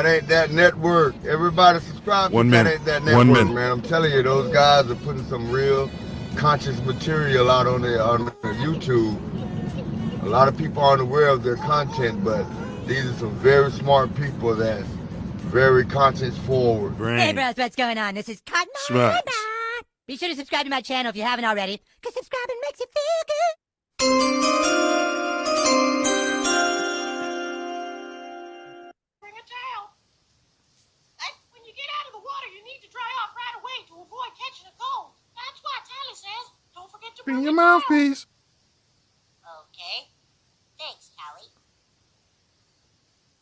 That ain't that network. Everybody subscribe to One That minute. Ain't That 1 Network, minute. man. I'm telling you, those guys are putting some real conscious material out on the YouTube. A lot of people aren't aware of their content, but these are some very smart people that's very conscience forward. Hey, Brain. bros, what's going on? This is Cotton. Smarts. Be sure to subscribe to my channel if you haven't already, because subscribing makes you feel good. Bring a towel. When you get out of the water, you need to dry off right away to avoid catching a cold. That's why Tally says, don't forget to Bring bring your a towel. mouthpiece. Okay. Thanks, Tally.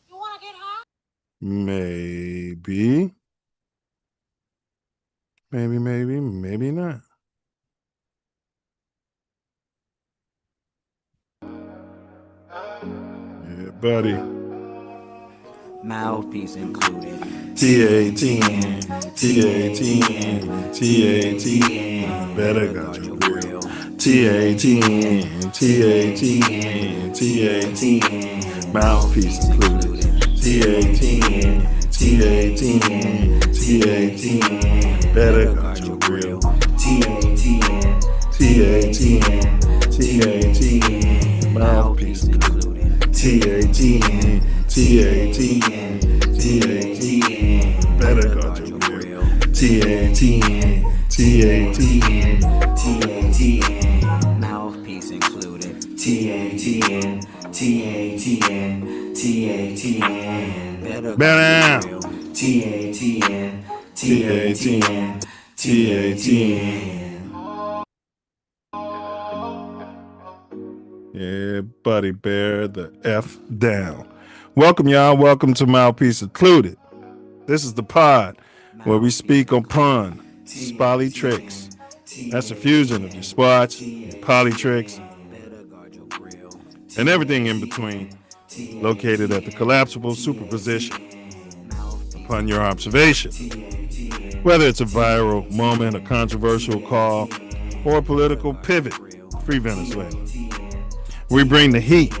You want to get high? Maybe. Maybe not. Yeah, buddy. Mouthpiece included. TATN, TATN, TATN. Better got your grill. TATN, TATN, TATN. Mouthpiece included. TATN, TATN, TATN. Better got your grill. TATN, TATN, TATN. Mouthpiece included. TATN, TATN, TATN. Better got your grill. TATN, TATN, TATN. Mouthpiece included. TATN, TATN, TATN. Better Better. grill. TATN, TATN, TATN. Yeah, buddy, bear the F down. Welcome, y'all. Welcome to Mouthpiece Included. This is the pod where we speak upon Spolitricks. That's a fusion of your spots, your polytricks, and everything in between, located at the collapsible superposition upon your observation. Whether it's a viral moment, a controversial call, or a political pivot, free Venezuela. We bring the heat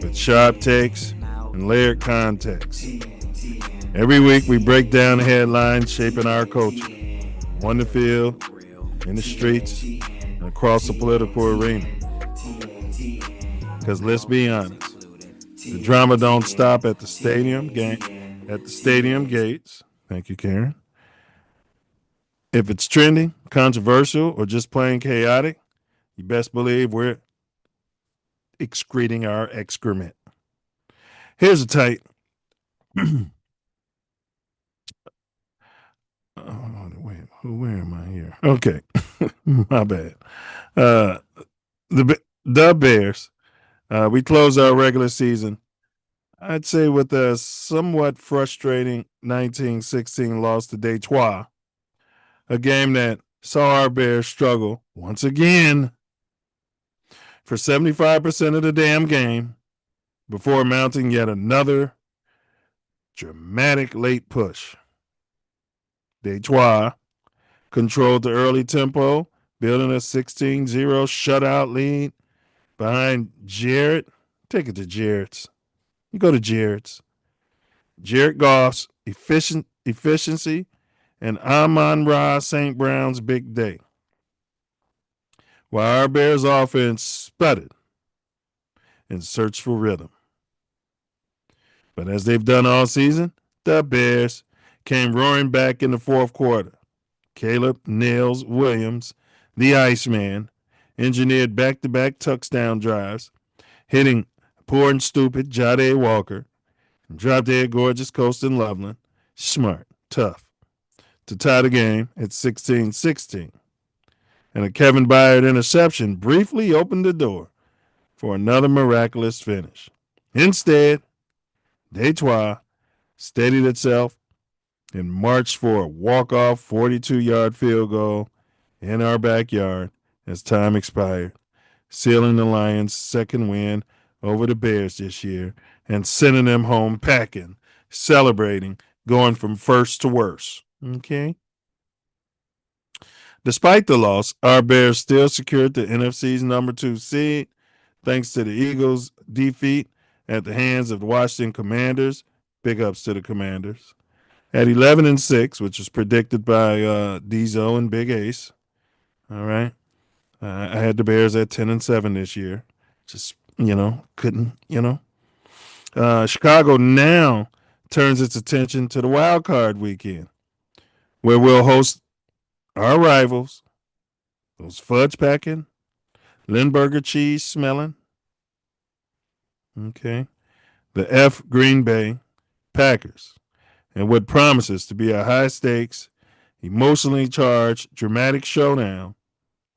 with sharp takes and layered context. Every week we break down the headlines shaping our culture, on the field, in the streets, and across the political arena. Because let's be honest, the drama don't stop at the stadium gates. Thank you, Karen. If it's trending, controversial, or just plain chaotic, you best believe we're excreting our excrement. Here's a tight. Where am I here? Okay, my bad. The Bears. We close our regular season, I'd say, with a somewhat frustrating 19-16 loss to Detroit, a game that saw our Bears struggle once again for 75% of the damn game before mounting yet another dramatic late push. Detroit controlled the early tempo, building a 16-0 shutout lead behind Jarrett. Take it to Jarrett's. You go to Jarrett's. Jared Goff's efficiency and Amon-Ra St. Brown's big day. While our Bears offense sputtered and searched for rhythm. But as they've done all season, the Bears came roaring back in the fourth quarter. Caleb Nails Williams, the Iceman, engineered back-to-back touchdown drives, hitting poor and stupid Jade Walker, and drop-dead gorgeous Colston Loveland, smart, tough, to tie the game at 16-16. And a Kevin Byard interception briefly opened the door for another miraculous finish. Instead, Detroit steadied itself and marched for a walk-off 42-yard field goal in our backyard as time expired, sealing the Lions' second win over the Bears this year and sending them home packing, celebrating, going from first to worst. Okay? Despite the loss, our Bears still secured the NFC's number 2 seed thanks to the Eagles' defeat at the hands of the Washington Commanders Big ups to the Commanders. At 11-6, which was predicted by Diesel and Big Ace. All right. I had the Bears at 10-7 this year. Just, couldn't, Chicago now turns its attention to the wild card weekend, where we'll host our rivals, those fudge packing, Lindbergh cheese smelling, okay, the F Green Bay Packers, and what promises to be a high stakes, emotionally charged, dramatic showdown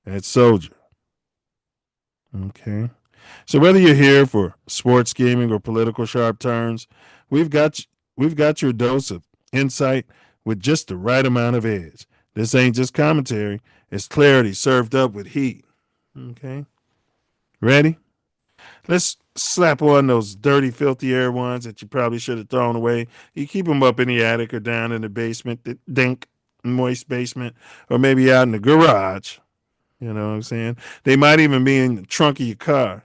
at Soldier. Okay. So whether you're here for sports gaming or political sharp turns, we've got your dose of insight with just the right amount of edge. This ain't just commentary, it's clarity served up with heat. Okay. Ready? Let's slap on those dirty, filthy air ones that you probably should have thrown away. You keep them up in the attic or down in the basement, the dank, moist basement, or maybe out in the garage. You know what I'm saying? They might even be in the trunk of your car.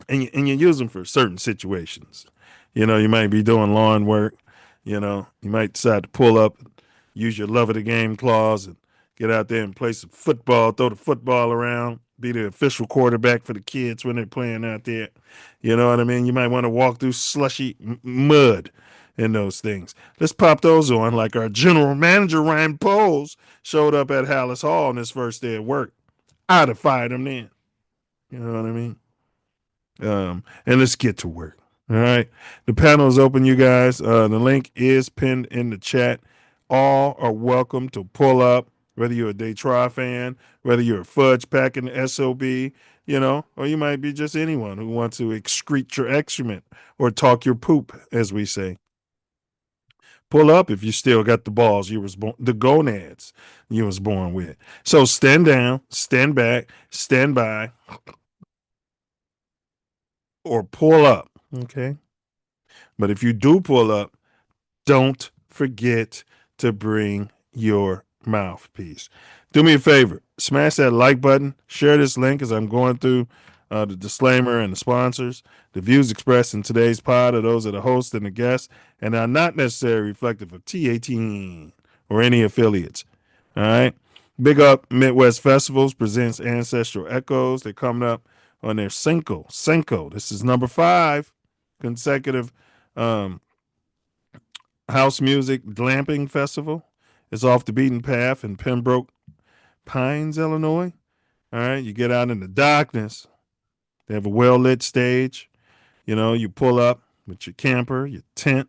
And you use them for certain situations. You might be doing lawn work. You might decide to pull up, and use your love of the game clause, and get out there and play some football, throw the football around, be the official quarterback for the kids when they're playing out there. You know what I mean? You might want to walk through slushy mud in those things. Let's pop those on like our general manager, Ryan Poles, showed up at Hallis Hall on his first day at work. I'd have fired him then. You know what I mean? And let's get to work. All right. The panel is open, you guys. The link is pinned in the chat. All are welcome to pull up, whether you're a Detroit fan, whether you're a fudge packing SOB, or you might be just anyone who wants to excrete your excrement or talk your poop, as we say. Pull up if you still got the balls you was born, the gonads you was born with. So stand down, stand back, stand by, or pull up. Okay. But if you do pull up, don't forget to bring your mouthpiece. Do me a favor, smash that like button, share this link as I'm going through the disclaimer and the sponsors. The views expressed in today's pod are those of the host and the guests and are not necessarily reflective of TATN or any affiliates. All right. Big up Midwest Festivals presents Ancestral Echoes. They're coming up on their Cinco. This is number 5 consecutive house music glamping festival. It's off the beaten path in Pembroke Pines, Illinois. All right, you get out in the darkness. They have a well-lit stage. You pull up with your camper, your tent,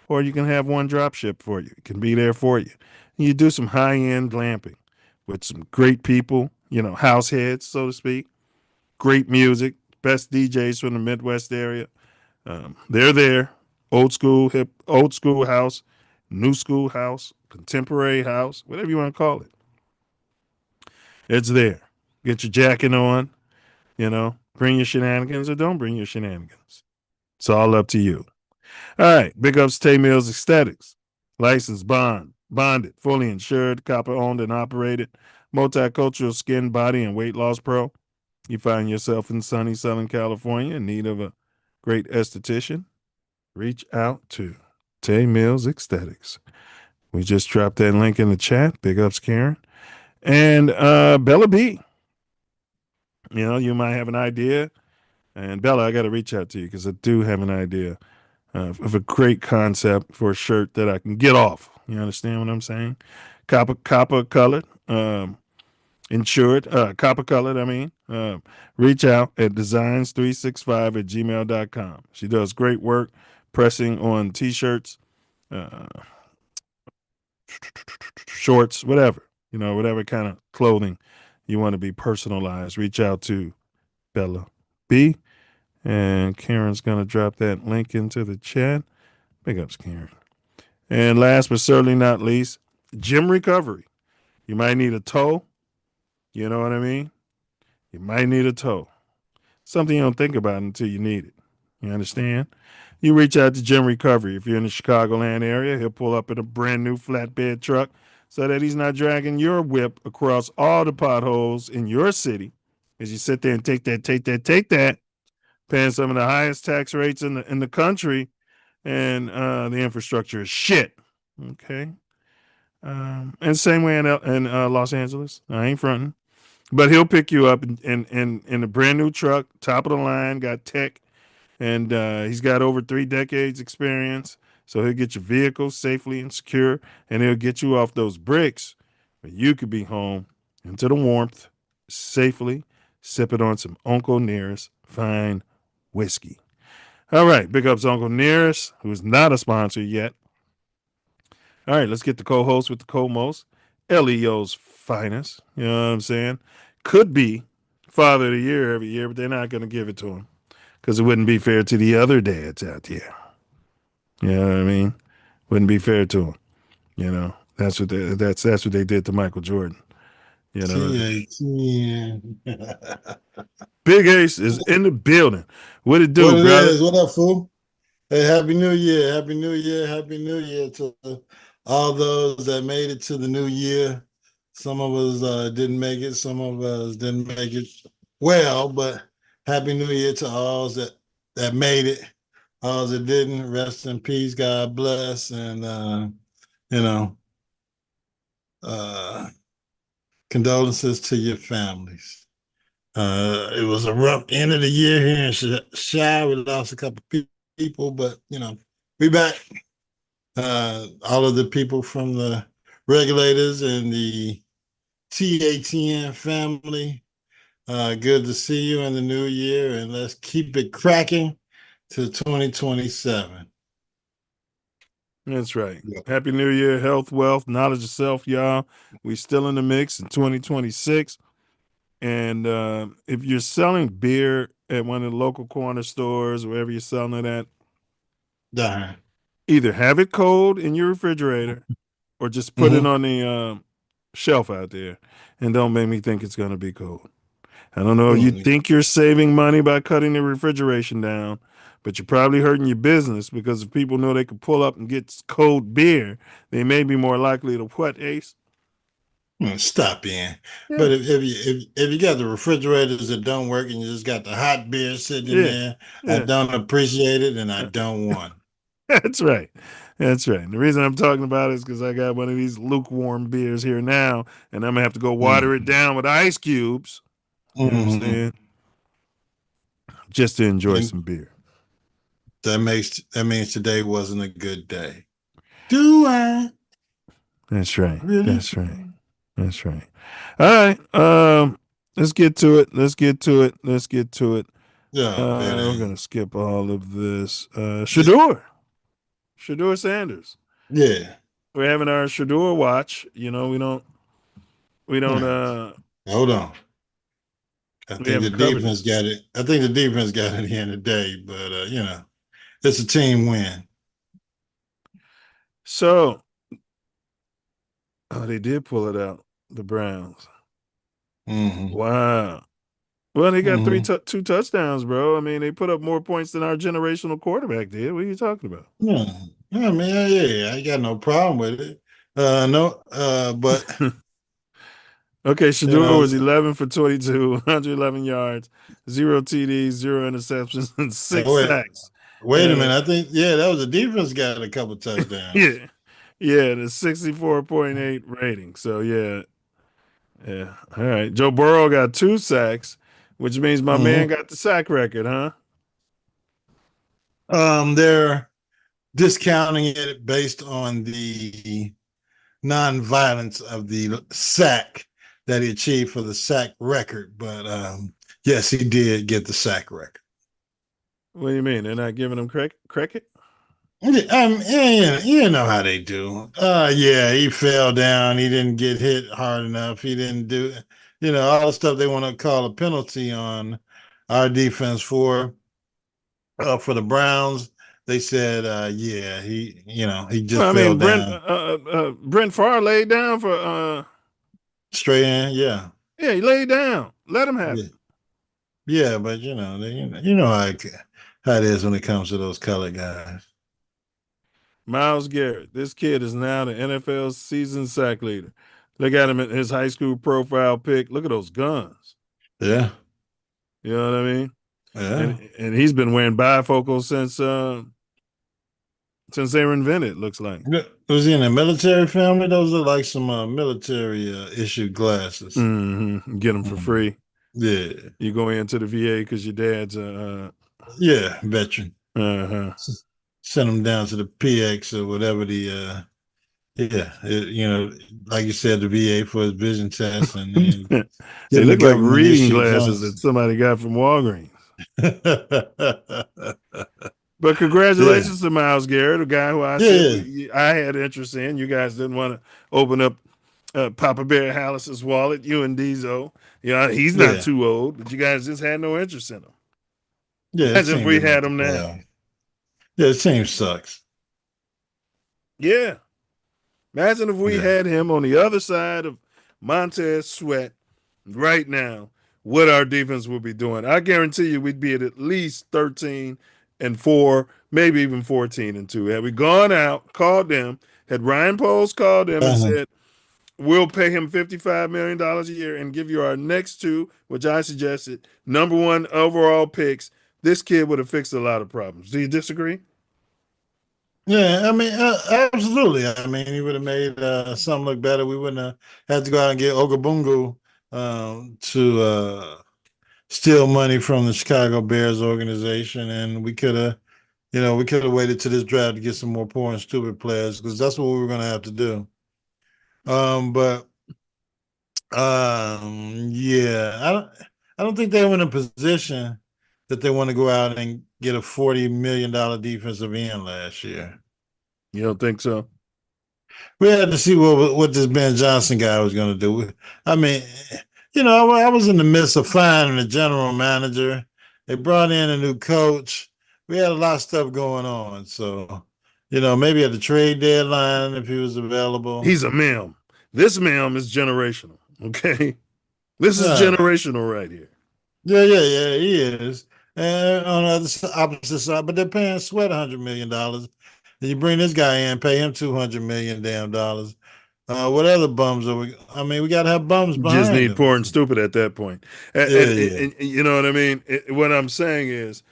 or you can have one drop ship for you. It can be there for you. And you do some high-end glamping with some great people, house heads, so to speak. Great music, best DJs from the Midwest area. They're there. Old school house, new school house, contemporary house, whatever you want to call it. It's there. Get your jacket on, bring your shenanigans or don't bring your shenanigans. It's all up to you. All right. Big ups to Milz Aesthetics. Licensed bonded, fully insured, copper owned and operated, multicultural skin, body, and weight loss pro. You find yourself in sunny Southern California in need of a great esthetician, reach out to Tay Milz Aesthetics. We just dropped that link in the chat. Big ups, Karen. And Bella B. You might have an idea. And Bella, I got to reach out to you because I do have an idea of a great concept for a shirt that I can get off. You understand what I'm saying? Copper colored, insured, copper colored, reach out at designs365@gmail.com. She does great work pressing on t-shirts, shorts, whatever, whatever kind of clothing you want to be personalized. Reach out to Bella B. And Karen's going to drop that link into the chat. Big ups, Karen. And last but certainly not least, gym recovery. You might need a toe. You know what I mean? You might need a toe. Something you don't think about until you need it. You understand? You reach out to Gym Recovery. If you're in the Chicagoland area, he'll pull up in a brand new flatbed truck so that he's not dragging your whip across all the potholes in your city as you sit there and take that, paying some of the highest tax rates in the country, and the infrastructure is shit. Okay. And same way in Los Angeles. I ain't fronting. But he'll pick you up in a brand new truck, top of the line, got tech, and he's got over 3 decades experience. So he'll get your vehicle safely and secure, and he'll get you off those bricks, but you could be home into the warmth safely, sipping on some Uncle Nearest fine whiskey. All right, big ups Uncle Nearest, who's not a sponsor yet. All right, let's get the co-host with the co-most, LEO's finest. You know what I'm saying? Could be Father of the Year every year, but they're not going to give it to him because it wouldn't be fair to the other dads out there. You know what I mean? Wouldn't be fair to him. You know, that's what they did to Michael Jordan. You know, TATN. Big Ace is in the building. What it do, What it brother? is? What up, fool? Hey, Happy New Year. Happy New Year. Happy New Year to all those that made it to the new year. Some of us didn't make it. Some of us didn't make it well, but Happy New Year to all that made it. All that didn't, rest in peace. God bless. And, you know, uh, condolences to your families. It was a rough end of the year here in Shy. We lost a couple people, but we back. All of the people from the regulators and the TATN family. Good to see you in the new year, and let's keep it cracking to 2027. That's right. Yeah. Happy New Year, health, wealth, knowledge of self, y'all. We still in the mix in 2026. And if you're selling beer at one of the local corner stores, wherever you're selling it at, Darn. either have it cold in your refrigerator or just put it on the shelf out there, and don't make me think it's going to be cold. I don't know if you think you're saving money by cutting the refrigeration down, but you're probably hurting your business because if people know they can pull up and get cold beer, they may be more likely to what, Ace? Stop in. Yeah. But if you got the refrigerators that don't work and you just got the hot beer sitting in there, I don't appreciate it and I don't want it. That's right. That's right. And the reason I'm talking about it is because I got one of these lukewarm beers here now, and I'm gonna have to go water it down with ice cubes. You understand? Just to enjoy And some beer. that means today wasn't a good day. Do I? That's right. Really? That's right. That's right. All right. Let's get to it. Yeah, We're gonna skip all of this. Shador Sanders. Yeah. We're having our Shador watch. You know, we don't Hold on. I we think the haven't covered defense got it. I think the defense got it at the end of the day, but it's a team win. So they did pull it out, the Browns. Wow. Well, they got two touchdowns, bro. I mean, they put up more points than our generational quarterback did. What are you talking about? Yeah, man, yeah, I got no problem with it. But okay, Shador was 11 for 22, 111 yards, 0 TDs, 0 interceptions, and 6 sacks. Wait a minute. I think, that was the defense got a couple touchdowns. Yeah, the 64.8 rating. So, yeah. All right. Joe Burrow got 2 sacks, which means my man got the sack record, huh? They're discounting it based on the non-violence of the sack that he achieved for the sack record. But yes, he did get the sack record. What do you mean? They're not giving him credit? You know how they do. Yeah, he fell down. He didn't get hit hard enough. He didn't do, all the stuff they want to call a penalty on our defense for the Browns. They said, yeah, he just fell down. Brent Favre laid down for Straight in, yeah. Yeah, he laid down. Let him have it. Yeah, but you know how it is when it comes to those colored guys. Myles Garrett. This kid is now the NFL's season sack leader. Look at him at his high school profile pic. Look at those guns. Yeah. You know what I mean? Yeah. And he's been wearing bifocals since they were invented. Looks like. Was he in a military family? Those are like some military issued glasses. Mm-hmm. Get them for free. Yeah. You go into the VA because your dad's yeah, veteran. uh-huh. Send them down to the PX or whatever the like you said, the VA for his vision test, and then They look the like government reading issue glasses that somebody got from Walgreens. But congratulations to Myles Garrett, a guy who I said I had interest in. You guys didn't want to open up Papa Bear Hallis's wallet, you and Diesel. He's not too old, but you guys just had no interest in him. Yeah, imagine if we had him now. Yeah, the team sucks. Yeah. Imagine if we had him on the other side of Montez Sweat right now, what our defense would be doing. I guarantee you we'd be at least 13-4, maybe even 14-2. Had we gone out, called them, had Ryan Poles called them and said, we'll pay him $55 million a year and give you our next two, which I suggested, number one overall picks, this kid would have fixed a lot of problems. Do you disagree? Yeah, I mean, absolutely. I mean, he would have made something look better. We wouldn't have had to go out and get Ogabungu to steal money from the Chicago Bears organization, and we could have, waited to this draft to get some more poor and stupid players because that's what we were going to have to do. Yeah, I don't think they were in a position that they want to go out and get a $40 million defensive end last year. You don't think so? We had to see what this Ben Johnson guy was going to do. I mean, I was in the midst of finding a general manager. They brought in a new coach. We had a lot of stuff going on. So, maybe at the trade deadline, if he was available. He's a meme. This meme is generational. Okay. This is generational right here. Yeah, he is. And on the opposite side, but they're paying Sweat $100 million. And you bring this guy in, pay him $200 million damn dollars. What other bums are we? I mean, we got to have bums behind just need them. poor and stupid at that point. And you know what I mean? What I'm saying is,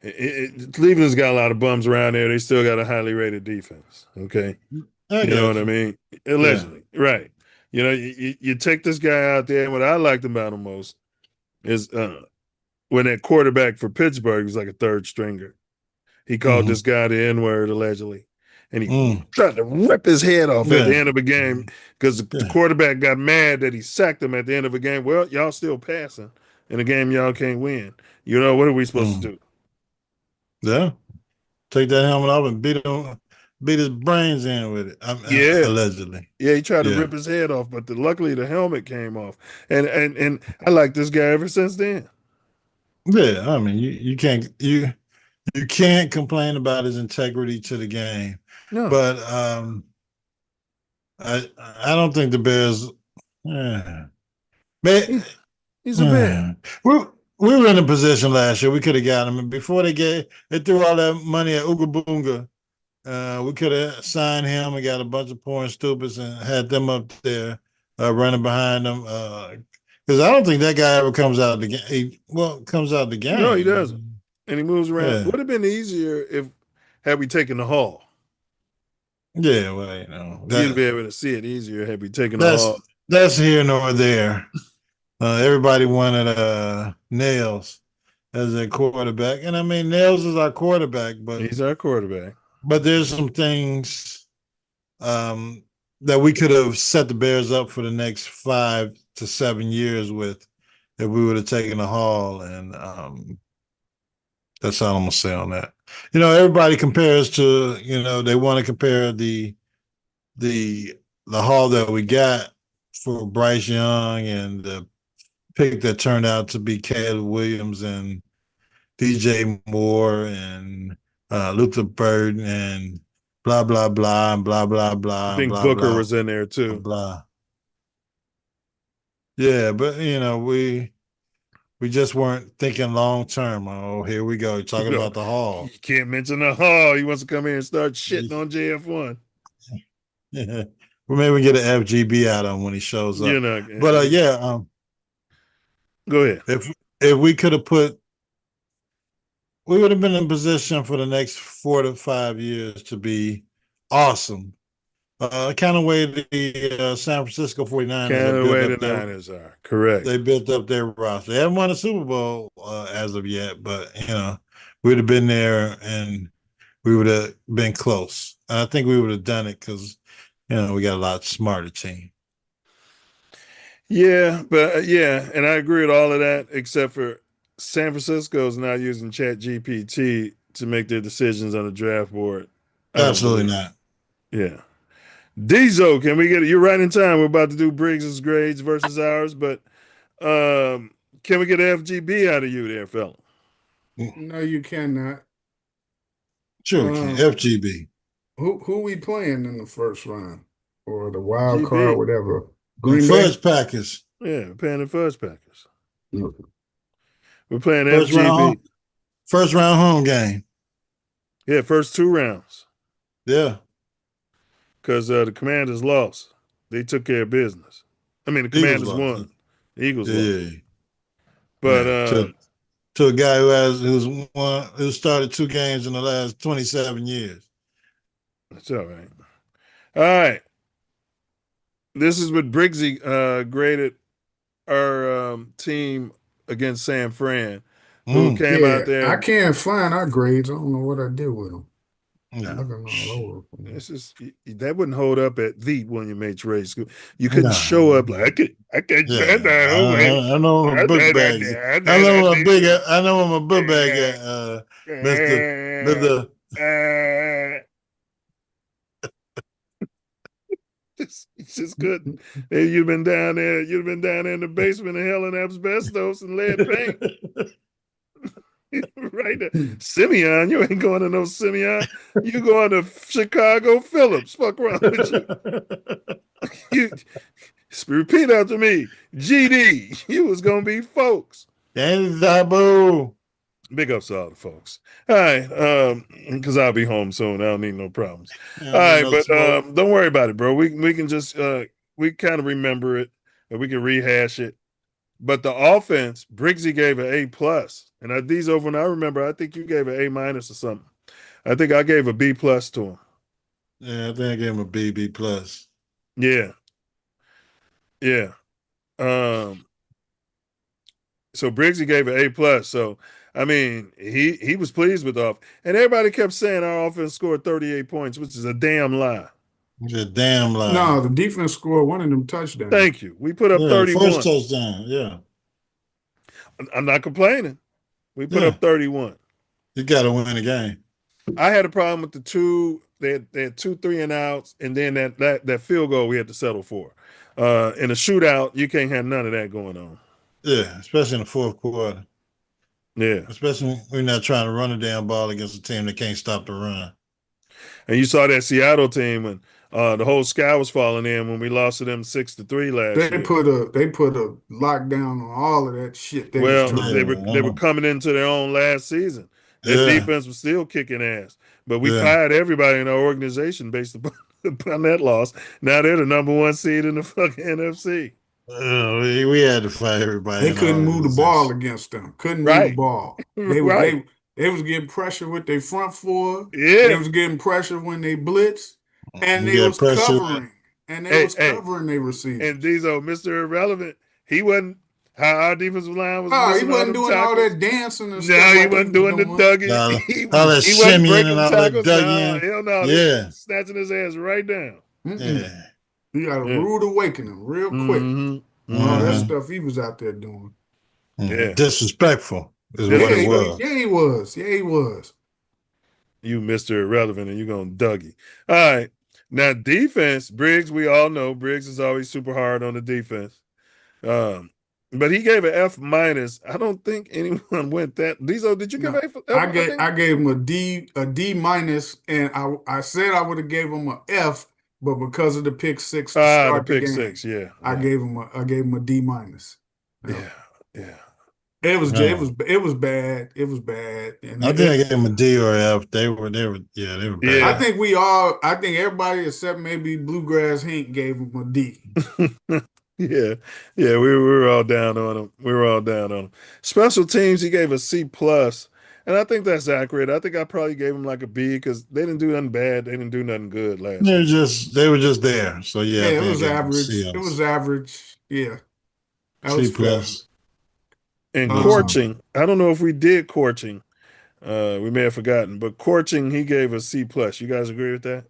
Cleveland's got a lot of bums around there. They still got a highly rated defense. Okay. You know what I mean? Allegedly. Yeah. Right. You take this guy out there, and what I liked about him most is when that quarterback for Pittsburgh was like a third stringer. He called this guy the N-word, allegedly. And he tried to rip his head off at the end of a game because the quarterback got mad that he sacked him at the end of a game. Well, y'all still passing in a game y'all can't win. What are we supposed to do? Yeah. Take that helmet off and beat his brains in with it. Allegedly. Yeah, he tried to rip his head off, but luckily the helmet came off. And I like this guy ever since then. Yeah, I mean, you can't complain about his integrity to the game. No. But I don't think the Bears. He's a Bear. We were in a position last year. We could have got him. And before they threw all that money at Ugabunga, we could have signed him and got a bunch of poor and stupids and had them up there running behind them. Because I don't think that guy ever comes out of the game. Comes out of the game. No, he doesn't. And he moves around. Yeah. Would have been easier had we taken the Hall. Yeah, well, you'd be able to see it easier had we taken the Hall. That's here nor there. Everybody wanted Nails as their quarterback, and I mean Nails is our quarterback, but he's our quarterback. But there's some things that we could have set the Bears up for the next 5 to 7 years with if we would have taken the Hall, and that's all I'm gonna say on that. Everybody compares to, they want to compare the Hall that we got for Bryce Young and the pick that turned out to be Caleb Williams and DJ Moore and Luther Burden and blah blah blah and blah blah blah. I think blah, Booker blah, was in there too. Blah. Yeah, but we just weren't thinking long term. Oh, here we go, talking about the Hall. You can't mention the Hall. He wants to come here and start shitting on JF1. Yeah, well, maybe we get an FGB out on when he shows up. But go ahead. If we could have put we would have been in position for the next 4 to 5 years to be awesome. Kind of way the San Francisco 49ers Kind have of the built way up the Niners are. Correct. they built up their roster. They haven't won a Super Bowl as of yet, but we'd have been there and we would have been close. And I think we would have done it because we got a lot smarter team. Yeah, but yeah, and I agree with all of that, except for San Francisco's not using Chat GPT to make their decisions on the draft board. I don't Absolutely believe. not. Yeah. Diesel, can we get it? You're right in time. We're about to do Briggs's grades versus ours, but can we get an FGB out of you there, fella? No, you cannot. Sure we can. FGB. Who we playing in the first round or the wild GB. card, whatever? The Green Bay. Fudge Packers. Yeah, we're playing the Fudge Packers. Okay. We're playing First FGB. first round home game. Yeah, first 2 rounds. Yeah. Because the Commanders lost. They took care of business. I mean, the Commanders won. The Eagles lost. Yeah. But to a guy who started 2 games in the last 27 years. That's all right. All right. This is what Briggsy graded our team against San Fran, who came out there. I can't find our grades. I don't know what I did with them. No. Looking all over. This is that wouldn't hold up at the William H. Ray School. You couldn't show up like I could. I know I'm a book bag. I know I'm a book bag, Mr. Just couldn't. You'd been down there. You'd been down there in the basement of hell in asbestos and lead paint. Right there. Simeon, you ain't going to no Simeon. You going to Chicago Phillips. Fuck around with you. Repeat after me. GD. You was gonna be folks. Danny Zabo. Big ups to all the folks. All right, because I'll be home soon. I don't need no problems. All right, but don't worry about it, bro. We can just we kind of remember it and we can rehash it. But the offense, Briggsy gave an A+, and Adizo, when I remember, I think you gave an A- or something. I think I gave a B+ to him. Yeah, I think I gave him a B+. Yeah. Yeah. So Briggsy gave an A+. So I mean, he was pleased with the offense. And everybody kept saying our offense scored 38 points, which is a damn lie. It's a damn lie. No, the defense scored one of them touchdowns. Thank you. We put up 31. First touchdown, yeah. I'm not complaining. We put up 31. You got to win the game. I had a problem with the 2. They had 2 3-and-outs, and then that field goal we had to settle for. In a shootout, you can't have none of that going on. Yeah, especially in the fourth quarter. Yeah. Especially when we're not trying to run a damn ball against a team that can't stop the run. And you saw that Seattle team when the whole sky was falling in when we lost to them 6-3 last year. They put a lockdown on all of that shit. They were coming into their own last season. Their defense was still kicking ass. But we fired everybody in our organization based upon that loss. Now they're the #1 seed in the fucking NFC. We had to fight everybody. They couldn't move the ball against them. Couldn't move the ball. They was getting pressure with their front 4. Yeah. They was getting pressure when they blitzed. And they was covering. And they was covering their receivers. And Diesel, Mr. Irrelevant, he wasn't how our defensive line was. Oh, he wasn't doing all that dancing and stuff. No, he wasn't doing the Dougie. All that shimmying and all that Dougie. Hell no. Yeah. Snatching his ass right down. Yeah. You got a rude awakening real quick. All that stuff he was out there doing. Yeah. Disrespectful is what it was. Yeah, he was. Yeah, he was. You Mr. Irrelevant, and you're going to Dougie. All right. Now, defense, Briggs, we all know Briggs is always super hard on the defense. But he gave an F-. I don't think anyone went that. Diesel, did you give F? I gave him a D-, and I said I would have gave him an F, but because of the pick 6 to start the game, 6, yeah. I gave him a D-. Yeah. It was bad. It was bad. And I think I gave him a D or F. They were bad. I think everybody except maybe Bluegrass Hank gave him a D. Yeah, we were all down on him. Special teams, he gave a C+. And I think that's accurate. I think I probably gave them like a B because they didn't do nothing bad. They didn't do nothing good last They were week. just there. So yeah, I Yeah, it think I was gave them average. It was average. Yeah, that C was fair. plus. And Listen. Corching, I don't know if we did Corching. We may have forgotten, but Corching, he gave a C plus. You guys agree with that?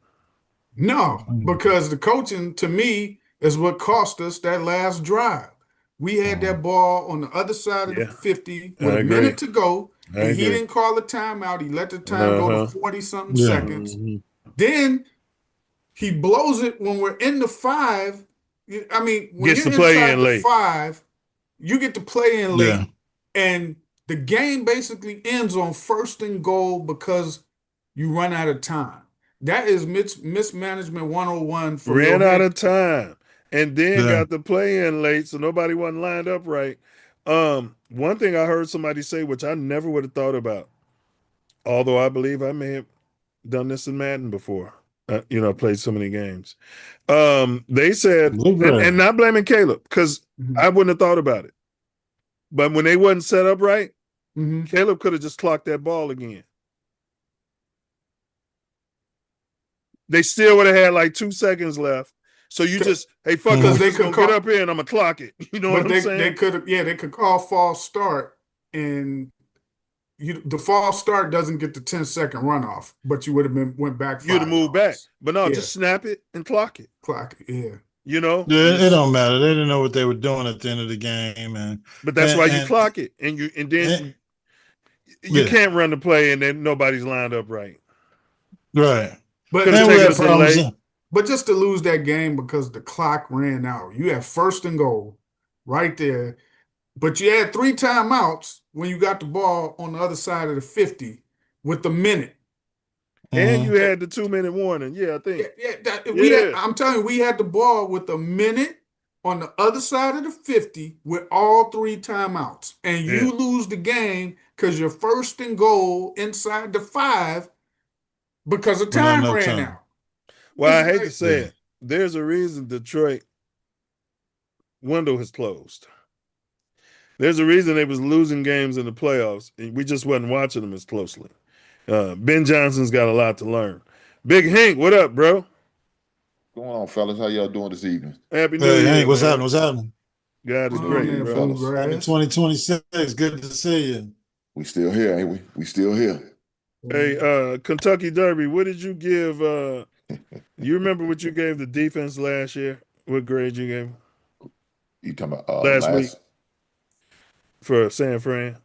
No, because the coaching to me is what cost us that last drive. We had that ball on the other side of the Yeah, 50 I with a agree. minute to go, I and he agree. didn't call a timeout. He let the time go to Uh-huh. 40 something Yeah. seconds. Then he blows it when we're in the 5. I mean, when Gets you're the play inside in the late. 5, you get to play in Yeah. late, and the game basically ends on first and goal because you run out of time. That is mismanagement 101 from your Ran out head. of time. And then Yeah. got the play in late, so nobody wasn't lined up right. One thing I heard somebody say, which I never would have thought about, although I believe I may have done this in Madden before. I played so many games. They said, and not blaming Caleb, because Mhm. I wouldn't have thought about it. But when they wasn't set up right, Mhm. Caleb could have just clocked that ball again. They still would have had like 2 seconds left. So you just, hey, fuck it, Because we're they just could gonna get call, up here and I'm gonna clock it. You know what but I'm they saying? could have, yeah, they could call false start, and the false start doesn't get the 10-second runoff, but you would have went back You'd have 5 moved back. yards. But no, Yeah, just snap it and clock it. clock it. Yeah. Yeah, it Just, don't matter. They didn't know what they were doing at the end of the game, and but that's why you and, clock it. And then and you yeah, can't run the play and then nobody's lined up right. right. But Could have And we taken had us in problems. late. But just to lose that game because the clock ran out, you had first and goal right there, but you had 3 timeouts when you got the ball on the other side of the 50 with the minute. And you Mhm. had the 2-minute warning. Yeah, I think. We had. Yeah. I'm telling you, we had the ball with a minute on the other side of the 50 with all 3 timeouts, and Yeah. you lose the game because you're first and goal inside the 5 because the We don't have time enough ran time. out. Well, It's I hate to like, say Yeah. it. There's a reason Detroit window has closed. There's a reason they was losing games in the playoffs, and we just wasn't watching them as closely. Ben Johnson's got a lot to learn. Big Hank, what up, bro? Going on, fellas? How y'all doing this evening? Happy New Hey, Year, Hank, what's man. happening? What's happening? God is come on Good great, there, evening, bro. food fellas. Happy grass. 2026. Good to see you. We still here, ain't we? We still here. Hey, Kentucky Derby, what did you give? You remember what you gave the defense last year? What grade you gave You talking about last week last for San Fran?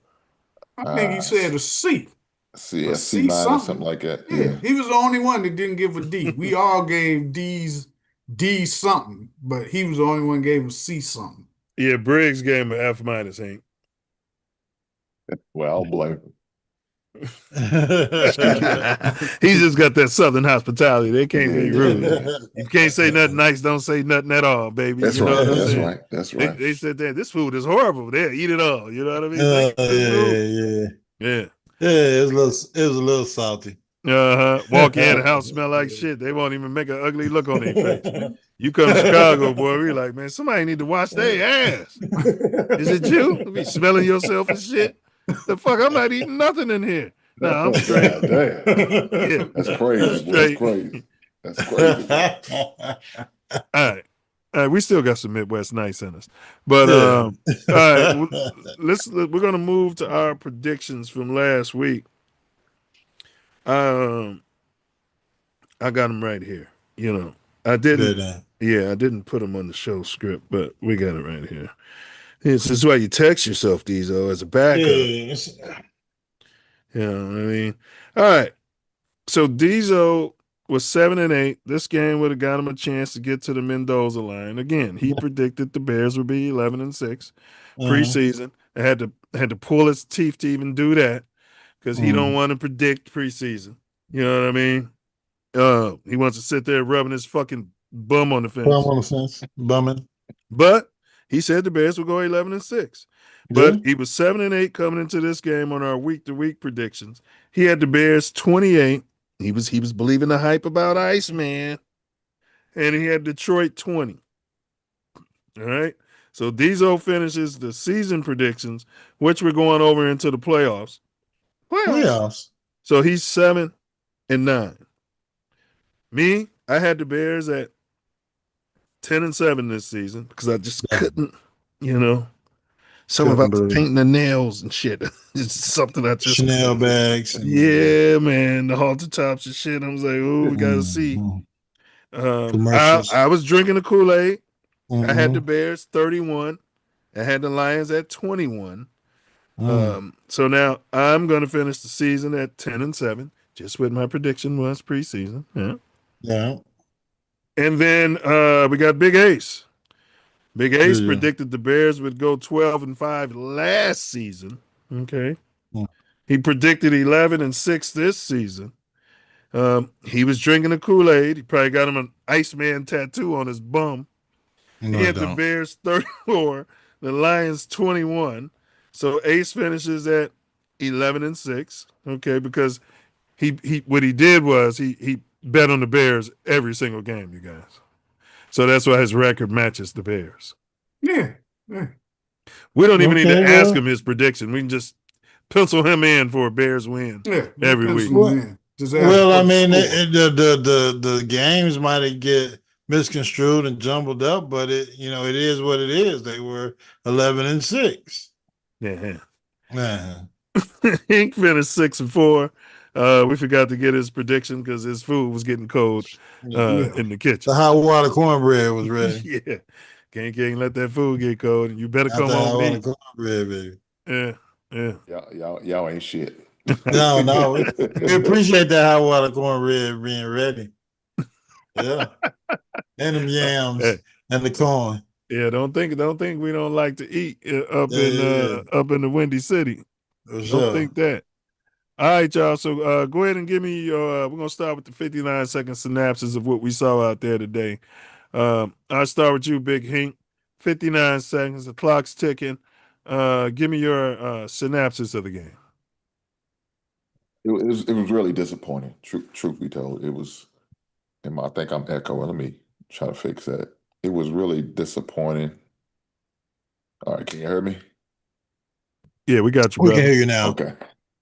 I think he said a C. A C C minus something something. like that? Yeah, Yeah. he was the only one that didn't give a D. We all gave D something, but he was the only one that gave a C something. Yeah, Briggs gave him an F minus, Hank. Well, I don't blame him. He's just got that Southern hospitality. They can't Yeah, be yeah, rude. yeah. If you can't say nothing nice, don't say nothing at all, baby. That's You know right. what I'm That's saying? right. That's They, right. they said that this food is horrible. There, eat it all. You know what I mean? Thank you for the food. yeah. Yeah. Yeah, it was a little salty. Walk in, the house smell like shit. They won't even make an ugly look on their face. You come to Chicago, boy, we like, man, somebody need to wash their ass. Is it you? Be smelling yourself and shit. The fuck, I'm not eating nothing in here. No, I'm straight. God damn. Yeah, That's I'm crazy, boy. That's straight. crazy. That's crazy, boy. All right. We still got some Midwest nice in us. But Yeah. all right, we're gonna move to our predictions from last week. Um I got them right here. I didn't. Good, man. Yeah, I didn't put them on the show script, but we got it right here. This is why you text yourself, Diesel, as a backup. Yeah. You know what I mean? All right. So Diesel was 7-8. This game would have got him a chance to get to the Mendoza line. Again, he predicted the Bears would be 11-6 Uh-huh. preseason. I had to pull his teeth to even do that because he don't Mm. want to predict preseason. You know what I mean? He wants to sit there rubbing his fucking bum on the Bum fence. on the fence. Bumming. But he said the Bears will go 11-6. But Good. he was 7-8 coming into this game on our week-to-week predictions. He had the Bears 28. He was believing the hype about Iceman. And he had Detroit 20. All right. So Diesel finishes the season predictions, which we're going over into the playoffs. Playoffs. So he's 7-9. Me, I had the Bears at 10-7 this season because I just couldn't, something Couldn't about the believe painting the nails and shit. It's something I just Chanel bags. And, yeah, man, the halter tops and shit. I was like, oh, we gotta see. Commercials. I was drinking the Kool-Aid. I had the Mhm. Bears 31. I had the Lions at 21. Mm. So now I'm gonna finish the season at 10-7, just what my prediction was preseason. Yeah. Yeah. And then we got Big Ace. Big Ace Yeah. predicted the Bears would go 12-5 last season. Okay. Mm. He predicted 11-6 this season. He was drinking the Kool-Aid. He probably got him an Iceman tattoo on his bum. No, He I had the don't. Bears 34, the Lions 21. So Ace finishes at 11-6. Okay, because he what he did was he bet on the Bears every single game, you guys. So that's why his record matches the Bears. Yeah. Yeah. We don't even need Okay, to ask well, him his prediction. We can just pencil him in for a Bears win Yeah. every week. Pencil well, him in. Just ask him I for the mean, score. the games might get misconstrued and jumbled up, but it is what it is. They were 11-6. Yeah. Uh-huh. Hank finished 6-4. We forgot to get his prediction because his food was getting cold Yeah. in the kitchen. The hot water cornbread was ready. Yeah. Can't let that food get cold. And you better Not come the hot home and water eat. cornbread, baby. Yeah. Yeah. Y'all ain't shit. No, we appreciate that hot water cornbread being ready. Yeah, and them yams Hey, and the corn. yeah, don't think we don't like to eat Yeah, yeah. up in the Windy City. For Don't sure. think that. All right, y'all. So go ahead and give me your. We're gonna start with the 59-second synopsis of what we saw out there today. I'll start with you, Big Hink. 59 seconds. The clock's ticking. Give me your synopsis of the game. It was really disappointing. Truth be told, it was. And I think I'm echoing. Let me try to fix that. It was really disappointing. All right, can you hear me? Yeah, we got you, We can brother. hear you now. Okay.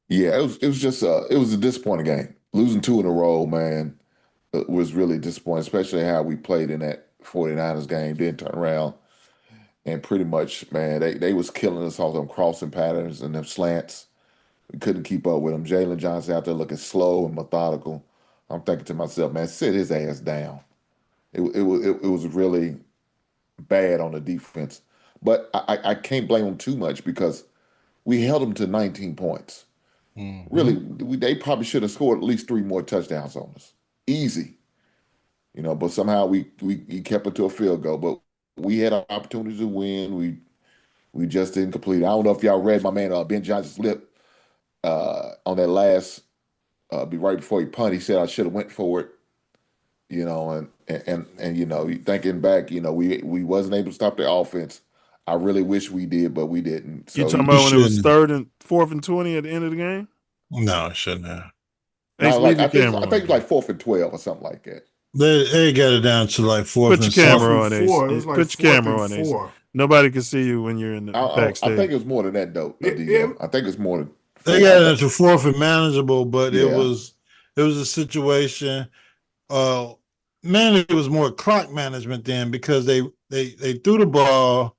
Yeah, it was just it was a disappointing game. Losing two in a row, man, was really disappointing, especially how we played in that 49ers game. Then turn around and pretty much, man, they was killing us off them crossing patterns and them slants. We couldn't keep up with them. Jalen Johnson out there looking slow and methodical. I'm thinking to myself, man, sit his ass down. It was really bad on the defense, but I can't blame them too much because we held them to 19 points. Really, they probably should have scored at least three more touchdowns on us. Easy, but somehow we kept it to a field goal. But we had an opportunity to win. We just didn't complete it. I don't know if y'all read my man Ben Johnson's lip on that last be right before he punt. He said I should have went for it. And thinking back, we wasn't able to stop the offense. I really wish we did, but we didn't. You So talking You about when it was shouldn't. 4th and 20 at the end of the game? No, it shouldn't have. Ace, no, leave like your I think camera I on. think it was like 4th and 12 or something like that. They got it down to like 4th Put and your camera 7. on, Ace. 4th and 4. It was like Put your 4th camera and on, Ace. 4. Nobody can see you when you're in the I think backstage. it was more than that, though. Yeah, DM. I think it's more than They 4. got it into 4th and manageable, but it Yeah. was a situation. Mainly it was more clock management then because they threw the ball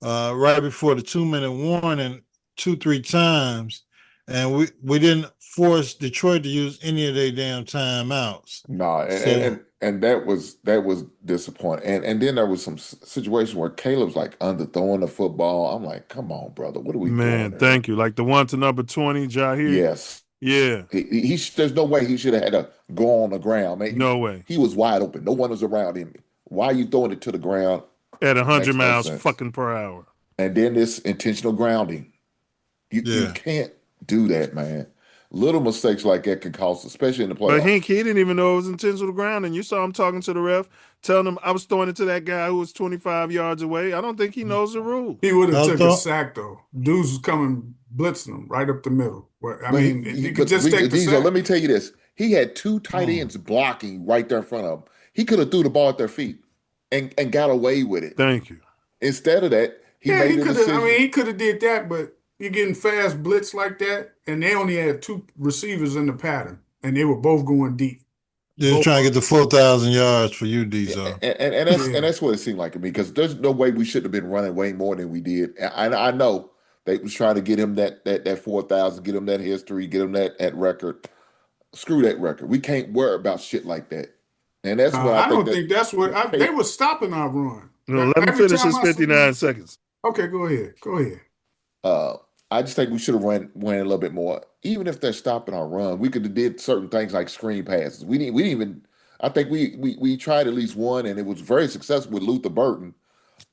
right before the 2-minute warning 2-3 times, and we didn't force Detroit to use any of their damn timeouts. No, So and that was disappointing. And then there was some situation where Caleb's like underthrowing the football. I'm like, come on, brother, what are we doing Man, here? thank you. Like the one to number 20, Jair. Yes. Yeah. There's no way he should have had to go on the ground, man. No way. He was wide open. No one was around him. Why are you throwing it to the ground? At 100 Makes no miles sense. fucking per hour. And then this intentional grounding. You Yeah. can't do that, man. Little mistakes like that can cost, especially in the But playoffs. he didn't even know it was intentional grounding. You saw him talking to the ref, telling him I was throwing it to that guy who was 25 yards away. I don't think he knows the rule. He would have I took a thought- sack though. Dudes was coming blitzing him right up the middle. I But mean, you could just take the Diesel, sack. let me tell you this. He had two tight ends blocking right there in front of him. He could have threw the ball at their feet and got away with it. Thank you. Instead of that, he Yeah, made he the could have. decision. I mean, he could have did that, but you're getting fast blitz like that, and they only had 2 receivers in the pattern, and they were both going deep. They're trying to get the 4,000 yards for you, Diesel. And that's what it seemed like to me, because there's no way we should have been running way more than we did. I know they was trying to get him that 4,000, get him that history, get him that record. Screw that record. We can't worry about shit like that. And that's what I don't think that's what they were stopping our run. No, let him finish his 59 seconds. Okay, go ahead. Go ahead. I just think we should have ran a little bit more. Even if they're stopping our run, we could have did certain things like screen passes. We didn't even. I think we tried at least one, and it was very successful with Luther Burton.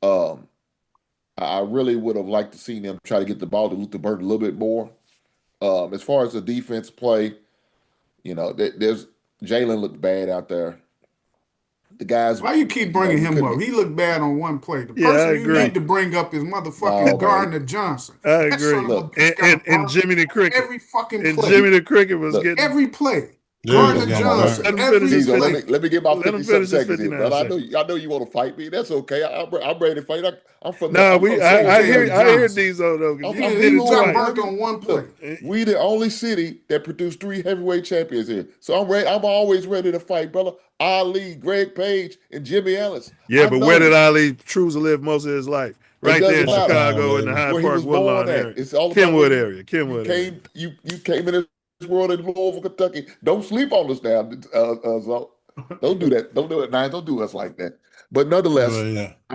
I really would have liked to see them try to get the ball to Luther Burton a little bit more. As far as the defense play, there's Jalen looked bad out there. The guys. Why you keep bringing him up? He looked bad on one play. The person you need to bring up is motherfucking Gardner Johnson. I agree. Look, and Jimmy the Cricket. Every fucking play. And Jimmy the Cricket was getting every play. Gardner Johnson. Let me get my 57 seconds in, brother. I know you want to fight me. That's okay. I'm ready to fight. I'm from. No, I hear these though. He got burnt on one play. We the only city that produced 3 heavyweight champions here, so I'm ready. I'm always ready to fight, brother. Ali, Greg Page, and Jimmy Ellis. Yeah, but where did Ali choose to live most of his life? Right there in Chicago, in the Hyde Park Woodlawn area. It's all Kenwood area. Kenwood area. You came in this world in Louisville, Kentucky. Don't sleep on us now. Don't do that. Don't do it, man. Don't do us like that. But nonetheless,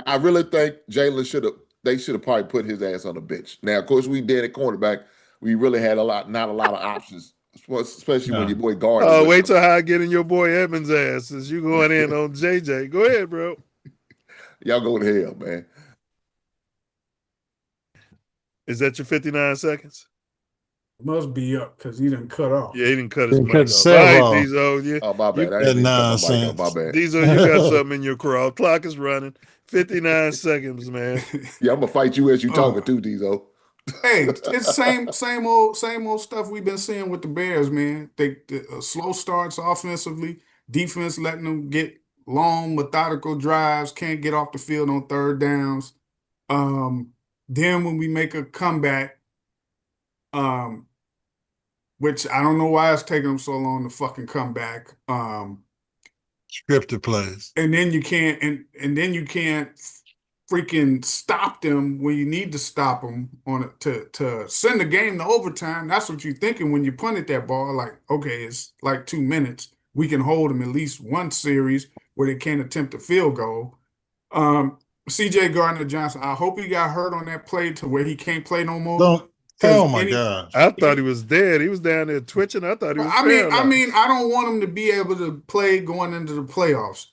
I really think Jalen should have probably put his ass on the bench. Now, of course, we did at cornerback. We really had not a lot of options, especially when your boy Gardner. Oh, wait till I get in your boy Evans' ass since you going in on JJ. Go ahead, bro. Y'all go to hell, man. Is that your 59 seconds? Must be up because he didn't cut off. Yeah, he didn't cut his mic off. All right, Diesel. Yeah. Oh, my bad. I didn't nonsense. My bad. Diesel, you got something in your crawl. Clock is running. 59 seconds, man. Yeah, I'm gonna fight you as you talking too, Diesel. Hey, it's same old stuff we've been seeing with the Bears, man. They slow starts offensively, defense letting them get long, methodical drives, can't get off the field on third downs. Then when we make a comeback, which I don't know why it's taking them so long to fucking come back. Scripted plays. And then you can't and then you can't freaking stop them when you need to stop them on it to send the game to overtime. That's what you're thinking when you punted that ball. Like, okay, it's like 2 minutes. We can hold them at least one series where they can't attempt a field goal. CJ Gardner Johnson, I hope he got hurt on that play to where he can't play no more. Oh my God! I thought he was dead. He was down there twitching. I thought he was. I mean, I don't want him to be able to play going into the playoffs.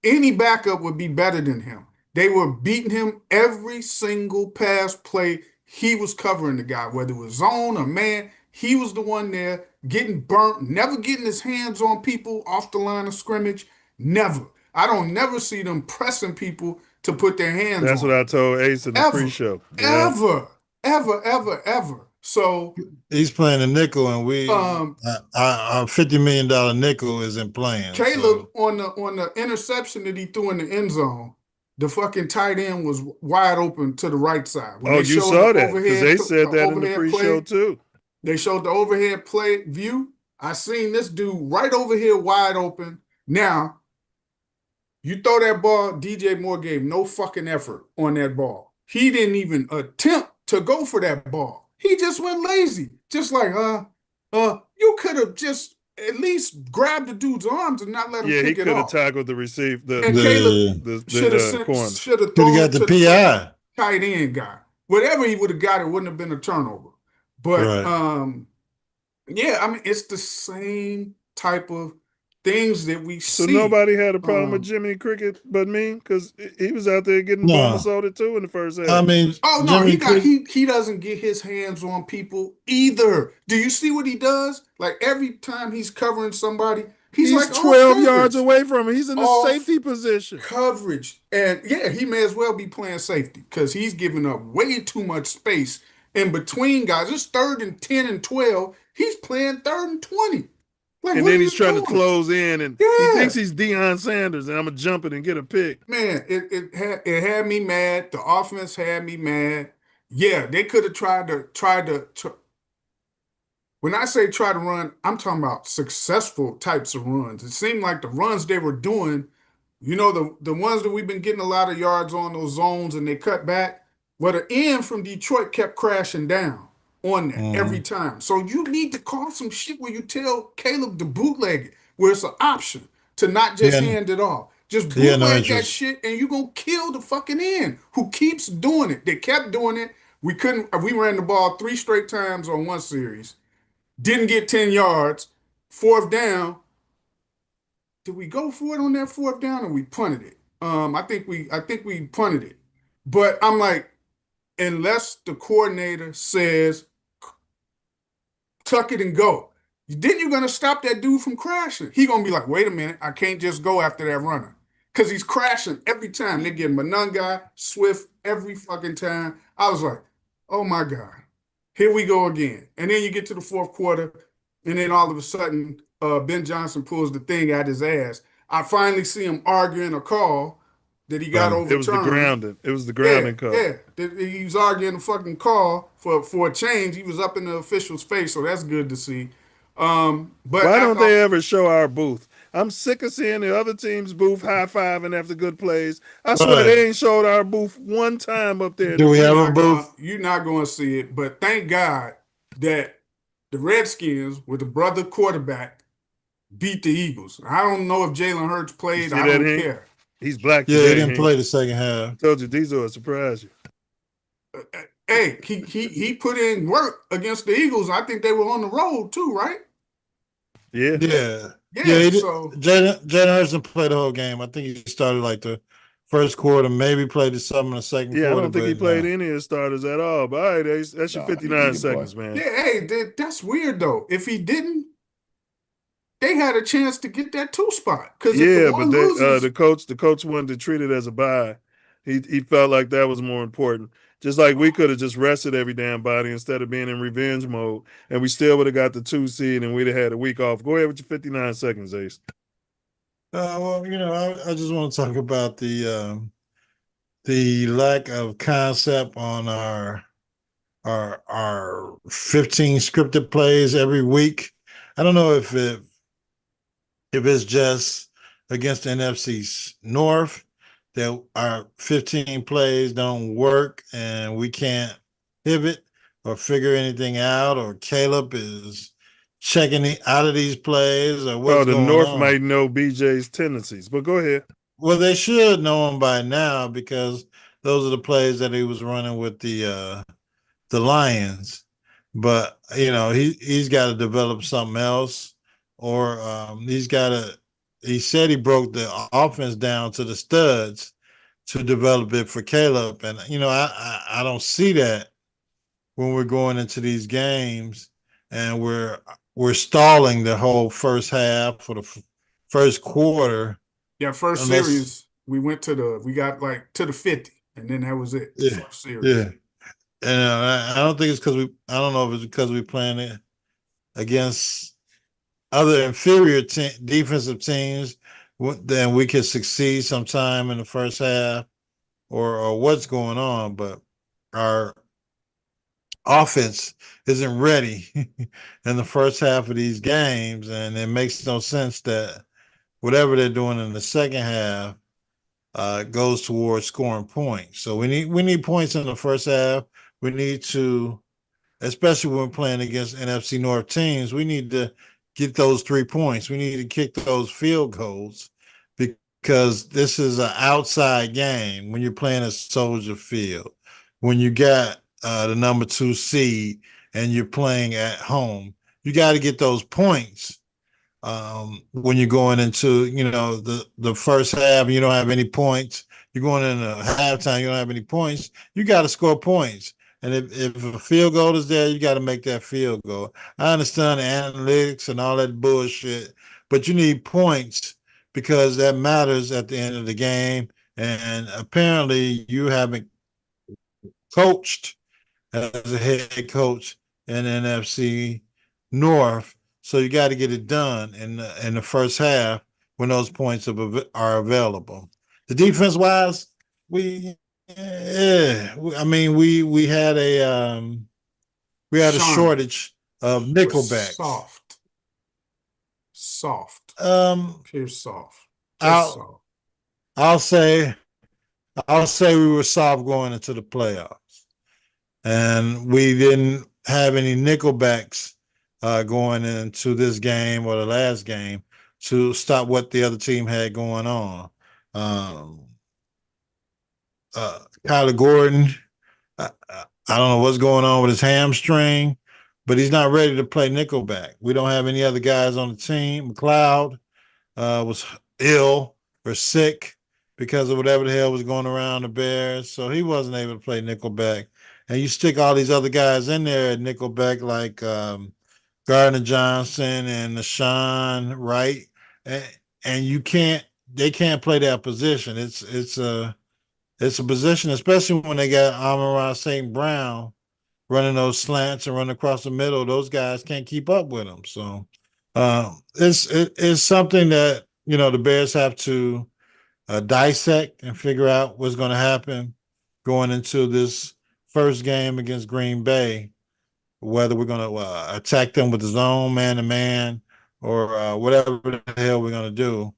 Any backup would be better than him. They were beating him every single pass play. He was covering the guy, whether it was zone or man. He was the one there getting burnt, never getting his hands on people off the line of scrimmage. Never. I don't never see them pressing people to put their hands on. That's what I told Ace in the pre-show. Yeah. Ever. So he's playing a nickel, and we our $50 million nickel isn't playing. Caleb on the interception that he threw in the end zone, the fucking tight end was wide open to the right side. When you saw that because they said that in the pre-show too. They showed the overhead play view. I seen this dude right over here wide open. Now, you throw that ball, DJ Moore gave no fucking effort on that ball. He didn't even attempt to go for that ball. He just went lazy. Just like, you could have just at least grabbed the dude's arms and not let him pick it off. Yeah, he could have tackled the receive the corner. Should have got the PI. Tight end guy. Whatever he would have got, it wouldn't have been a turnover. But yeah, I mean, it's the same type of things that we see. So nobody had a problem with Jimmy Cricket but me, because he was out there getting bomb assaulted too in the first half. I mean, he doesn't get his hands on people either. Do you see what he does? Like every time he's covering somebody, he's like 12 yards away from him. He's in the safety position. Coverage. And yeah, he may as well be playing safety because he's giving up way too much space in between guys. It's 3rd and 10 and 12. He's playing 3rd and 20. Like, and then he's trying to close in, and he thinks he's Deion Sanders, and I'm going to jump it and get a pick. Man, it had me mad. The offense had me mad. Yeah, they could have tried to. When I say try to run, I'm talking about successful types of runs. It seemed like the runs they were doing, the ones that we've been getting a lot of yards on those zones and they cut back. Well, the end from Detroit kept crashing down on that every Mhm. time. So you need to call some shit where you tell Caleb to bootleg it, where it's an option to not He just had, hand it off. Just he had no bootleg that interest. shit and you're gonna kill the fucking end who keeps doing it. They kept doing it. We ran the ball 3 straight times on one series, didn't get 10 yards. Fourth down, did we go for it on that fourth down or we punted it? I think we punted it. But I'm like, unless the coordinator says tuck it and go, then you're gonna stop that dude from crashing. He gonna be like, wait a minute, I can't just go after that runner. Cause he's crashing every time. They get Monungai, Swift every fucking time. I was like, oh my God, here we go again. And then you get to the fourth quarter, and then all of a sudden, Ben Johnson pulls the thing out his ass. I finally see him arguing a call that he got It was the overturned. grounding. It was the Yeah, grounding call. yeah. He was arguing a fucking call for a change. He was up in the official space, so that's good to see. But Why don't after they all, ever show our booth? I'm sick of seeing the other team's booth high fiving after good plays. I swear Right. they ain't showed our booth one time up there in the Do we you're have a booth. not going booth? you're not going to see it. But thank God that the Redskins with the brother quarterback beat the Eagles. I don't know if Jalen Hurts You played. see I that, don't Hank? care. He's black Yeah, he today, didn't Hank. play the second half. Told you these will surprise you. Hey, he put in work against the Eagles. I think they were on the road too, right? Yeah. Yeah. Yeah, Yeah. he did. So Jaden Hurts didn't play the whole game. I think he started like the first quarter, maybe played some in the second Yeah, I quarter, don't think he but played no. any of his starters at all. But all right, Ace, that's your Nah, he 59 didn't play. seconds, man. yeah, hey, that's weird though. If he didn't, they had a chance to get that 2 spot. Because if the Yeah, but one loses, the coach wanted to treat it as a bye. He felt like that was more important. Just like we could have just rested every damn body instead of being in revenge mode, and we still would have got the 2 seed and we'd have had a week off. Go ahead with your 59 seconds, Ace. Well, I just want to talk about the lack of concept on our 15 scripted plays every week. I don't know if it's just against the NFC North that our 15 plays don't work and we can't pivot or figure anything out, or Caleb is checking out of these plays, or Oh, what's the going North on. might know BJ's tendencies, but go ahead. Well, they should know him by now because those are the plays that he was running with the Lions. But he's got to develop something else, or he's got to. He said he broke the offense down to the studs to develop it for Caleb, and I don't see that when we're going into these games and we're stalling the whole first half for the first quarter yeah, first unless series, we got like to the 50, and then that was it. yeah First series. yeah. And I don't think it's because I don't know if it's because we're playing it against other inferior defensive teams, then we could succeed sometime in the first half, or what's going on. But our offense isn't ready in the first half of these games, and it makes no sense that whatever they're doing in the second half goes towards scoring points. So we need points in the first half. We need to, especially when we're playing against NFC North teams, we need to get those 3 points. We need to kick those field goals because this is an outside game when you're playing at Soldier Field. When you got the number 2 seed and you're playing at home, you got to get those points when you're going into the first half and you don't have any points. You're going into halftime, you don't have any points. You got to score points. And if a field goal is there, you got to make that field goal. I understand the analytics and all that bullshit, but you need points because that matters at the end of the game. And apparently you haven't coached as a head coach in NFC North. So you got to get it done in the first half when those points are available. The defense wise, we Yeah, I mean, we had a Sean shortage of was nickelbacks. soft, pure soft, just I'll soft. I'll say I'll say we were soft going into the playoffs, and we didn't have any nickelbacks going into this game or the last game to stop what the other team had going on. Um, Kyler Gordon, I don't know what's going on with his hamstring, but he's not ready to play nickelback. We don't have any other guys on the team. McLeod was ill or sick because of whatever the hell was going around the Bears, so he wasn't able to play nickelback. And you stick all these other guys in there at nickelback like Gardner Johnson and Nashawn Wright, and you can't. They can't play that position. It's a position, especially when they got Amon-Ra St. Brown running those slants and running across the middle. Those guys can't keep up with them. So it's something that the Bears have to dissect and figure out what's going to happen going into this first game against Green Bay. Whether we're going to attack them with the zone, man to man, or whatever the hell we're going to do.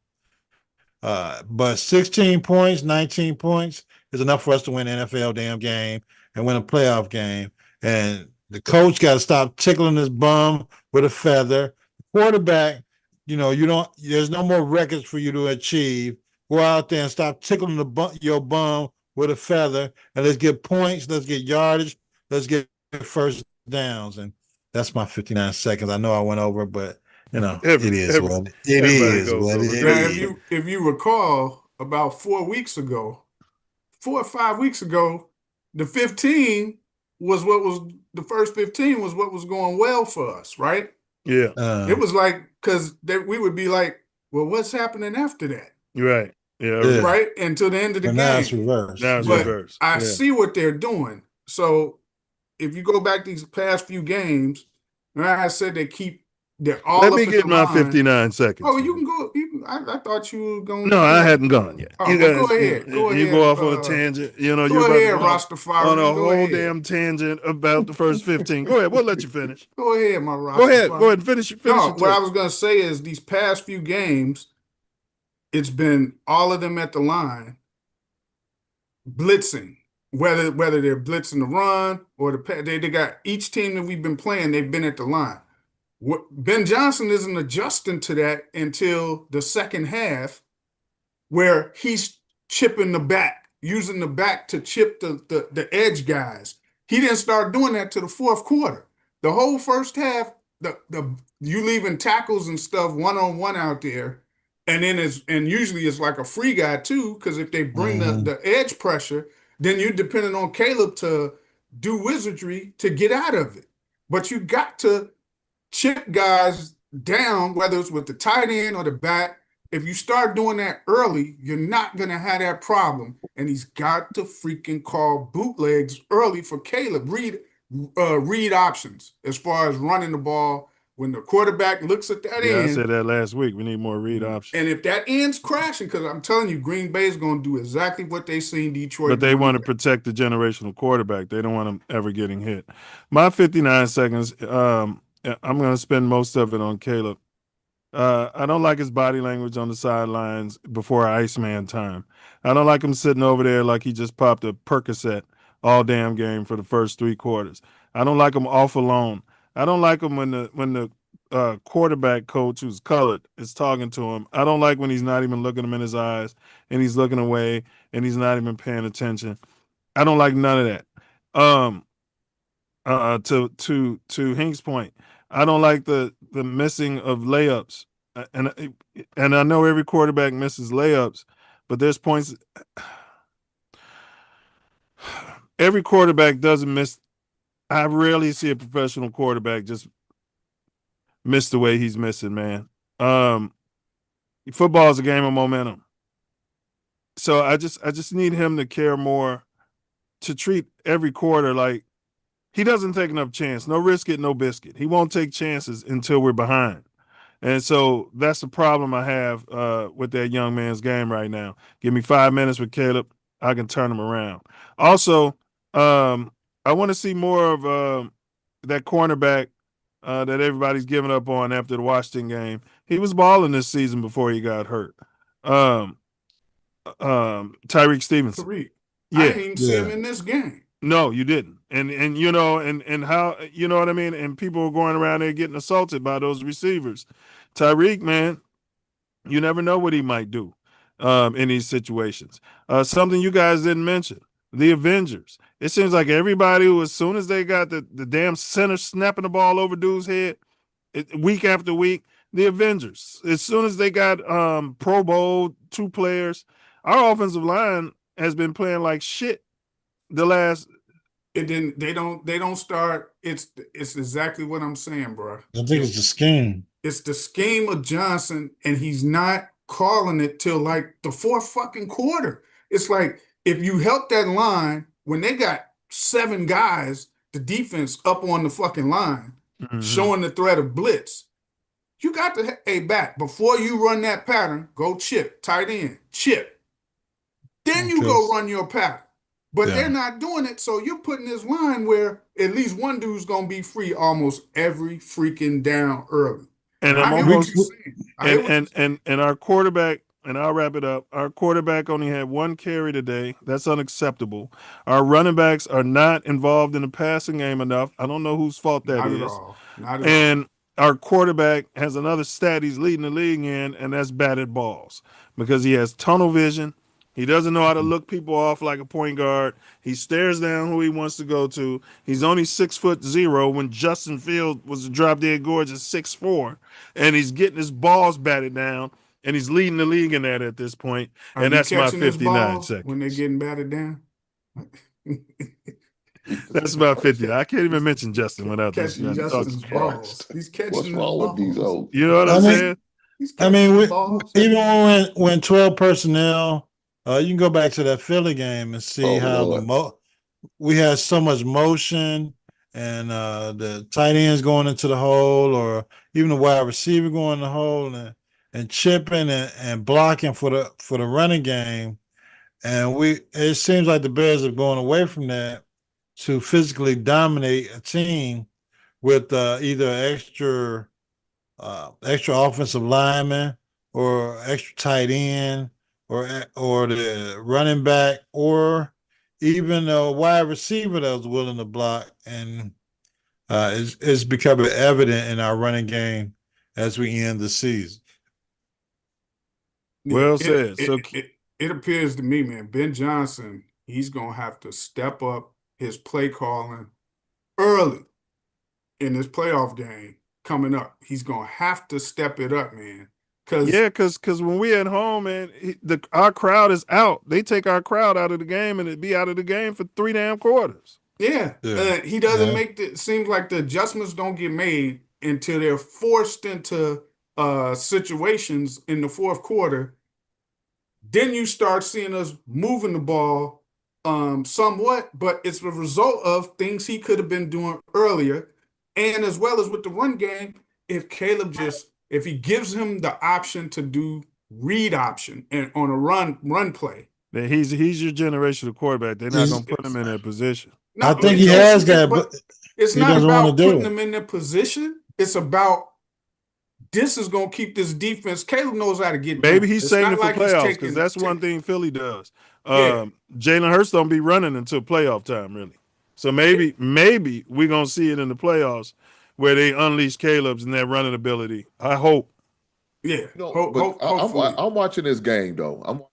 But 16 points, 19 points is enough for us to win an NFL damn game and win a playoff game. And the coach got to stop tickling his bum with a feather. Quarterback, there's no more records for you to achieve. Go out there and stop tickling your bum with a feather, and let's get points, let's get yardage, let's get first downs. And that's my 59 seconds. I know I went over, but it is what it everybody is. goes What over. it Now, is. if you recall, about 4 weeks ago, 4 or 5 weeks ago, the 15 was what was the first 15 was what was going well for us, right? Yeah, It was like because we would be like, well, what's happening after that, you're right. Yeah, Yeah. right? Until the end of the But now it's game. reversed. now it's Yeah. But reversed. I Yeah. see what they're doing. So if you go back these past few games, like I said, they're all Let up me at get the my line. 59 seconds. Oh, you can go. I thought you were going. No, I hadn't gone yet. Oh, You well, go guys, ahead. Go you ahead. go off on a tangent. You're Go about to ahead, go off on Rastafarian. a Go whole ahead. damn tangent about the first 15. Go ahead. We'll let you finish. Go ahead, my Rastafarian. Go ahead and finish No, your what I take. was going to say is these past few games, it's been all of them at the line blitzing. Whether they're blitzing the run or they got each team that we've been playing, they've been at the line. Ben Johnson isn't adjusting to that until the second half, where he's chipping the back, using the back to chip the edge guys. He didn't start doing that to the fourth quarter. The whole first half, the you leaving tackles and stuff one-on-one out there, and usually it's like a free guy too, because if they bring the edge pressure, then you're depending on Caleb to do wizardry to get out of it. But you got to chip guys down, whether it's with the tight end or the back. If you start doing that early, you're not going to have that problem. And he's got to freaking call bootlegs early for Caleb. Read options as far as running the ball. When the quarterback looks at that Yeah, I end, said that last week. We need more read options. and if that end's crashing, because I'm telling you, Green Bay is going to do exactly what they seen Detroit But they do. want to protect the generational quarterback. They don't want him ever getting hit. My 59 seconds, I'm going to spend most of it on Caleb. I don't like his body language on the sidelines before Iceman time. I don't like him sitting over there like he just popped a Percocet all damn game for the first 3 quarters. I don't like him off alone. I don't like him when the quarterback coach who's colored is talking to him. I don't like when he's not even looking him in his eyes and he's looking away and he's not even paying attention. I don't like none of that. To Hink's point, I don't like the missing of layups, and I know every quarterback misses layups, but there's points. Every quarterback doesn't miss. I rarely see a professional quarterback just miss the way he's missing, man. Football is a game of momentum, so I just need him to care more, to treat every quarter like he doesn't take enough chance. No risk it, no biscuit. He won't take chances until we're behind. And so that's the problem I have with that young man's game right now. Give me 5 minutes with Caleb. I can turn them around. Also, I want to see more of that cornerback that everybody's giving up on after the Washington game. He was balling this season before he got hurt. Um, Tyreek Stevenson. Tariq. I Yeah. didn't even see him in this game. No, you didn't. And you know, and how, you know what I mean? And people were going around there getting assaulted by those receivers. Tyreek, man, you never know what he might do in these situations. Something you guys didn't mention, the Avengers. It seems like everybody who, as soon as they got the damn center snapping the ball over dude's head, week after week, the Avengers. As soon as they got Pro Bowl 2 players, our offensive line has been playing like shit the last. And then they don't start. It's exactly what I'm saying, bro. I think it's the scheme. It's the scheme of Johnson, and he's not calling it till like the fourth fucking quarter. It's like if you help that line when they got 7 guys, the defense up on the fucking line, showing the threat of blitz. You got to, hey, back before you run that pattern, go chip, tight end, chip. Then you go run your pattern. But they're not doing it, so you're putting this line where at least one dude's gonna be free almost every freaking down early. And I I'm hear almost what you're saying. and our quarterback, and I'll wrap it up. Our quarterback only had 1 carry today. That's unacceptable. Our running backs are not involved in the passing game enough. I don't know whose fault that Not is. at all. Not at all. And our quarterback has another stat he's leading the league in, and that's batted balls, because he has tunnel vision. He doesn't know how to look people off like a point guard. He stares down who he wants to go to. He's only 6'0" when Justin Fields was a drop dead gorgeous 6'4", and he's getting his balls batted down, and he's leading the league in that at this point. Are And you that's my catching his 59 balls seconds. when they're getting batted down? That's about 50. I can't even mention Justin without this. Catching Justin's balls. He's catching What's his wrong with these balls. old? You know what I I'm mean- saying? He's I catching mean, his balls. even when 12 personnel, you can go back to that Philly game and see Oh, how Lord. we had so much motion, and the tight ends going into the hole, or even the wide receiver going in the hole, and chipping and blocking for the running game. And it seems like the Bears are going away from that to physically dominate a team with either extra offensive lineman or extra tight end or the running back or even a wide receiver that was willing to block. And it's becoming evident in our running game as we end the season. Well said. It appears to me, man, Ben Johnson, he's going to have to step up his play calling early in this playoff game coming up. He's going to have to step it up, man. Because when we at home, man, our crowd is out. They take our crowd out of the game, and it'd be out of the game for 3 damn quarters. Yeah. He doesn't make it seems like the adjustments don't get made until they're forced into situations in the fourth quarter. Then you start seeing us moving the ball somewhat, but it's the result of things he could have been doing earlier. And as well as with the run game, if he gives him the option to do read option and on a run play. That he's your generational quarterback. They're not going to put him in that position. No, I think he has that, but it's he not doesn't about want to do putting it. them in their position. It's about this is going to keep this defense. Caleb knows how to get Maybe down. he's It's saving not it for like he's playoffs, taking- because that's one thing Philly does. Yeah. Jalen Hurts don't be running until playoff time, really. So maybe we're going to see it in the playoffs where they unleash Caleb's and their running ability. I hope. Yeah. But I'm watching this game though.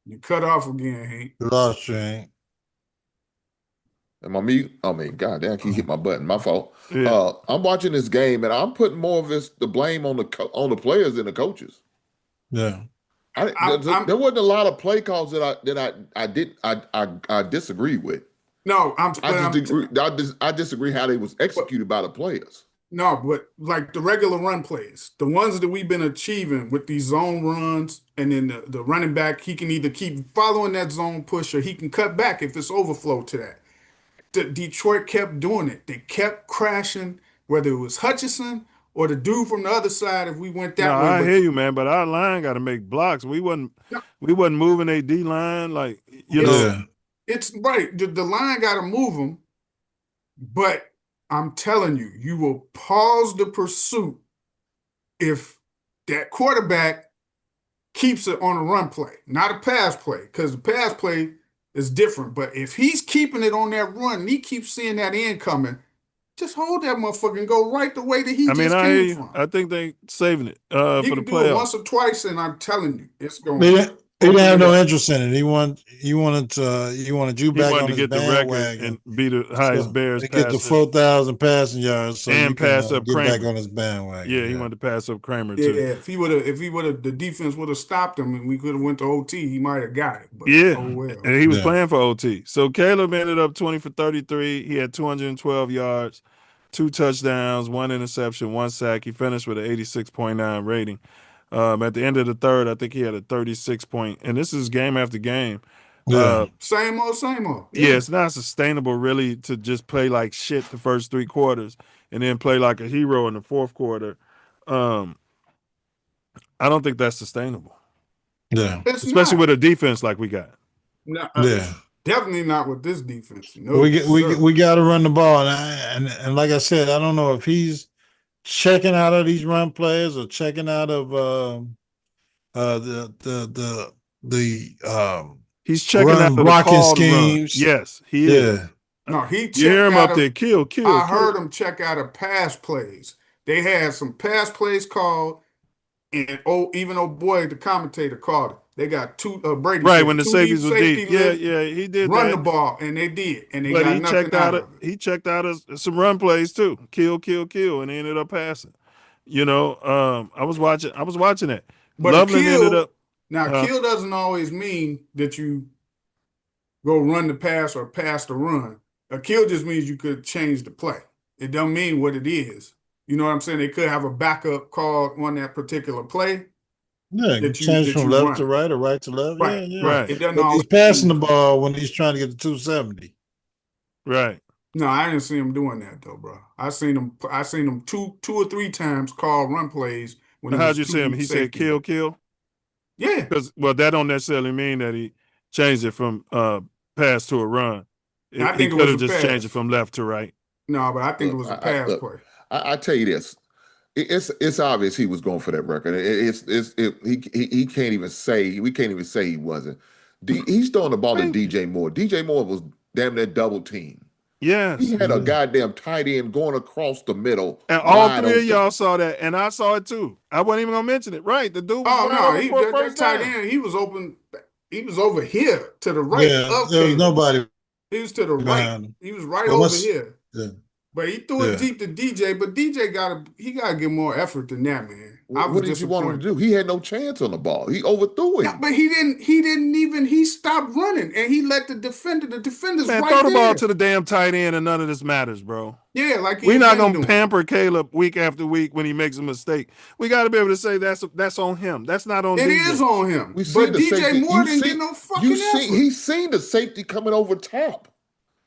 You cut off again, Hank. Lost you, Hank. Am I mute? I mean, goddamn, I keep hit my button. My fault. Yeah. I'm watching this game, and I'm putting more of the blame on the players than the coaches. Yeah. There wasn't a lot of play calls that I disagree with. No, I disagree how they was executed by the players. No, but like the regular run plays, the ones that we've been achieving with these zone runs, and then the running back, he can either keep following that zone push or he can cut back if it's overflow to that. Detroit kept doing it. They kept crashing, whether it was Hutchinson or the dude from the other side if we went No, that way. I But hear you, man. But our line got to make blocks. We wasn't moving a D line like Yeah. it's right. The line got to move them, but I'm telling you, you will pause the pursuit if that quarterback keeps it on a run play, not a pass play, because the pass play is different. But if he's keeping it on that run and he keeps seeing that end coming, just hold that motherfucker and go right the way that he I mean, just I hear came you. from. I think they saving it He for the can do it once playoffs. or twice, and I'm telling you, it's going He to didn't have open no it up. interest in it. He wanted you He back wanted on to his get the record bandwagon. and be the highest So Bears they get the passer 4,000 passing yards so you and can pass up get back Kramer. on his bandwagon. Yeah, he wanted to pass up Kramer Yeah, too. if he would have, the defense would have stopped him, and we could have went to OT. He might have got it, but Yeah, oh well. and he was Yeah. playing for OT. So Caleb ended up 20 for 33. He had 212 yards, 2 touchdowns, 1 interception, 1 sack. He finished with an 86.9 rating. At the end of the third, I think he had a 36 point, and this is game after game. Yeah. Same old, same old. Yeah, it's not sustainable really to just play like shit the first 3 quarters and then play like a hero in the fourth quarter. I don't think that's sustainable, Yeah. It's especially not. with a defense like we got. No, Yeah. definitely not with this defense. No, We got to run the ball, and like I said, I don't know if he's checking out of these run plays or checking out of the He's checking out run of the blocking called run. schemes. Yes, he is. Yeah. No, he You hear checked him out up there, of. kill. I heard him check out of pass plays. They had some pass plays called, and even though boy, the commentator called it. They got two. Brady Right, said when the 2 deep safeties were deep. safety Yeah, lift, yeah, he did run the that. ball, and they did, and they But got nothing out of it. he checked out some run plays too. Kill, and he ended up passing. I was watching it. But a Loveland ended kill up kill doesn't always mean that you go run the pass or pass the run. A kill just means you could change the play. It don't mean what it is. You know what I'm saying? They could have a backup call on that particular play Yeah, that change from you left to run. right or right to left. Right, Yeah, yeah. right. right, It doesn't But he's always passing the mean. ball when he's trying to get to 270. right. No, I didn't see him doing that though, bro. I seen him two or three times call run plays when it How'd was you two see him? deep He said safety. kill. Yeah. Because that don't necessarily mean that he changed it from pass to a run. I He think it could was have a just changed it pass. from left to right. No, but I think it Look, was a pass look, play. I tell you this. It's obvious he was going for that record. He can't even say he wasn't. He's throwing the ball to Thank you. DJ Moore. DJ Moore was damn near double team. He Yes. had a goddamn tight end going across the middle, And all wide 3 of open. y'all saw that, and I saw it too. I wasn't even gonna mention it. Right, the dude was Oh wide no, open for a that first tight down. end, he was open. He was over here to the right Yeah, of there was Caleb. nobody He was to the right. behind him. He was right But over here. yeah, But he threw it yeah. deep to DJ. But DJ gotta get more effort than that, man. I was What did you want him to disappointed. do? He had no chance on the ball. He overthrew No, him. but he didn't even. He stopped running and he let the defender's Man, right throw the ball there. to the damn tight end, and none of this matters, bro. Yeah, like he We're ain't not been gonna doing. pamper Caleb week after week when he makes a mistake. We got to be able to say that's on him. That's not on It DJ. is on him. We see But the DJ safety. Moore didn't get no fucking effort. He's seen the safety coming over top,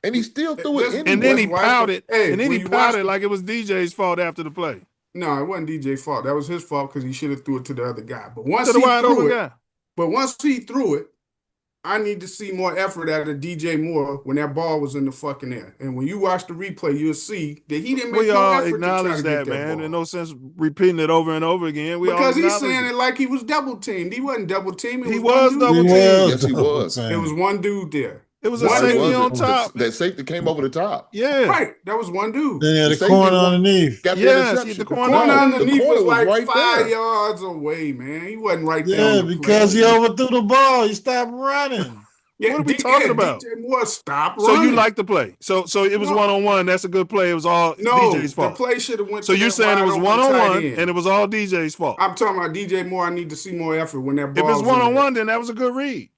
and he still threw it And then anyway. he pouted. Hey, And then when he you watch pouted like it was DJ's fault after the play. No, it wasn't DJ's fault. That was his fault because he should have threw it to the other guy. But once To the he wide open threw it, guy. I need to see more effort out of DJ Moore when that ball was in the fucking air. And when you watch the replay, you'll see that he didn't make We no all effort to try acknowledge to that, get that man. ball. There's no sense repeating it over and over again. We all Because he's acknowledge saying it. it like he was double teamed. He wasn't double teamed. It He was one was dude. double He teamed. was Yes, he double was. It was teamed. one dude there. It was a No, One it safety dude. on wasn't. top. That safety came over the top. Yeah. Right. That was one dude. Then he had The a safety corner underneath. got the Yes, interception. the The corner Corner underneath. underneath corner was like right 5 there. yards away, man. He wasn't right there Yeah, on the because play. he overthrew the ball. He stopped running. Yeah, What are we talking about? DJ Moore stopped So running. you like the play. So it was No. 1-on-1. That's a good play. It was all No, DJ's the fault. play should have went So to you're that saying it wide was open tight 1-on-1 end. and it was all DJ's fault. I'm talking about DJ Moore. I need to see more effort when that If ball it's was in the 1-on-1, then that was a good read.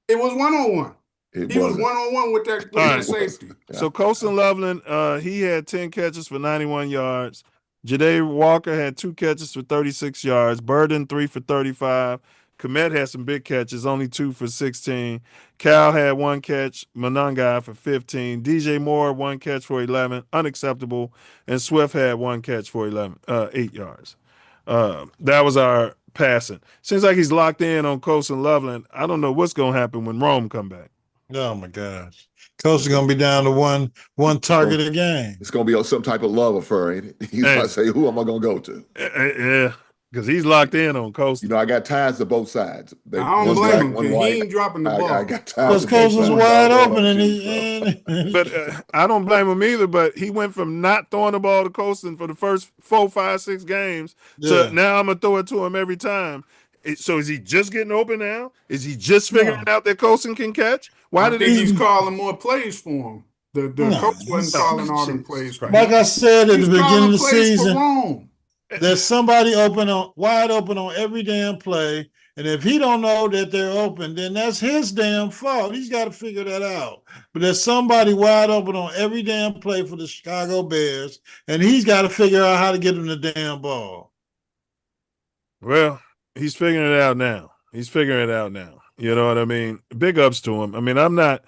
It was 1-on-1. It He was wasn't. 1-on-1 with that All right. safety. Yeah. So Colson Loveland, he had 10 catches for 91 yards. Ja'Day Walker had 2 catches for 36 yards. Burden 3 for 35. Komet had some big catches, only 2 for 16. Cal had 1 catch. Monongai for 15. DJ Moore 1 catch for 11, unacceptable. And Swift had 1 catch for 8 yards. That was our passing. Seems like he's locked in on Coast and Loveland. I don't know what's gonna happen when Rome come back. Oh my gosh. Coach is gonna be down to one target a game. It's gonna be some type of love affair, ain't it? He's about to say, who am I gonna go to? Yeah, because he's locked in on Coast. You know, I got ties to both sides. I don't blame him. He ain't dropping the ball. I got ties. Because Coach was wide open, and but I don't blame him either. But he went from not throwing the ball to Colston for the first 4, 5, 6 games to now I'm gonna throw it to him every time. So is he just getting open now? Is he just figuring out that Colston can catch? Why did he's calling more plays for him? The coach wasn't calling all them plays for him. Like I said at the beginning of the season, there's somebody wide open on every damn play. And if he don't know that they're open, then that's his damn fault. He's got to figure that out. But there's somebody wide open on every damn play for the Chicago Bears, and he's got to figure out how to get him the damn ball. Well, he's figuring it out now. You know what I mean? Big ups to him. I mean, I'm not,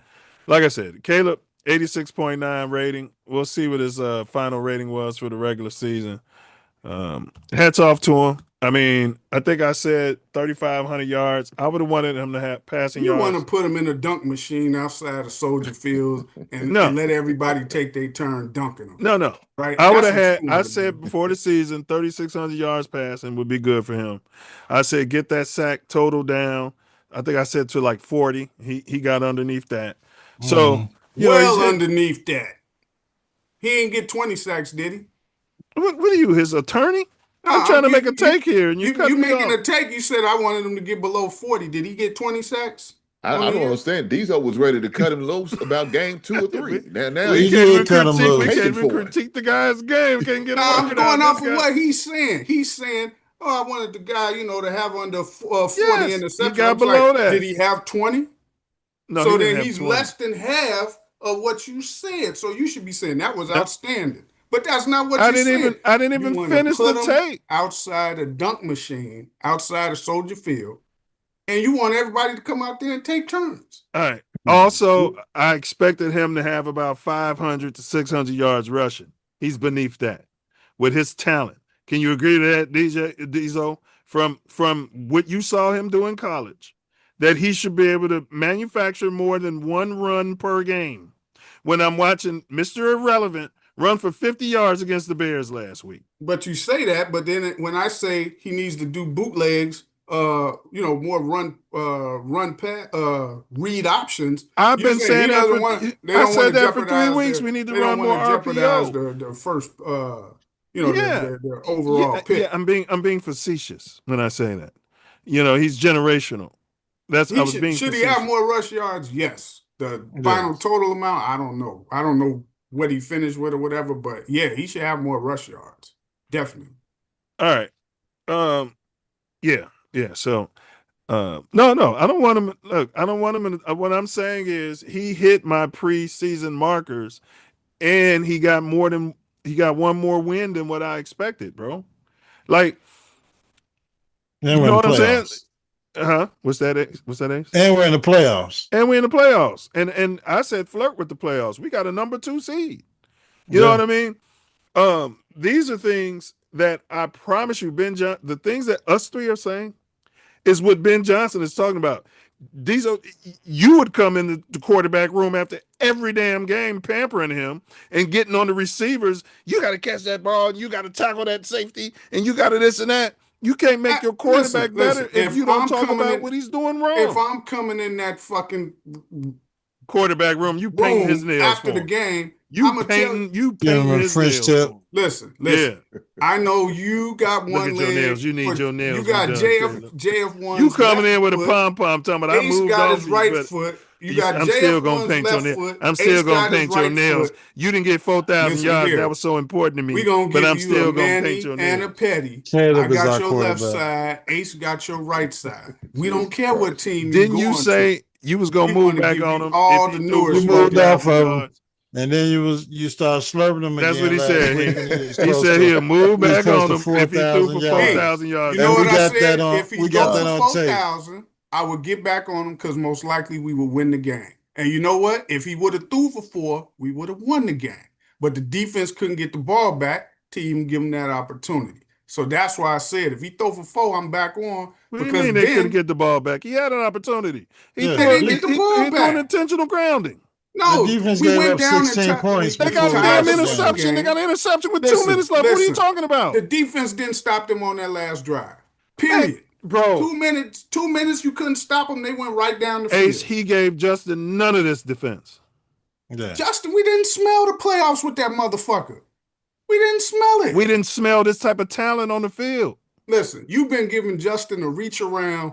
like I said, Caleb, 86.9 rating. We'll see what his final rating was for the regular season. Hats off to him. I mean, I think I said 3,500 yards. I would have wanted him to have passing yards. You want to put him in a dunk machine outside of Soldier Field and let everybody take their turn dunking him. No. Right? I would have had, I said before the season, 3,600 yards passing would be good for him. I said get that sack total down. I think I said to like 40. He got underneath that. So, underneath that. He ain't get 20 sacks, did he? What are you, his attorney? I'm trying to make a take here, and you making a take. You said I wanted him to get below 40. Did he get 20 sacks? I don't understand. Diesel was ready to cut him loose about game 2 or 3. Now he did cut him loose. We can't even critique the guy's game. Can't get I'm going off of what he's saying. He's saying, I wanted the guy, to have under 40 interceptions. He got below that. Did he have 20? No. So then he's less than half of what you said. So you should be saying that was outstanding. But that's not what you said. I didn't even finish the tape. Outside a dunk machine, outside of Soldier Field, and you want everybody to come out there and take turns. All right. Also, I expected him to have about 500 to 600 yards rushing. He's beneath that with his talent. Can you agree to that, Diesel? From what you saw him do in college, that he should be able to manufacture more than 1 run per game. When I'm watching Mr. Irrelevant run for 50 yards against the Bears last week. But you say that, but then when I say he needs to do bootlegs, more read options. I've been saying that. I said that for 3 weeks. We need to run more RPO. The first, their overall pick. Yeah, I'm being facetious when I say that. He's generational. Should he have more rush yards? Yes. The final total amount, I don't know. I don't know what he finished with or whatever, but yeah, he should have more rush yards. Definitely. All right. Yeah. So, no, I don't want him. Look, I don't want him. What I'm saying is he hit my preseason markers, and he got one more win than what I expected, bro. Like, you know what I'm saying? What's that? Ace? And we're in the playoffs. And I said flirt with the playoffs. We got a number 2 seed. You know what I mean? These are things that I promise you, the things that us 3 are saying is what Ben Johnson is talking about. You would come in the quarterback room after every damn game pampering him and getting on the receivers. You got to catch that ball, and you got to tackle that safety, and you got to this and that. You can't make your quarterback better if you don't talk about what he's doing wrong. If I'm coming in that fucking quarterback room, you painting his nails after the game. You painting his French nails. tip. Listen. Yeah. I know you got one leg. Your nails. You need your nails. You got JF1. You coming in with a pom-pom talking about I moved got off his right foot. You got I'm still gonna paint your nails. I'm still gonna paint your nails. You didn't get 4,000 yards. That was so important to me. But I'm still gonna paint your nails. And a Petty. Caleb I got your left side. Ace got your right side. We don't care what team. Didn't you say you was gonna move back on him? All the newer. You moved off of him. And then you start slurping them That's again. what he last said. week, and he was He close said to- he'll move he was back close on to him if he threw 4,000 for yards. 4,000 yards. You know And what we I got said? that on- If he we got throw that for on tape. 4,000, I would get back on him because most likely we would win the game. And you know what? If he would have threw for 4, we would have won the game. But the defense couldn't get the ball back to even give him that opportunity. So that's why I said if he throw for 4, I'm back on. What do you Because mean they couldn't then get the ball back? He had an opportunity. He Yeah. threw, they didn't get the ball he threw back. an intentional grounding. No, The defense we gave went up down 16 points They we got a before tied damn the the game. fucking interception. They got an interception with 2 Listen, minutes left. What are you listen. talking about? The defense didn't stop them on that last drive. Man, Period. bro, 2 minutes. 2 minutes. You couldn't stop them. They went right down the Ace, field. he gave Justin none of this defense. Yeah. Justin, we didn't smell the playoffs with that motherfucker. We didn't smell it. We didn't smell this type of talent on the field. Listen, you've been giving Justin a reach around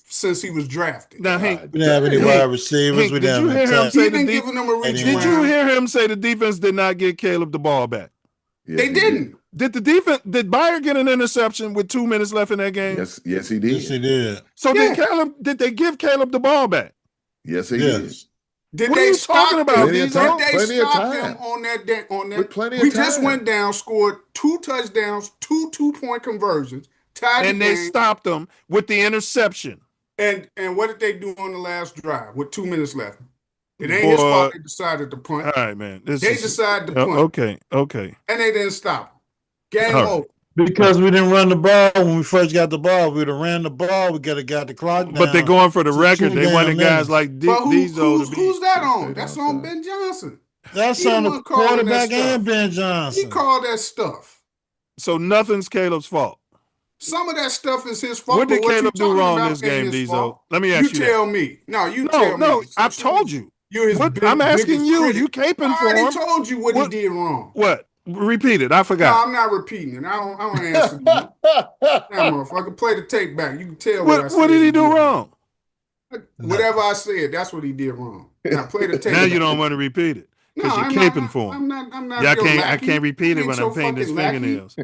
since he was drafted. Now, Hank, We didn't have any wide receivers. Hank, We did didn't you have hear him any say He's the been defense? giving them a reach Did Did you around. hear him say the defense did not get Caleb the ball back? Yes, They he didn't. Did the defense? Did Bayer get an interception with 2 minutes left in that game? Yes, he did. Yes, he did. So Yeah. did they give Caleb the ball back? Yes, he did. Yes. Did What are they you stop talking them? about, Plenty of Did time. they Plenty of stop time. them on that? With plenty of We just time. went down, scored 2 touchdowns, 2 2-point conversions, tied And the they game. stopped them with the interception. And what did they do on the last drive with 2 minutes left? It ain't Boy. his fault they decided to punt. All right, man. They decided to punt. Okay. And they didn't stop them. Game All right. over. Because we didn't run the ball when we first got the ball. If we'd have ran the ball, we could have got the clock down. But they're going for the to record. 2 They wanted damn guys minutes. like But Diesel to be. who's that Stay on? That's on outside. Ben Johnson. That's He the on the one calling that quarterback stuff. and Ben He Johnson. called that stuff. So nothing's Caleb's fault. Some of that stuff is his fault. What did but Caleb you do talking wrong about this ain't game, his Diesel? fault. Let me You ask you tell me. No, you tell me. No, I've told you. You're his I'm asking biggest you. critic. You caping I for already him. told you what What- he did wrong. What? Repeat it. I No, forgot. I'm not repeating it. I don't answer you. Now, motherfucker, play the tape back. You can tell what I said. What did he do wrong? Whatever I said, that's what he did wrong. Now play the tape. Now back. you don't want to repeat it because No, you're I'm caping not, for him. I'm not. Yeah, your I lackey. can't repeat You it when ain't I'm your painting his fucking lackey. fingernails.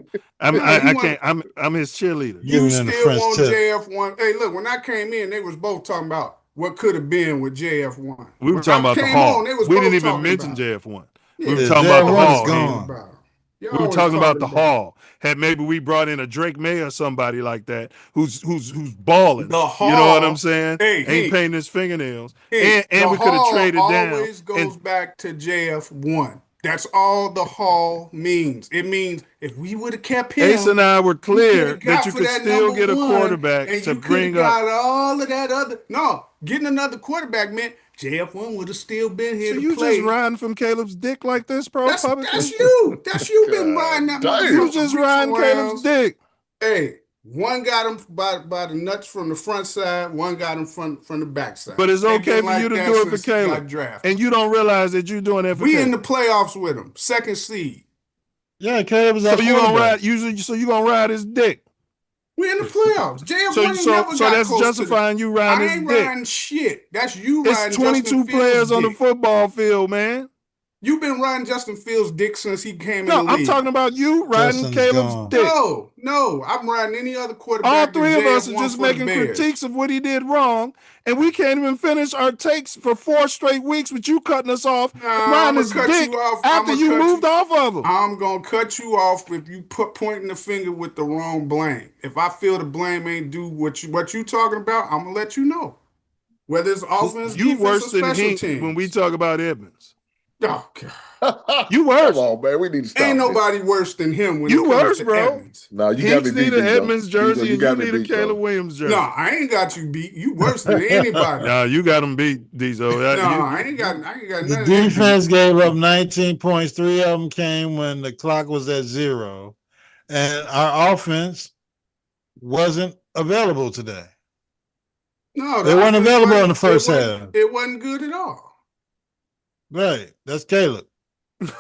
No, you want- I'm his cheerleader. You Giving him the still French want tip. JF1. Hey, look, when I came in, they was both talking about what could have been with JF1. We were When talking I about the came Hall. on, they was We both didn't even talking mention about JF1. Yeah. We were Yeah, talking about the JF1 is Hall. gone. Hank. Y'all We were always talking about the about Hall. Had maybe we brought in a Drake May or somebody like that who's balling. The Hall. You know what I'm saying? Hey, Ain't Hank. painting his fingernails. Hey, and the we could have Hall traded down. always goes And back to JF1. That's all the Hall means. It means if we would have kept him, Ace and I were clear coulda got that you for could that still number get a one, quarterback and to you coulda bring up. got all of that other. No, getting another quarterback meant JF1 would have still been here So to you play. just riding from Caleb's dick like this, bro? That's publicly? you. That's you been riding that damn. motherfucker. You just reach riding Caleb's arounds. dick. Hey, one got him by the nuts from the front side, one got him from the back side. But it's They okay been for like you to that do it for since he got Caleb. drafted. And you don't realize that you're doing that for We in the Caleb. playoffs with him, second seed. Yeah, Caleb was So our you gonna quarterback. ride usually so you gonna ride his dick. We in the playoffs. JF1 So ain't so never so got that's close to justifying you the, I riding ain't his dick. riding shit. That's you It's riding 22 Justin players Fields' on the dick. football field, man. You've been riding Justin Fields' dick since he came No, in the I'm league. talking about you riding Justin's Caleb's gone. dick. No, I'm riding any other quarterback. All than three of us are JF1 just for the making Bears. critiques of what he did wrong, and we can't even finish our takes for 4 straight weeks with you cutting us off and Nah, riding I'ma his cut dick you off. after I'ma you cut moved you- off of him. I'm gonna cut you off if you pointing the finger with the wrong blame. If I feel the blame ain't do what you talking about, I'm gonna let you know. Whether it's offense, You defense, worse or than special Hink teams. when we talk about Edmonds. Oh, God. You worse. Come on, man. We need to stop Ain't this. nobody worse than him when You it comes worse, to bro. Edmonds. No, you got me Hinks beat. need an Diesel. Edmonds Diesel, jersey, and got you me need a beat, Caleb though. Williams jersey. No, I ain't got you beat. You worse than anybody. Nah, you got him beat, Diesel. No, I ain't got none The of that. defense gave up 19 points. 3 of them came when the clock was at 0. And our offense wasn't available today. No, They weren't offense available wasn't- in the first it wasn't- half. It wasn't good at all. Right. That's Caleb.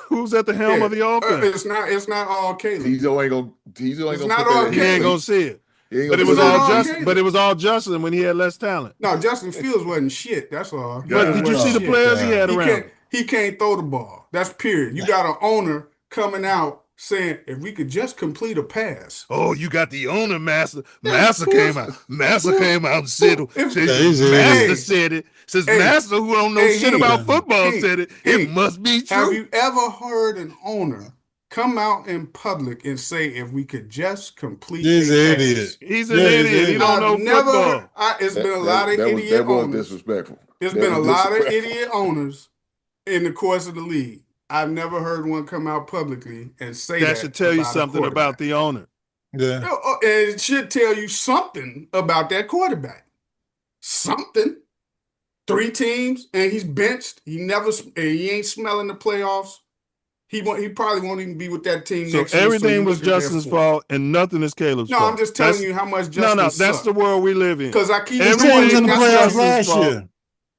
Who's at the helm Yeah, of the offense? It's not all Caleb. Diesel ain't gonna. Diesel ain't It's gonna not put all that He in. ain't Caleb. gonna see it. He ain't But it gonna was put that all in. all Justin. Caleb. But it was all Justin when he had less talent. No, Justin Fields wasn't shit. That's all. But Yeah, did you well, see the shit. players he had He around? can't throw the ball. That's period. You got an owner coming out saying if we could just complete a pass. Oh, you got the owner, Master. That's Master came out. Master came out and said, he's an Master idiot. said it. Since Hey, Master, who don't know shit Hank, about football, Hank, said it, Hank, it must be have true. you ever heard an owner come out in public and say, if we could just complete He's a an pass? idiot. He's an Yeah, he's an idiot. He idiot. don't know football. It's been a lot of idiot that was owners. disrespectful. There's That been a was lot of disrespectful. idiot owners in the course of the league. I've never heard one come out publicly and say that. That should tell you about a something about quarterback. the owner. Yeah. And it should tell you something about that quarterback. Something. 3 teams and he's benched. He ain't smelling the playoffs. He probably won't even be with that team So next year. everything was Justin's fault and nothing is Caleb's fault. No, I'm just telling you how much Justin that's sucked. the world we live in. Because I keep His team was in the that's playoffs Justin's last fault. year.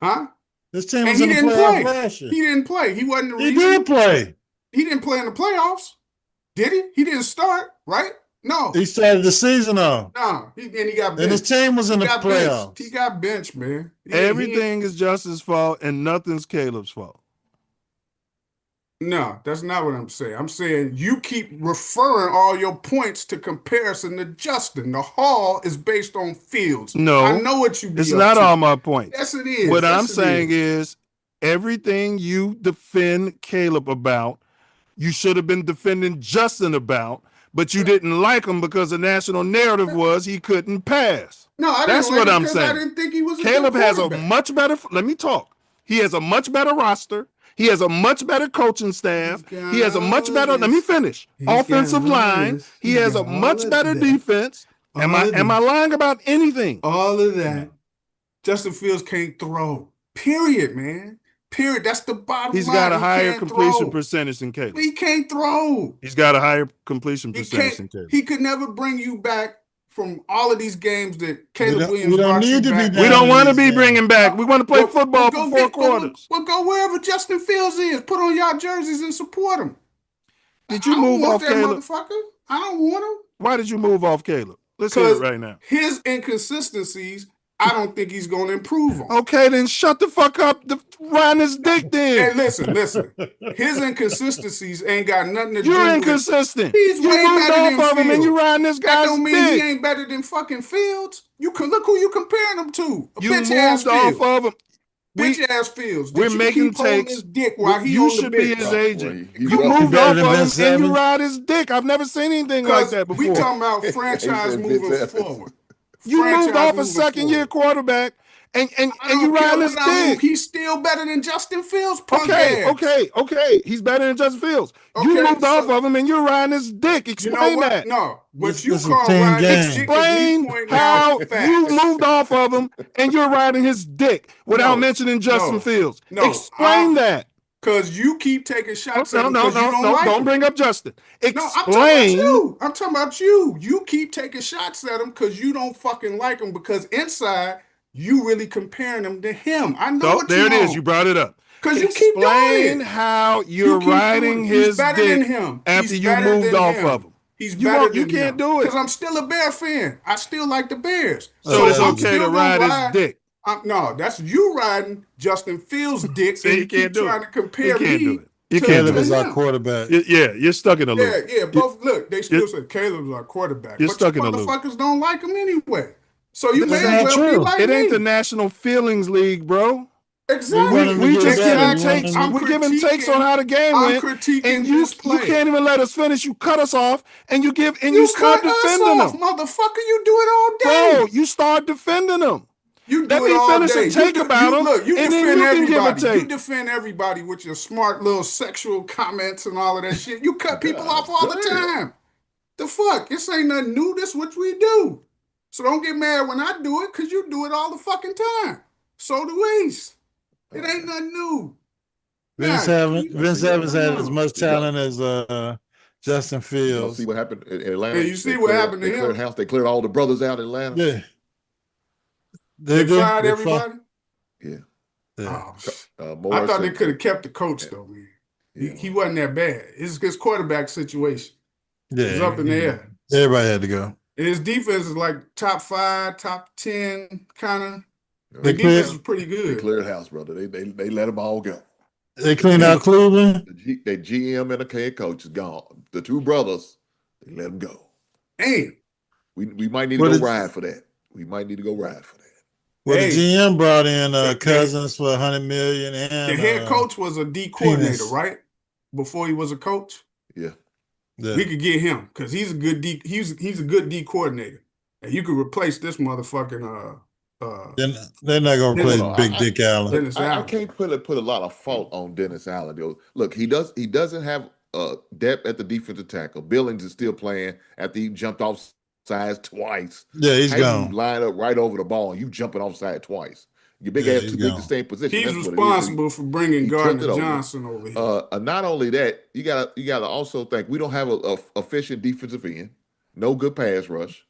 Huh? This team And was he in the didn't playoffs play. last year. He didn't play. He wasn't the He reason. did play. He didn't play in the playoffs. Did he? He didn't start, right? No. He started the season off. No. He got benched. And his team was in the playoffs. He got benched, man. Everything is Justin's fault and nothing's Caleb's fault. No, that's not what I'm saying. I'm saying you keep referring all your points to comparison to Justin. The Hall is based on Fields. No, I know what you be it's up not to. all my points. Yes, it is. What Yes, I'm it saying is everything you defend Caleb about, you should have been defending Justin about, but you didn't like him because the national narrative was he couldn't pass. No, I That's didn't like what him I'm because I saying. didn't think he was a Caleb good has a quarterback. much better, let me talk. He has a much better roster. He has a much better coaching staff. He has a much better, let me finish, offensive line. He has a much better defense. Am I lying about anything? All of that. Justin Fields can't throw. Period, man. Period. That's the bottom He's line. got a higher can't completion throw. percentage than Caleb. He can't throw. He's got a higher completion He percentage than can't. Caleb. He could never bring you back from all of these games that Caleb We Williams don't brought you need to be back. down We don't in want to these be games. bringing back. We want to play football for 4 quarters. We'll go wherever Justin Fields is. Put on y'all jerseys and support him. Did you I don't move want off that Caleb? motherfucker. I don't want him. Why did you move off Caleb? Let's hear it right now. His inconsistencies, I don't think he's going to improve on. Okay, then shut the fuck up. Riding his dick then. Hey, listen. His inconsistencies ain't got nothing to do You're with. inconsistent. He's you way moved better off than of him and Fields. you riding this That guy's don't mean dick. he ain't better than fucking Fields. You can look who you comparing him to. A You bitch ass moved Fields. off of him. Bitch ass Fields. We're Did you making keep holding takes. his dick while he You on should the be bench? his Well, agent. he You was. moved Better off than of Ben him and Simmons. you ride his dick. I've never seen anything like that We before. talking about franchise said moving bitch ass. forward. You moved Franchise off a moving second-year forward. quarterback and I you don't care riding his what I move. dick. He's still better than Justin Fields. Punk Okay. ass. He's better than Justin Fields. You Okay, moved off of him and you're riding his dick. You Explain know what? that. No, what This you is a call team riding game. his dick is me Explain pointing how out you facts. moved off of him and you're riding his dick without No, mentioning Justin no, Fields. no, Explain that. Because you keep taking shots No, at him because you don't like don't him. bring up Justin. No, I'm talking about Explain. you. I'm talking about you. You keep taking shots at him because you don't fucking like him because inside you really comparing him to him. I know Oh, what there you it is. want. You brought it up. Because you keep doing Explain it. how you're keep doing riding it. He's his better than dick him. after He's you better moved than off him. of him. He's You better won't- than you can't him. do it. Because I'm still a Bear fan. I still like the Bears. So it's I'm okay still to gonna ride his dick. No, that's you riding Justin Fields' dick, See, and you you can't keep do trying it. to compare You can't do me it. You to, can't Caleb do is it. our him. quarterback. Yeah, you're stuck in a loop. Yeah, both look, they still say Caleb's our quarterback. You're But stuck you in a loop. motherfuckers don't like him anyway. So you This may ain't as well be true. like It ain't the me. National Feelings League, bro. Exactly. We want him to We get just better. giving We want takes. him to- We're giving takes on how the game I'm went, critiquing and you his play. can't even let us finish. You cut us off, and you You start cut us defending off, them, motherfucker. You do it all day. bro. You start defending them. You Let do it me all finish day. a take about him, Look, you and then defend you can give a everybody. You take. defend everybody with your smart little sexual comments and all of that shit. You cut people off all the damn. time. The fuck? This ain't nothing new. This what we do. So don't get mad when I do it, because you do it all the fucking time. So do Ace. It ain't nothing new. Vince Nah, Evans had as no. much talent as Justin You Fields. see what happened in Atlanta? And you see what happened to They cleared him? house. They cleared all the brothers out in Atlanta. Yeah. They did. fired They everybody? Yeah. Yeah. Oh, Morris I thought they and- could have kept the coach, though, man. He wasn't that bad. It's his quarterback situation. Yeah. It was up in the air. Everybody had to go. And his defense is like top 5, top 10, kind of. They The defense cleared- was pretty They good. cleared house, brother. They let them all go. They cleaned out Cleveland. The GM and the head coach is gone. The two brothers, they let them go. Damn. We might need to go ride for that. We might need to go ride for that. Well, Hey. the GM brought in Cousins for $100 million, and The head coach was a D coordinator, Penis. right? Before he was a coach. Yeah. We could get him because he's a good D. He's a good D coordinator, and you could replace this motherfucking. They're not gonna replace Big Dick Allen. Dennis I Allen. can't put a lot of fault on Dennis Allen. Though. Look, he doesn't have depth at the defensive tackle. Billings is still playing after he jumped off sides twice. Yeah, he's How gone. You line up right over the ball and you jumping off side twice. Your big ass too big to stay in position. He's That's responsible for bringing Gardner tripped it over. Johnson over here. Not only that, you gotta also think we don't have a efficient defensive end. No good pass rush.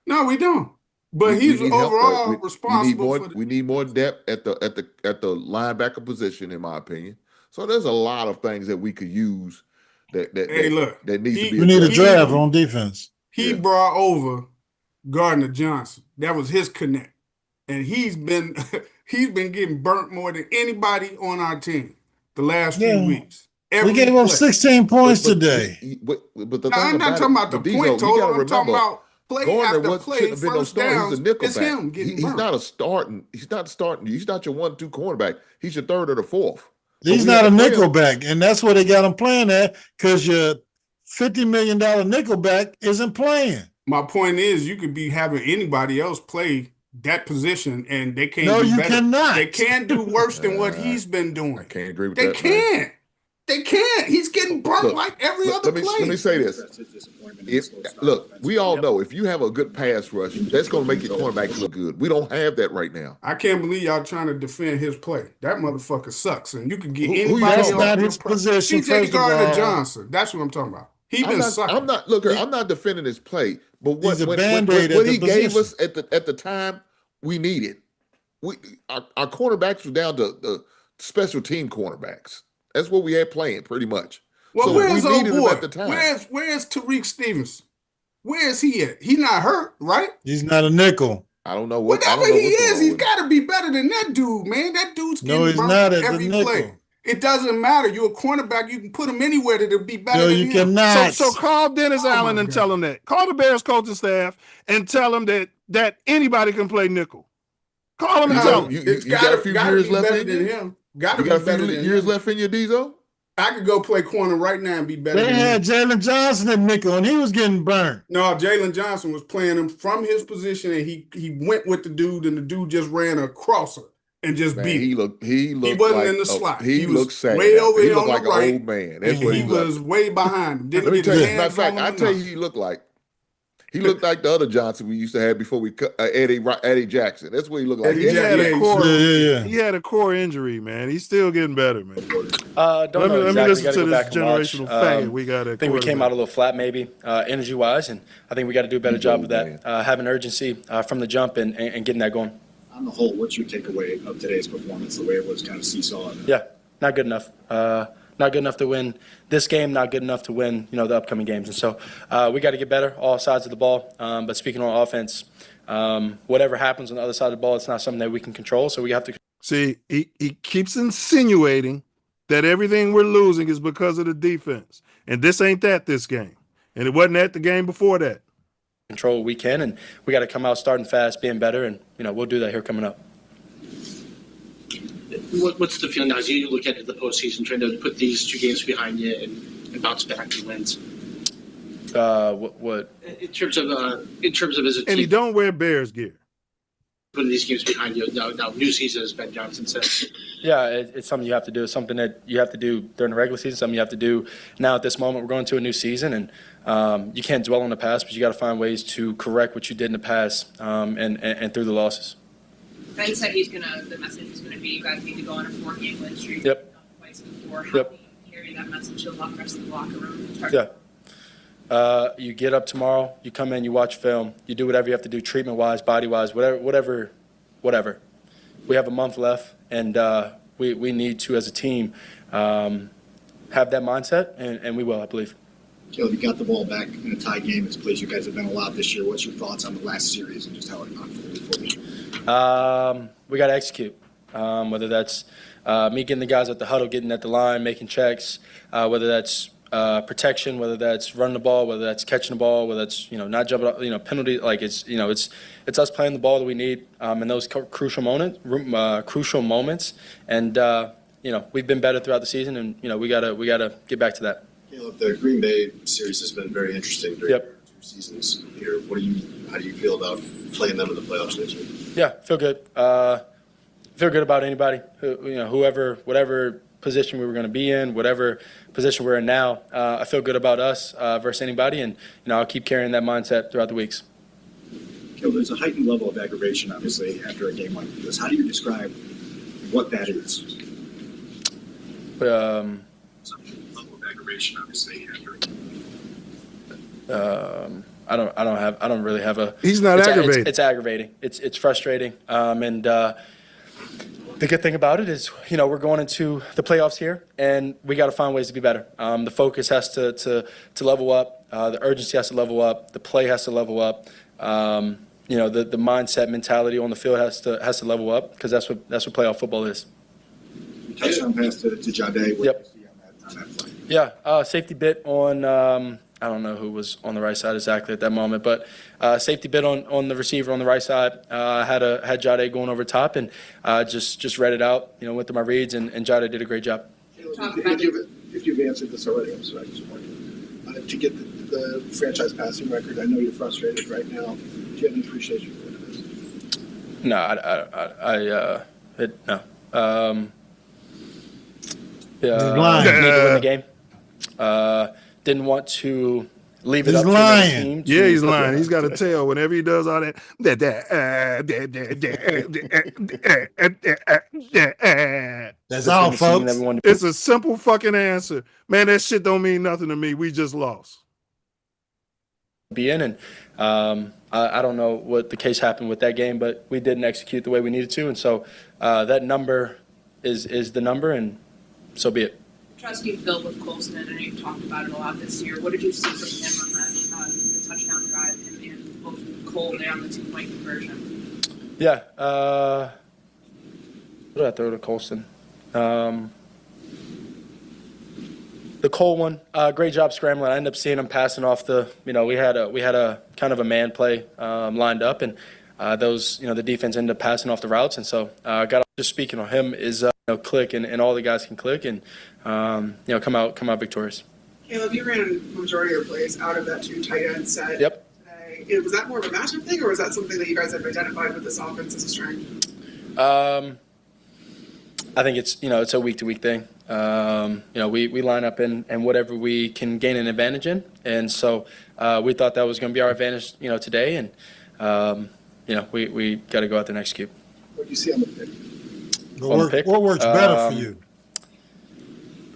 No, we don't. But he's overall responsible for. We need more depth at the linebacker position, in my opinion. So there's a lot of things that we could use that needs to be. We need a draft on defense. He brought over Gardner Johnson. That was his connect, and he's been getting burnt more than anybody on our team the last few weeks. We gave up 16 points today. But the thing I'm not talking about the point total. I'm talking about play Gardner after play, first downs. He's a nickel It's back. him getting He's burnt. not starting. He's not your 1-2 cornerback. He's your third or the fourth. He's not a nickelback, and that's where they got him playing at because your $50 million nickelback isn't playing. My point is, you could be having anybody else play that position, and they can't. No, do you better. cannot. They can't do worse than what he's been doing. I can't agree with They that. can't. They can't. He's getting burnt like every other play. Let me say this. Look, we all know if you have a good pass rush, that's going to make your cornerbacks look good. We don't have that right now. I can't believe y'all trying to defend his play. That motherfucker sucks, and you can get Who anybody That's else. not his position, C.J. first of Gardner all. Johnson. That's what I'm talking about. I'm not defending his play, but He's a what Band-Aid at he the gave position. us at the time we needed. Our cornerbacks were down to the special team cornerbacks. That's what we had playing pretty much. Well, So where's we old needed him boy? at the time. Where's Tariq Stevenson? Where is he at? He's not hurt, right? He's not a nickel. I don't know what. Whatever I don't know he what's is, going he's on. got to be better than that dude, man. That dude's getting No, he's burnt not at the every nickel. play. It doesn't matter. You're a cornerback. You can put him anywhere that'll be better No, than you him. cannot. So call Dennis Allen my and God. tell him that. Call the Bears coaching staff and tell him that anybody can play nickel. Call him and tell him. You got a few years left in you. him. Got to You be got a better few than years him. left in your Diesel. I could go play corner right now and be better They than had him. Jalen Johnson at nickel, and he was getting burnt. No, Jalen Johnson was playing him from his position, and he went with the dude, and the dude just ran across her and just Man, beat him. he looked wasn't like in the slot. He He was looked sad. way over he here looked on like the an right, old man. That's and what he he was looked. way behind him. Didn't Let me get tell his you. Matter of hands fact, on I him tell or you, he looked like. He looked like the other Johnson we used to have before we cut Eddie Jackson. That's what he looked like. Eddie He had a core. Yeah. He had a core injury, man. He's still getting better, man. Don't Let know me exactly. listen Gotta to go this back and watch. generational faggot we got. I think we came out a little flat, maybe energy-wise, and I think we got to do a better job of that. Having urgency from the jump and getting that going. On the whole, what's your takeaway of today's performance? The way it was kind of seesaw. Yeah, not good enough. Not good enough to win this game. Not good enough to win, the upcoming games. And so we got to get better, all sides of the ball. But speaking on offense, whatever happens on the other side of the ball, it's not something that we can control. So we have to. See, he keeps insinuating that everything we're losing is because of the defense. And this ain't this game. And it wasn't that the game before that. Control what we can, and we got to come out starting fast, being better, and we'll do that here coming up. What's the feeling now as you look at the postseason, trying to put these two games behind you and bounce back and wins? What? In terms of as a team, And he don't wear Bears gear. putting these games behind you. Now new season, as Ben Johnson said. Yeah, it's something you have to do. It's something that you have to do during the regular season, something you have to do now at this moment. We're going to a new season, and you can't dwell on the past, but you got to find ways to correct what you did in the past and through the losses. Ben said the message is gonna be you guys need to go on a 4-game win streak. Yep. Twice before. How Yep. do you carry that message to the rest of the locker room? Yeah. You get up tomorrow, you come in, you watch film, you do whatever you have to do, treatment-wise, body-wise, whatever. We have a month left, and we need to, as a team, have that mindset, and we will, I believe. Caleb, you got the ball back in a tie game. It's plays you guys have been allowed this year. What's your thoughts on the last series and just how it unfolded for you? We got to execute. whether that's me getting the guys at the huddle, getting at the line, making checks, whether that's protection, whether that's running the ball, whether that's catching the ball, whether that's not jumping up, penalty. Like it's us playing the ball that we need in those crucial moments, and we've been better throughout the season, and we gotta get back to that. Caleb, the Green Bay series has been very interesting during Yep. your 2 seasons here. How do you feel about playing them in the playoffs next year? Yeah, feel good. Feel good about anybody, whoever, whatever position we were going to be in, whatever position we're in now. I feel good about us versus anybody, and I'll keep carrying that mindset throughout the weeks. Caleb, there's a heightened level of aggravation, obviously, after a game like this. How do you describe what that is? Level of aggravation, obviously, after. I don't really have a. He's not aggravated. It's aggravating. It's frustrating. And the good thing about it is, we're going into the playoffs here, and we got to find ways to be better. The focus has to level up. The urgency has to level up. The play has to level up. The mindset, mentality on the field has to level up, because that's what playoff football is. Touchdown pass to Jade. Yep. On that play? Yeah, safety bit on. I don't know who was on the right side exactly at that moment, but safety bit on the receiver on the right side. Had Jade going over top, and just read it out. Went through my reads, and Jade did a great job. If you've answered this already, I'm sorry. Just wondering. To get the franchise passing record, I know you're frustrated right now. Do you have any appreciation for what it is? No, no. He's Need lying. to win the game. Didn't want to leave it He's up to lying. the team. Yeah, he's lying. He's got a tail whenever he does all that. That's all, folks. It's a simple fucking answer. Man, that shit don't mean nothing to me. We just lost. Be in, and I don't know what the case happened with that game, but we didn't execute the way we needed to, and so that number is the number, and so be it. Trust you've built with Colston, and you've talked about it a lot this year. What did you see from him on that the touchdown drive, him and both Cole and the 2-point conversion? Yeah. What did I throw to Colston? The Cole one, great job scrambling. I ended up seeing him passing off the. We had a kind of a man play lined up, and those the defense ended up passing off the routes, and so just speaking on him is click, and all the guys can click, and come out victorious. Caleb, you ran the majority of your plays out of that 2 tight end set. Yep. Today. Was that more of a matchup thing, or was that something that you guys have identified with this offense as a strength? I think it's a week-to-week thing. We line up in whatever we can gain an advantage in, and so we thought that was going to be our advantage, today, and we got to go out there and execute. What do you see on the pick? What works better for you?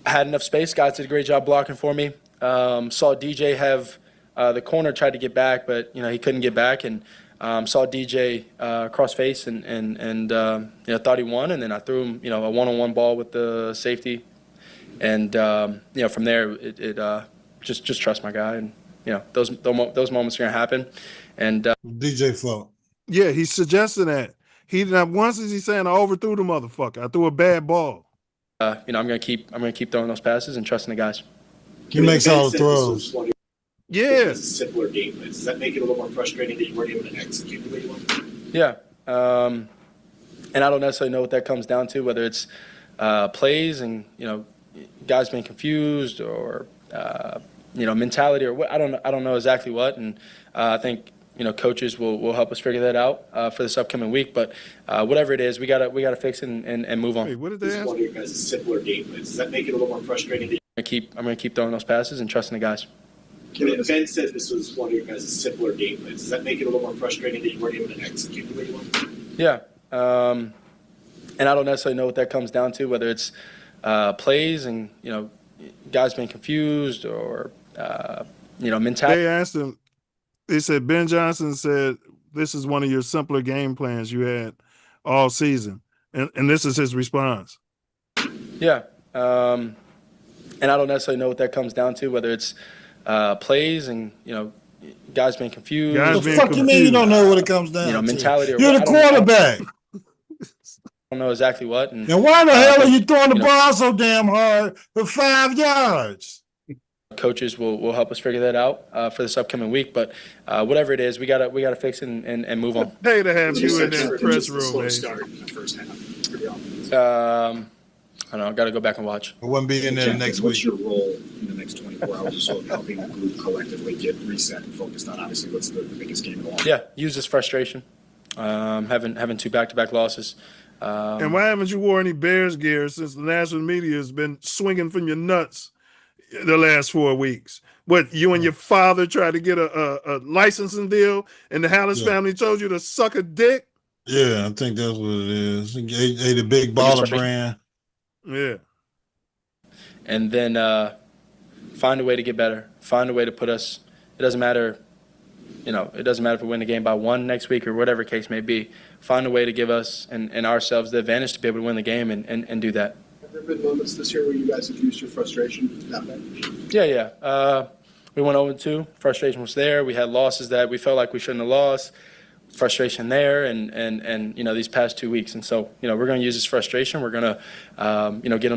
I had enough space. Guys did a great job blocking for me. Saw DJ have the corner tried to get back, but he couldn't get back, and saw DJ cross face and thought he won, and then I threw him a one-on-one ball with the safety, and from there it just trust my guy, and those moments are gonna happen, and DJ fault. Yeah, he's suggesting that. He not once is he saying I overthrew the motherfucker. I threw a bad ball. I'm gonna keep throwing those passes and trusting the guys. He makes all the throws. Yeah. It's a simpler game plan. Does that make it a little more frustrating that you weren't able to execute the way you wanted? Yeah, and I don't necessarily know what that comes down to, whether it's plays and guys being confused or mentality or what. I don't know exactly what, and I think coaches will help us figure that out for this upcoming week. But whatever it is, we gotta fix it and move on. Wait, what did they ask? One of your guys' simpler game plans. Does that make it a little more frustrating? I'm gonna keep throwing those passes and trusting the guys. Ben said this was one of your guys' simpler game plans. Does that make it a little more frustrating that you weren't able to execute the way you wanted? Yeah, and I don't necessarily know what that comes down to, whether it's plays and guys being confused or mentality. They asked him. They said Ben Johnson said this is one of your simpler game plans you had all season, and this is his response. Yeah, and I don't necessarily know what that comes down to, whether it's plays and guys being confused. What the fuck you mean you don't know what it comes down to? Mentality. You're the quarterback. I don't know exactly what. And why the hell are you throwing the you know, ball so damn hard for 5 yards? coaches will help us figure that out for this upcoming week. But whatever it is, we gotta fix it and move on. Hey, to have What's you your in sense that for press just the room, slow man. start in the first half for the offense? I don't know. Got to go back and watch. I wouldn't be in there next What's week. your role in the next 24 hours or so of helping the group collectively get reset and focused on obviously what's the biggest game of all? Yeah, use this frustration. Having 2 back-to-back losses. And why haven't you wore any Bears gear since the national media has been swinging from your nuts the last 4 weeks? What, you and your father tried to get a licensing deal and the Hallis family told you to suck a dick? Yeah, I think that's what it is. They the big baller brand. Yeah. And then find a way to get better. Find a way to put us. It doesn't matter. It doesn't matter if we win the game by 1 next week or whatever case may be. Find a way to give us and ourselves the advantage to be able to win the game and do that. Have there been moments this year where you guys have used your frustration that way? Yeah. We went 0-2. Frustration was there. We had losses that we felt like we shouldn't have lost. Frustration there, and these past 2 weeks, and so we're going to use this frustration. We're going to get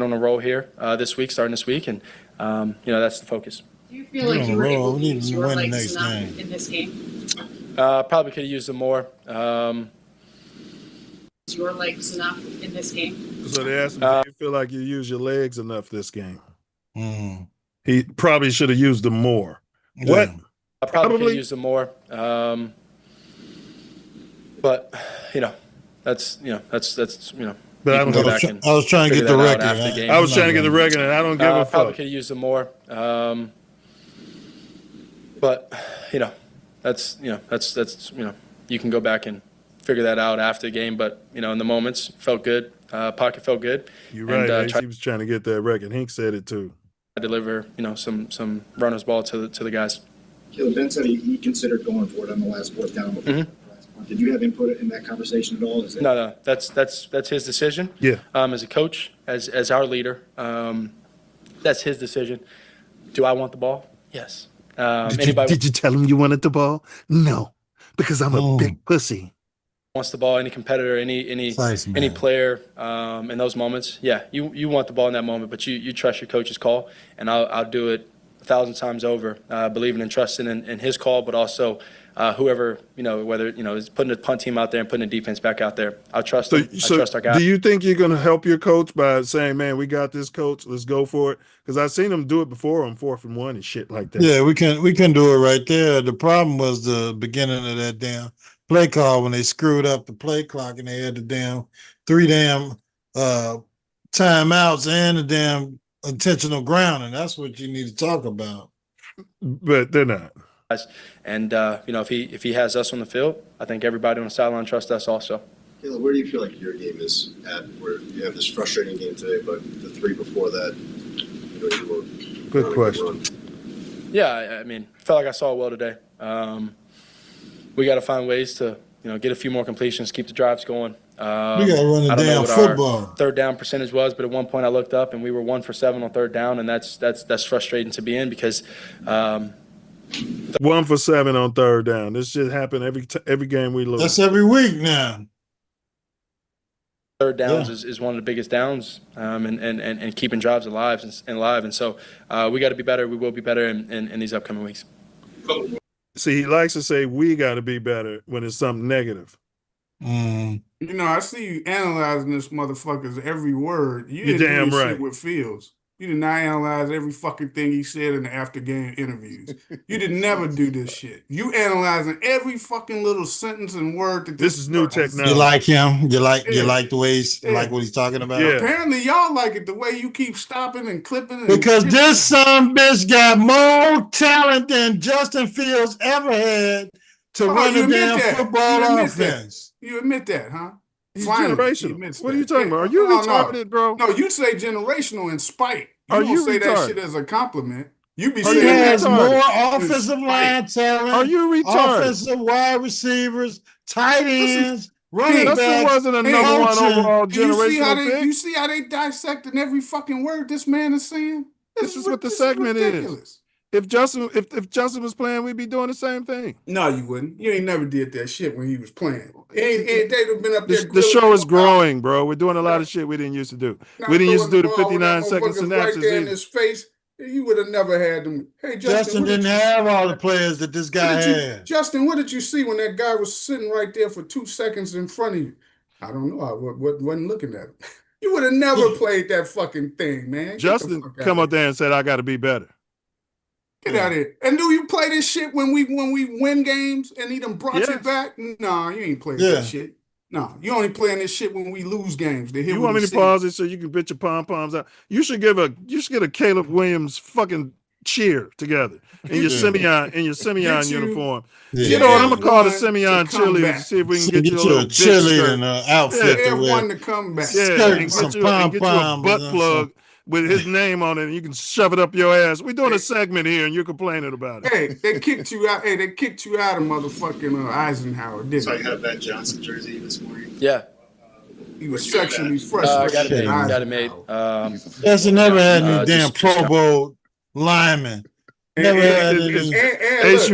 on a roll here this week, starting this week, and that's the focus. Do you feel like you were able to use your legs enough in this game? Probably could have used them more. Your legs enough in this game? So they asked him, do you feel like you use your legs enough this game? He probably should have used them more. Yeah. What? I probably could have used them more. But that's. But I don't go know. back and I was trying to get figure the that out record. after the game. I was trying to get the record, and I don't give a Probably fuck. could have used them more. But that's you can go back and figure that out after the game. But in the moments, felt good. Pocket felt good. You're right. He was trying to get that record. Hink said it too. Deliver some runners ball to the guys. Caleb, Ben said he considered going for it on the last 4th down. Did you have input in that conversation at all? No, that's his decision. Yeah. As a coach, as our leader, that's his decision. Do I want the ball? Yes. Did you tell him you wanted the ball? No, because I'm a big pussy. Wants the ball, any competitor, any player in those moments, yeah, you want the ball in that moment, but you trust your coach's call, and I'll do it 1,000 times over, believing and trusting in his call, but also whoever, whether, is putting a punt team out there and putting the defense back out there. I trust them. I trust our guys. Do you think you're going to help your coach by saying, man, we got this, coach, let's go for it? Because I've seen him do it before on 4th and 1 and shit like that. Yeah, we can do it right there. The problem was the beginning of that damn play call when they screwed up the play clock and they had the 3 timeouts and the damn intentional grounding. That's what you need to talk about. But they're not. And if he has us on the field, I think everybody on the sideline trusts us also. Caleb, where do you feel like your game is at? Where you have this frustrating game today, but the 3 before that, you were good question. Yeah, I mean, felt like I saw it well today. We got to find ways to get a few more completions, keep the drives going. We got to run the damn football. 3rd down percentage was, but at one point I looked up and we were 1 for 7 on 3rd down, and that's frustrating to be in because. 1 for 7 on 3rd down. This shit happen every game we lose. That's every week now. 3rd downs is one of the biggest downs, and keeping drives alive and so we got to be better. We will be better in these upcoming weeks. See, he likes to say we got to be better when it's something negative. I see you analyzing this motherfucker's every word. You You're didn't damn do this right. shit with Fields. You did not analyze every fucking thing he said in the after-game interviews. You did never do this shit. You analyzing every fucking little sentence and word that this is new technology. You like him? You like the way he's like what he's talking about? Yeah. Apparently, y'all like it the way you keep stopping and clipping. Because this son bitch got more talent than Justin Fields ever had to run a damn football offense. You admit that, huh? He's Finally, generational. What are you talking about? Are you retarded, bro? No, you say generational in spite. Are don't you say retarded? that shit as a compliment. You be He saying has that more offensive line talent. Are you retarded? Offensive wide receivers, tight ends, running backs. Justin wasn't a number 1 overall generational pick. You see how they dissecting every fucking word this man is saying? This is what the segment ridiculous. is. If Justin was playing, we'd be doing the same thing. No, you wouldn't. You ain't never did that shit when he was playing. They'd have been up there. The show is grilling him about growing, bro. We're doing a lot of shit we didn't used to do. not We didn't used throwing to the do the ball when that 59-second motherfucker's right synapses there in either. his face. You would have never had them. Hey, Justin what did didn't you have all the players that this guy had. Justin, what did you see when that guy was sitting right there for 2 seconds in front of you? I don't know. I wasn't looking at him. You would have never played that fucking thing, man. Justin come out there and said, "I got to be better." Get out of here. And do you play this shit when we win games and he done brought you back? No, you ain't playing that shit. No, you only playing this shit when we lose games. You want me to pause it so you can bitch your pom-poms out? You should get a Caleb Williams fucking cheer together in your Simeon uniform. You know what? I'm gonna call the Simeon cheerleaders to see if we can get you a little cheerleading outfit to wear. one to come back. Yeah, and get you a butt plug with his name on it, and you can shove it up your ass. We're doing a segment here, and you're complaining about it. Hey, they kicked you out. Hey, they kicked you out of motherfucking Eisenhower, didn't So they? I had that Johnson jersey this morning. Yeah. He was sexually frustrated. Got it made. Justin never had any damn Pro Bowl linemen. Never had any. Ace,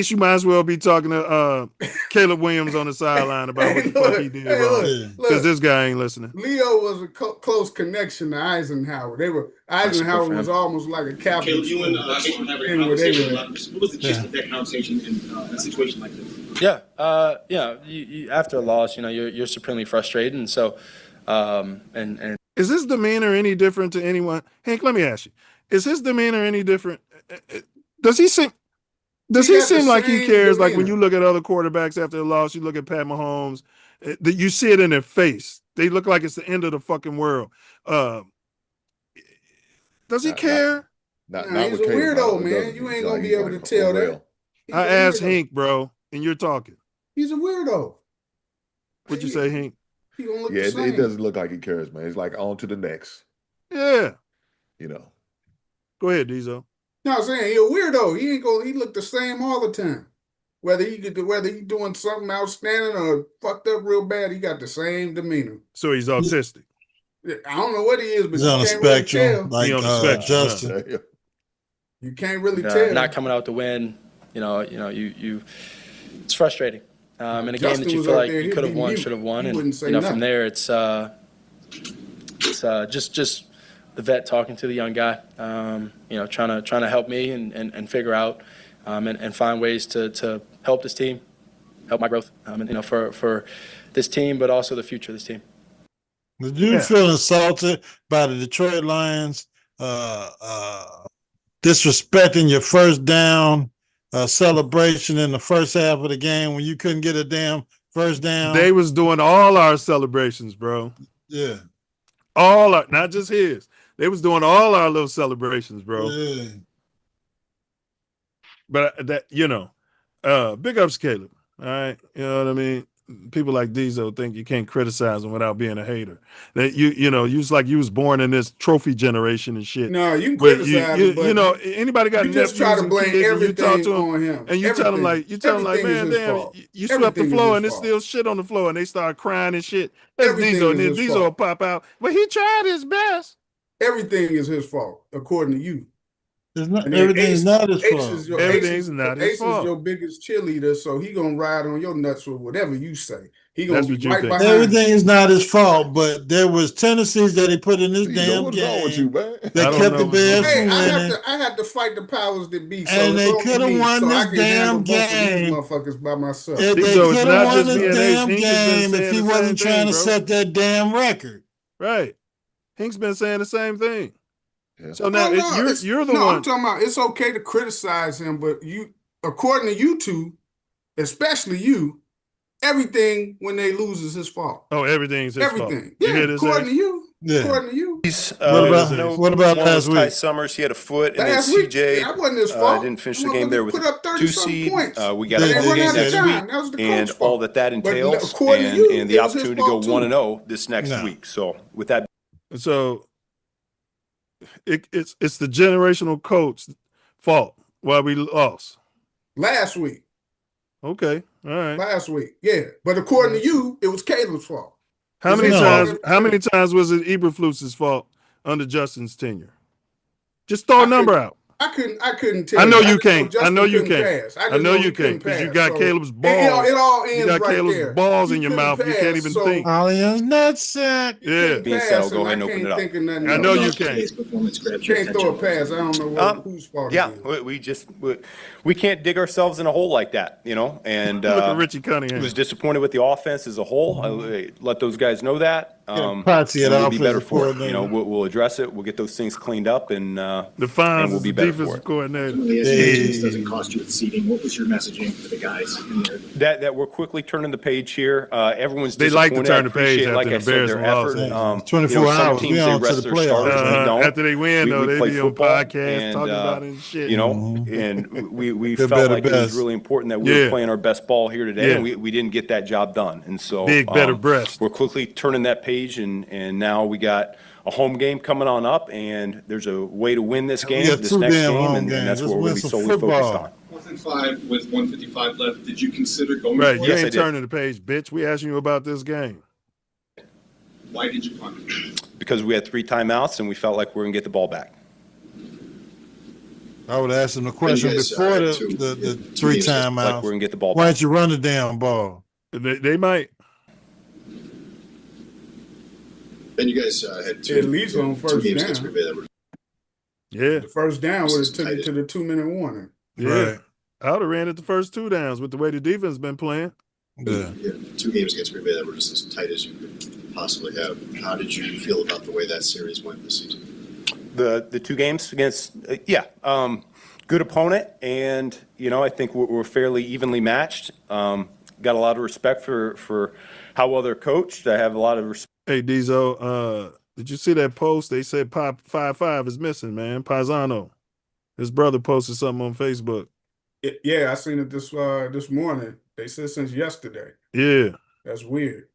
you might as well be talking to Caleb Williams on the sideline about what the fuck he did wrong. Because this guy ain't listening. Leo was a close connection to Eisenhower. Eisenhower was almost like a captain. Caleb, you and Jason have a conversation about this. What was the gist of that conversation in a situation like this? Yeah. You after a loss, you're supremely frustrated, and so, and is his demeanor any different to anyone? Hank, let me ask you: is his demeanor any different? Does he seem like he cares? Demeanor. Like when you look at other quarterbacks after a loss, you look at Pat Mahomes, you see it in their face. They look like it's the end of the fucking world. Does he care? Not he's a weirdo, man. You ain't gonna be able to tell that. I asked Hank, bro, and you're talking. He's a weirdo. What'd you say, Hank? He gonna look yeah, the same. It doesn't look like he cares, man. It's like on to the next. Yeah. Go ahead, Diesel. No, I'm saying he a weirdo. He ain't gonna. He look the same all the time. Whether he doing something outstanding or fucked up real bad, he got the same demeanor. So he's autistic. I don't know what he is, but he's you on the can't spectrum, really tell. like on the spectrum, Justin. You can't really tell. Not coming out to win. You. It's frustrating. In a game that you feel like you could have won, should have won, and from there it's just the vet talking to the young guy, trying to help me and figure out and find ways to help this team, help my growth, for this team, but also the future of this team. Did you feel insulted by the Detroit Lions disrespecting your first down celebration in the first half of the game when you couldn't get a damn first down? They was doing all our celebrations, bro. Yeah. Not just his. They was doing all our little celebrations, bro. Yeah. But big ups, Caleb. All right. You know what I mean? People like Diesel think you can't criticize them without being a hater. That you was like you was born in this trophy generation and shit. No, you can criticize him, but anybody got you just try to blame everything on him. And you tell them like, man, damn, you swept the floor and there's still shit on the floor, and they start crying and shit. That's Diesel, and then Diesel will pop out. But he tried his best. Everything is his fault, according to you. Everything's not his fault. Everything's not his fault. Ace is your biggest cheerleader, so he gonna ride on your nuts with whatever you say. He gonna be right behind. Everything is not his fault, but there was tendencies that he put in this damn what's game wrong with you, man? that kept the Bears from winning. I had to fight the powers that be, so and they could have won this damn game. Motherfuckers by myself. If they could have won this damn game if he wasn't trying to set that damn record. Right. Hank's been saying the same thing. Yeah. So now you're the one. I'm talking about it's okay to criticize him, but you, according to you two, especially you, everything when they lose is his fault. Oh, everything's his fault. Everything. Yeah, according to you. Yeah. According to you. What about last week? Ty Summers, he had a foot, and then CJ that wasn't his fault. Didn't finish the game there with put up 2 seed. Points. We got a ball game next week, and all that entails, and the opportunity to go 1-0 this next week. So with that, so it's the generational coach fault why we lost last week. Okay, all right. Last week, yeah. But according to you, it was Caleb's fault. How many times was it Eberflus's fault under Justin's tenure? Just throw a number out. I couldn't tell. I know you just can't. I Justin know you couldn't can't. pass. I know he you couldn't can't because you pass, got so Caleb's it balls. all ends You got right Caleb's there. balls He in your couldn't mouth. You can't pass, even so think. Ollie's nutsack. Yeah. Being said, I'll go ahead and open it up. I know you can't. Today's performance grabbed your attention. Can't throw a pass. I don't know whose fault it is. We can't dig ourselves in a hole like that, you know. And Look at Richie Cunningham. was disappointed with the offense as a whole. I let those guys know that. Patsy at We'll be better offensive for it. coordinator. You know, we'll address it. We'll get those things cleaned up, and Fonz we'll is be the better for defensive it. coordinator. This doesn't cost you with seating. What was your messaging for the guys in there? That we're quickly turning the page here. Everyone's They disappointed. like to turn I the page appreciate, like after I said, their effort. embarrassing 24 some hours. teams We they on to rest the their playoffs. stars. We don't. After they win, though, they play be on football, podcasts and, talking about it and shit. You know, and we Good, felt better, like it was best. really important that we were playing our best ball here today, and we didn't get that job done. And so Big, better breast. we're quickly turning that page, and now we got a home game coming on up, and there's a way to win this game, got this two next damn game, home and games. that's what Let's we're win going to be some solely focused football. on. 4th and 5 with 1:55 left. Did you consider going Right, for you it? ain't turning the page, bitch. We asking you about this game. Why did you punt? Because we had 3 timeouts, and we felt like we were going to get the ball back. I would ask him the question guys, before two- the two 3 games, timeouts. Like we're going to get the ball Why back. don't you run the damn ball? They might. Then you guys had two. At least on first games down. against Green Bay that were Yeah. The first down would have took it to the 2-minute warning. Yeah. Right. I would have ran it the first 2 downs with the way the defense been playing. Yeah. you had 2 games against Green Bay that were just as tight as you could possibly have. How did you feel about the way that series went this season? The 2 games against, good opponent, and you know I think we're fairly evenly matched. Got a lot of respect for how well they're coached. I have a lot of respect. Hey, Dizo, did you see that post? They said Pop 5-5 is missing, man. Paisano. His brother posted something on Facebook. Yeah, I seen it this morning. They said since yesterday. Yeah. That's weird.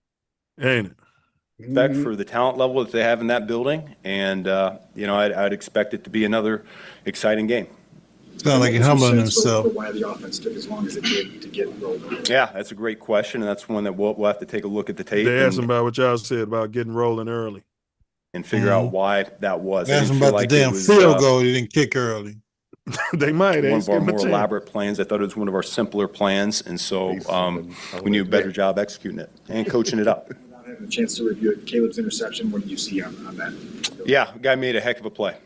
Ain't it? Respect for the talent level that they have in that building, and I'd expect it to be another exciting game. Sound like he's humbling himself. For why the offense took as long as it did to get rolling? Yeah, that's a great question, and that's one that we'll have to take a look at the tape. They asked him about what y'all said about getting rolling early. And figure out why that was. Ask him about the damn field goal he didn't kick early. They might. One of our more elaborate plans. I thought it was one of our simpler plans, and so we knew a better job executing it and coaching it up. Without having a chance to review it, Caleb's interception, what did you see on that? Yeah, the guy made a heck of a play.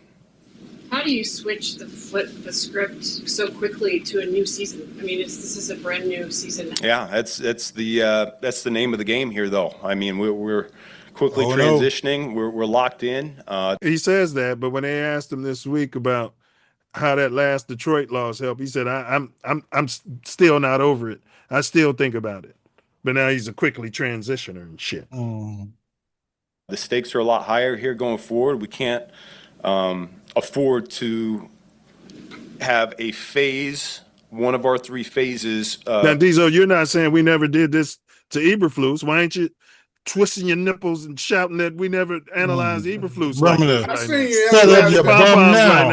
How do you switch flip the script so quickly to a new season? I mean, this is a brand new season. Yeah, that's the name of the game here, though. I mean, we're quickly transitioning. We're locked in. He says that, but when they asked him this week about how that last Detroit loss helped, he said, "I'm still not over it. I still think about it." But now he's a quickly transitioner and shit. The stakes are a lot higher here going forward. We can't afford to have a phase, one of our 3 phases. Now, Dizo, you're not saying we never did this to Eberflus. Why ain't you twisting your nipples and shouting that we never analyzed Eberflus like this I right seen now? you Set up analyze your that. bum Pom-poms now. right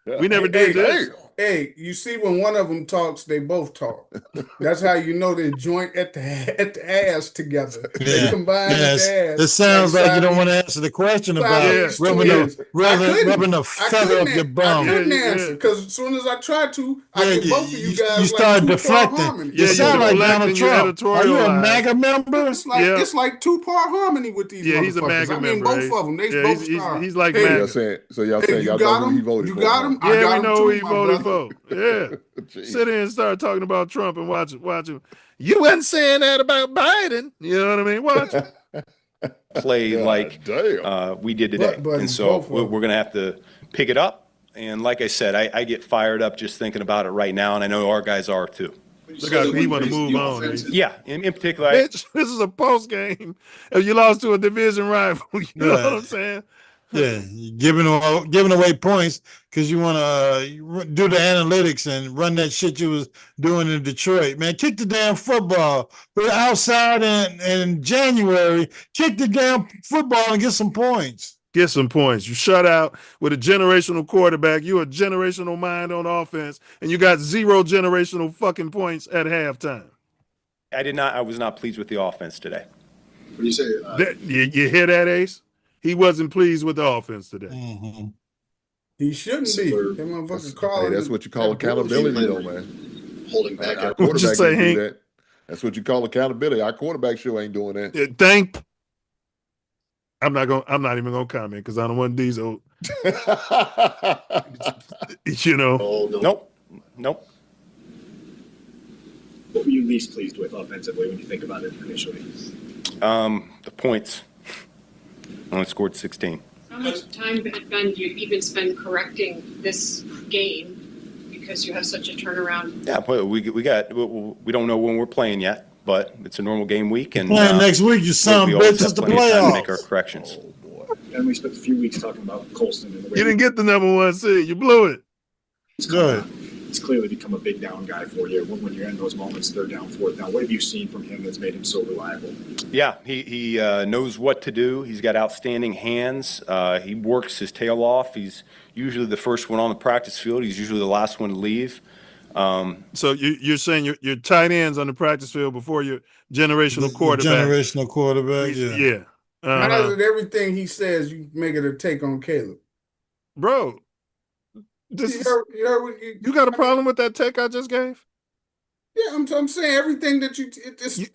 now. We never did this. Hey, you see when one of them talks, they both talk. That's how you know they joint at the ass together. They combine at the ass. It sounds like you don't want to Siamese- answer the question about Siamese rubbing twins. the feather up your I bum. couldn't answer because as soon as I tried to, I Yeah, get both of you guys you like start 2-part deflecting. harmony. You sound like Donald Trump. Are you a editorialize. MAGA member? It's like 2-part harmony with these Yeah, he's a motherfuckers. MAGA I mean, member. both of them. They Yeah, both he's- star. he's like Hey, MAGA. So y'all saying you y'all got know who he him? voted You for? got him? I Yeah, got we him know too, who he my voted brother. for. Yeah. Sit here and start talking about Trump and watch him. You wasn't saying that about Biden. You know what I mean? Watch it. Play like we did today. But and so both of we're them. going to have to pick it up. And like I said, I get fired up just thinking about it right now, and I know our guys are too. Look how he want to move on. Yeah, in particular. Bitch, this is a post game. If you lost to a division rival, you know what I'm saying? Yeah, you're giving away points because you want to do the analytics and run that shit you was doing in Detroit. Man, kick the damn football. We're outside in January. Kick the damn football and get some points. Get some points. You shut out with a generational quarterback. You're a generational mind on offense, and you got 0 generational fucking points at halftime. I was not pleased with the offense today. What do you say? You hear that, Ace? He wasn't pleased with the offense today. Mm-hmm. He shouldn't Similar- be. That motherfucker That's, calling. hey, that's what you call that accountability, bullshit. though, man. holding back. Our Our What'd you quarterback say, didn't do Hank? that. That's what you call accountability. Our quarterback sure ain't doing that. I'm not even gonna comment because I don't want Diesel. You know. Oh, no. Nope. What were you least pleased with offensively when you think about it initially? The points. Only scored 16. How much time, Ben, do you even spend correcting this game because you have such a turnaround? Yeah, but we don't know when we're playing yet, but it's a normal game week, and Playing next week, you son we of always bitch, have it's the plenty of time to make playoffs. our corrections. And we spent a few weeks talking about Colston and the way You didn't get the number 1 seed. You blew it. he's clearly become a big down guy for you. When you're in those moments, third down, fourth down, what have you seen from him that's made him so reliable? Yeah, he knows what to do. He's got outstanding hands. He works his tail off. He's usually the first one on the practice field. He's usually the last one to leave. So you're saying your tight ends on the practice field before your generational quarterback. Generational quarterback, yeah. Yeah. How is it everything he says you make it a take on Caleb? Bro, you got a problem with that take I just gave? Yeah, I'm saying everything that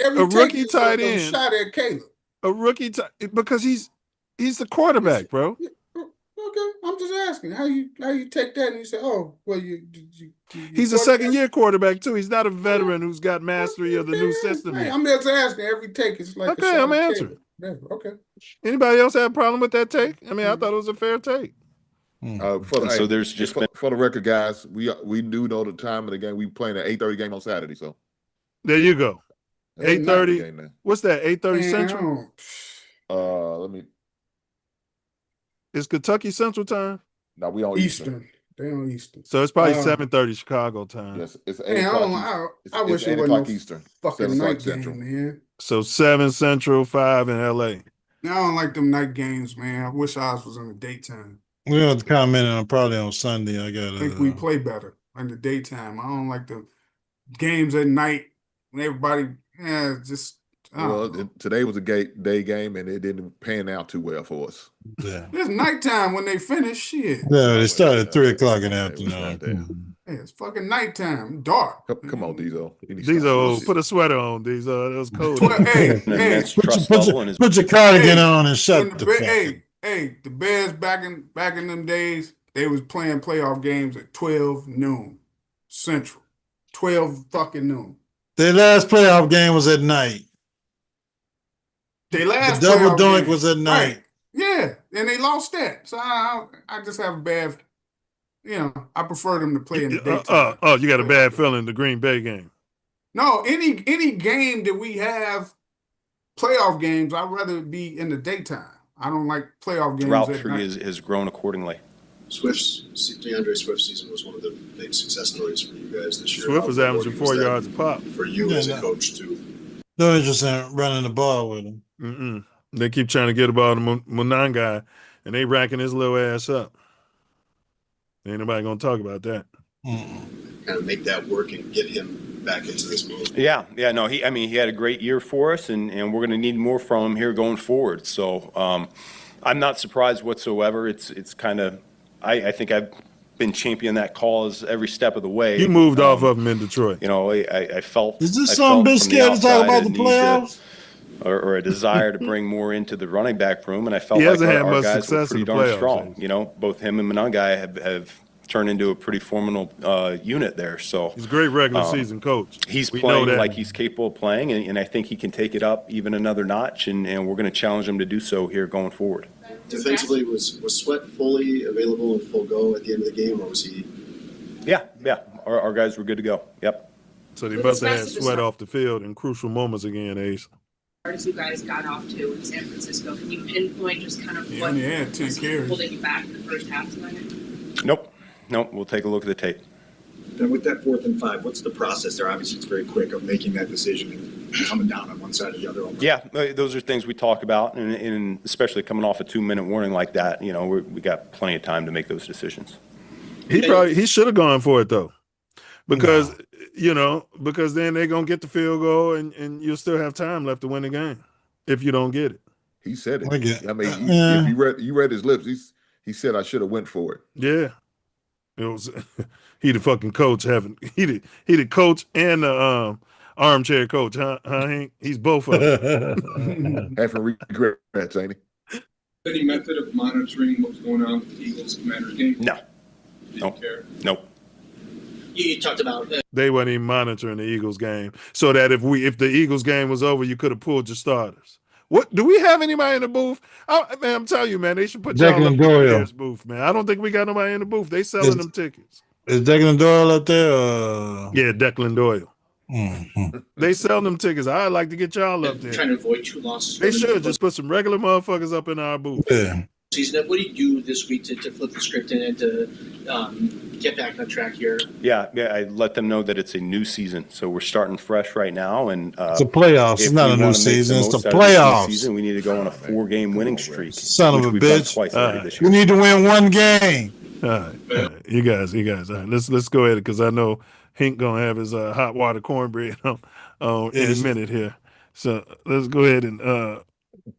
every a take rookie is tight a end shot at Caleb. A rookie because he's the quarterback, bro. Okay, I'm just asking how you take that and you say, oh, well, he's a second-year quarterback too. He's not a veteran who's got mastery of the new system Hey, yet. I'm just asking. Every take is like Okay, I'm answering. Okay. Anybody else have a problem with that take? I mean, I thought it was a fair take. So there's just for the record, guys, we do know the time of the game. We playing an 8:30 game on Saturday, so there you go. 8:30. What's that? 8:30 Central. Let me. Is Kentucky Central Time? No, we on Eastern. They on Eastern. So it's probably 7:30 Chicago time. Yes, it's 8 o'clock. I wish it's it 8 wasn't o'clock no Eastern. fucking 7 o'clock night Central. game, man. So 7 Central, 5 in LA. Now, I don't like them night games, man. I wish ours was in the daytime. We're going to comment on probably on Sunday. I think we play better in the daytime. I don't like the games at night when everybody, just. Today was a day game, and it didn't pan out too well for us. Yeah. It's nighttime when they finish. Shit. Yeah, they started at 3 o'clock in the afternoon. Yeah, it's fucking nighttime. Dark. Come on, Diesel. Diesel, put a sweater on, Diesel. It was cold. Put your cardigan on and shut the fuck up. Hey, the Bears back in them days, they was playing playoff games at 12 noon Central. 12 fucking noon. Their last playoff game was at night. The double doink was at night. Right. Yeah, and they lost that. So I just have a bad, I prefer them to play in the daytime. You got a bad feeling the Green Bay game. No, any game that we have playoff games, I'd rather be in the daytime. I don't like playoff games. Route tree has grown accordingly. DeAndre Swift's season was one of the big success stories for you guys this year. Swift was averaging 4 yards a pop. For you as a coach, too. No interest in running the ball with him. They keep trying to get the ball to Monan guy, and they racking his little ass up. Ain't nobody going to talk about that. Kind of make that work and get him back into this mode. Yeah. No, he had a great year for us, and we're going to need more from him here going forward. So I'm not surprised whatsoever. It's kind of, I think I've been championing that cause every step of the way. You moved off of him in Detroit. I felt. Is this some bitch scared to talk about the playoffs? Or a desire to bring more into the running back room, and I felt he like hasn't had our much guys were success pretty in the darn playoffs, strong. Both him and Monangai have turned into a pretty formidable unit there. So he's a great regular season coach. He's playing like he's capable of playing, and I think he can take it up even another notch, and we're going to challenge him to do so here going forward. Defensively, was Sweat fully available and full go at the end of the game, or was he? Yeah. Our guys were good to go. Yep. So they must have had Sweat off the field in crucial moments again, Ace. As you guys got off to in San Francisco, can you pinpoint just kind of what had 10 carries. holding you back in the first half tonight? Nope. We'll take a look at the tape. Then with that 4th and 5, what's the process there? Obviously, it's very quick of making that decision and coming down on one side or the other. Yeah, those are things we talk about, and especially coming off a 2-minute warning like that, we got plenty of time to make those decisions. He should have gone for it though, because because then they're gonna get the field goal and you'll still have time left to win the game if you don't get it. He said it. I mean, if you read his lips, He said I should have went for it. Yeah. It was he the fucking coach having he the coach and the armchair coach, huh, Hank? He's both of them. Having regrets, ain't he? Any method of monitoring what's going on with the Eagles Commanders game? No. Didn't care. Nope. You talked about They weren't even monitoring the Eagles game, so that if the Eagles game was over, you could have pulled your starters. What do we have anybody in the booth? Man, I'm telling you, man, they should put y'all up Declan in the Doyle. Bears booth, man. I don't think we got nobody in the booth. They selling them tickets. Is Declan Doyle up there? Yeah, Declan Doyle. Mm-hmm. They sell them tickets. I'd like to get y'all up there. trying to avoid 2 losses. They should just put some regular motherfuckers up in our booth. Yeah. Season. What do you do this week to flip the script and to get back on track here? Yeah, I let them know that it's a new season, so we're starting fresh right now, and It's a playoffs. It's not a new season. It's the playoffs. Season, we need to go on a 4-game winning streak. Son of a which we've done bitch! twice already this year. We need to win 1 game. All right. You guys. All right, let's go ahead because I know Hank gonna have his hot water cornbread on any minute here. So let's go ahead and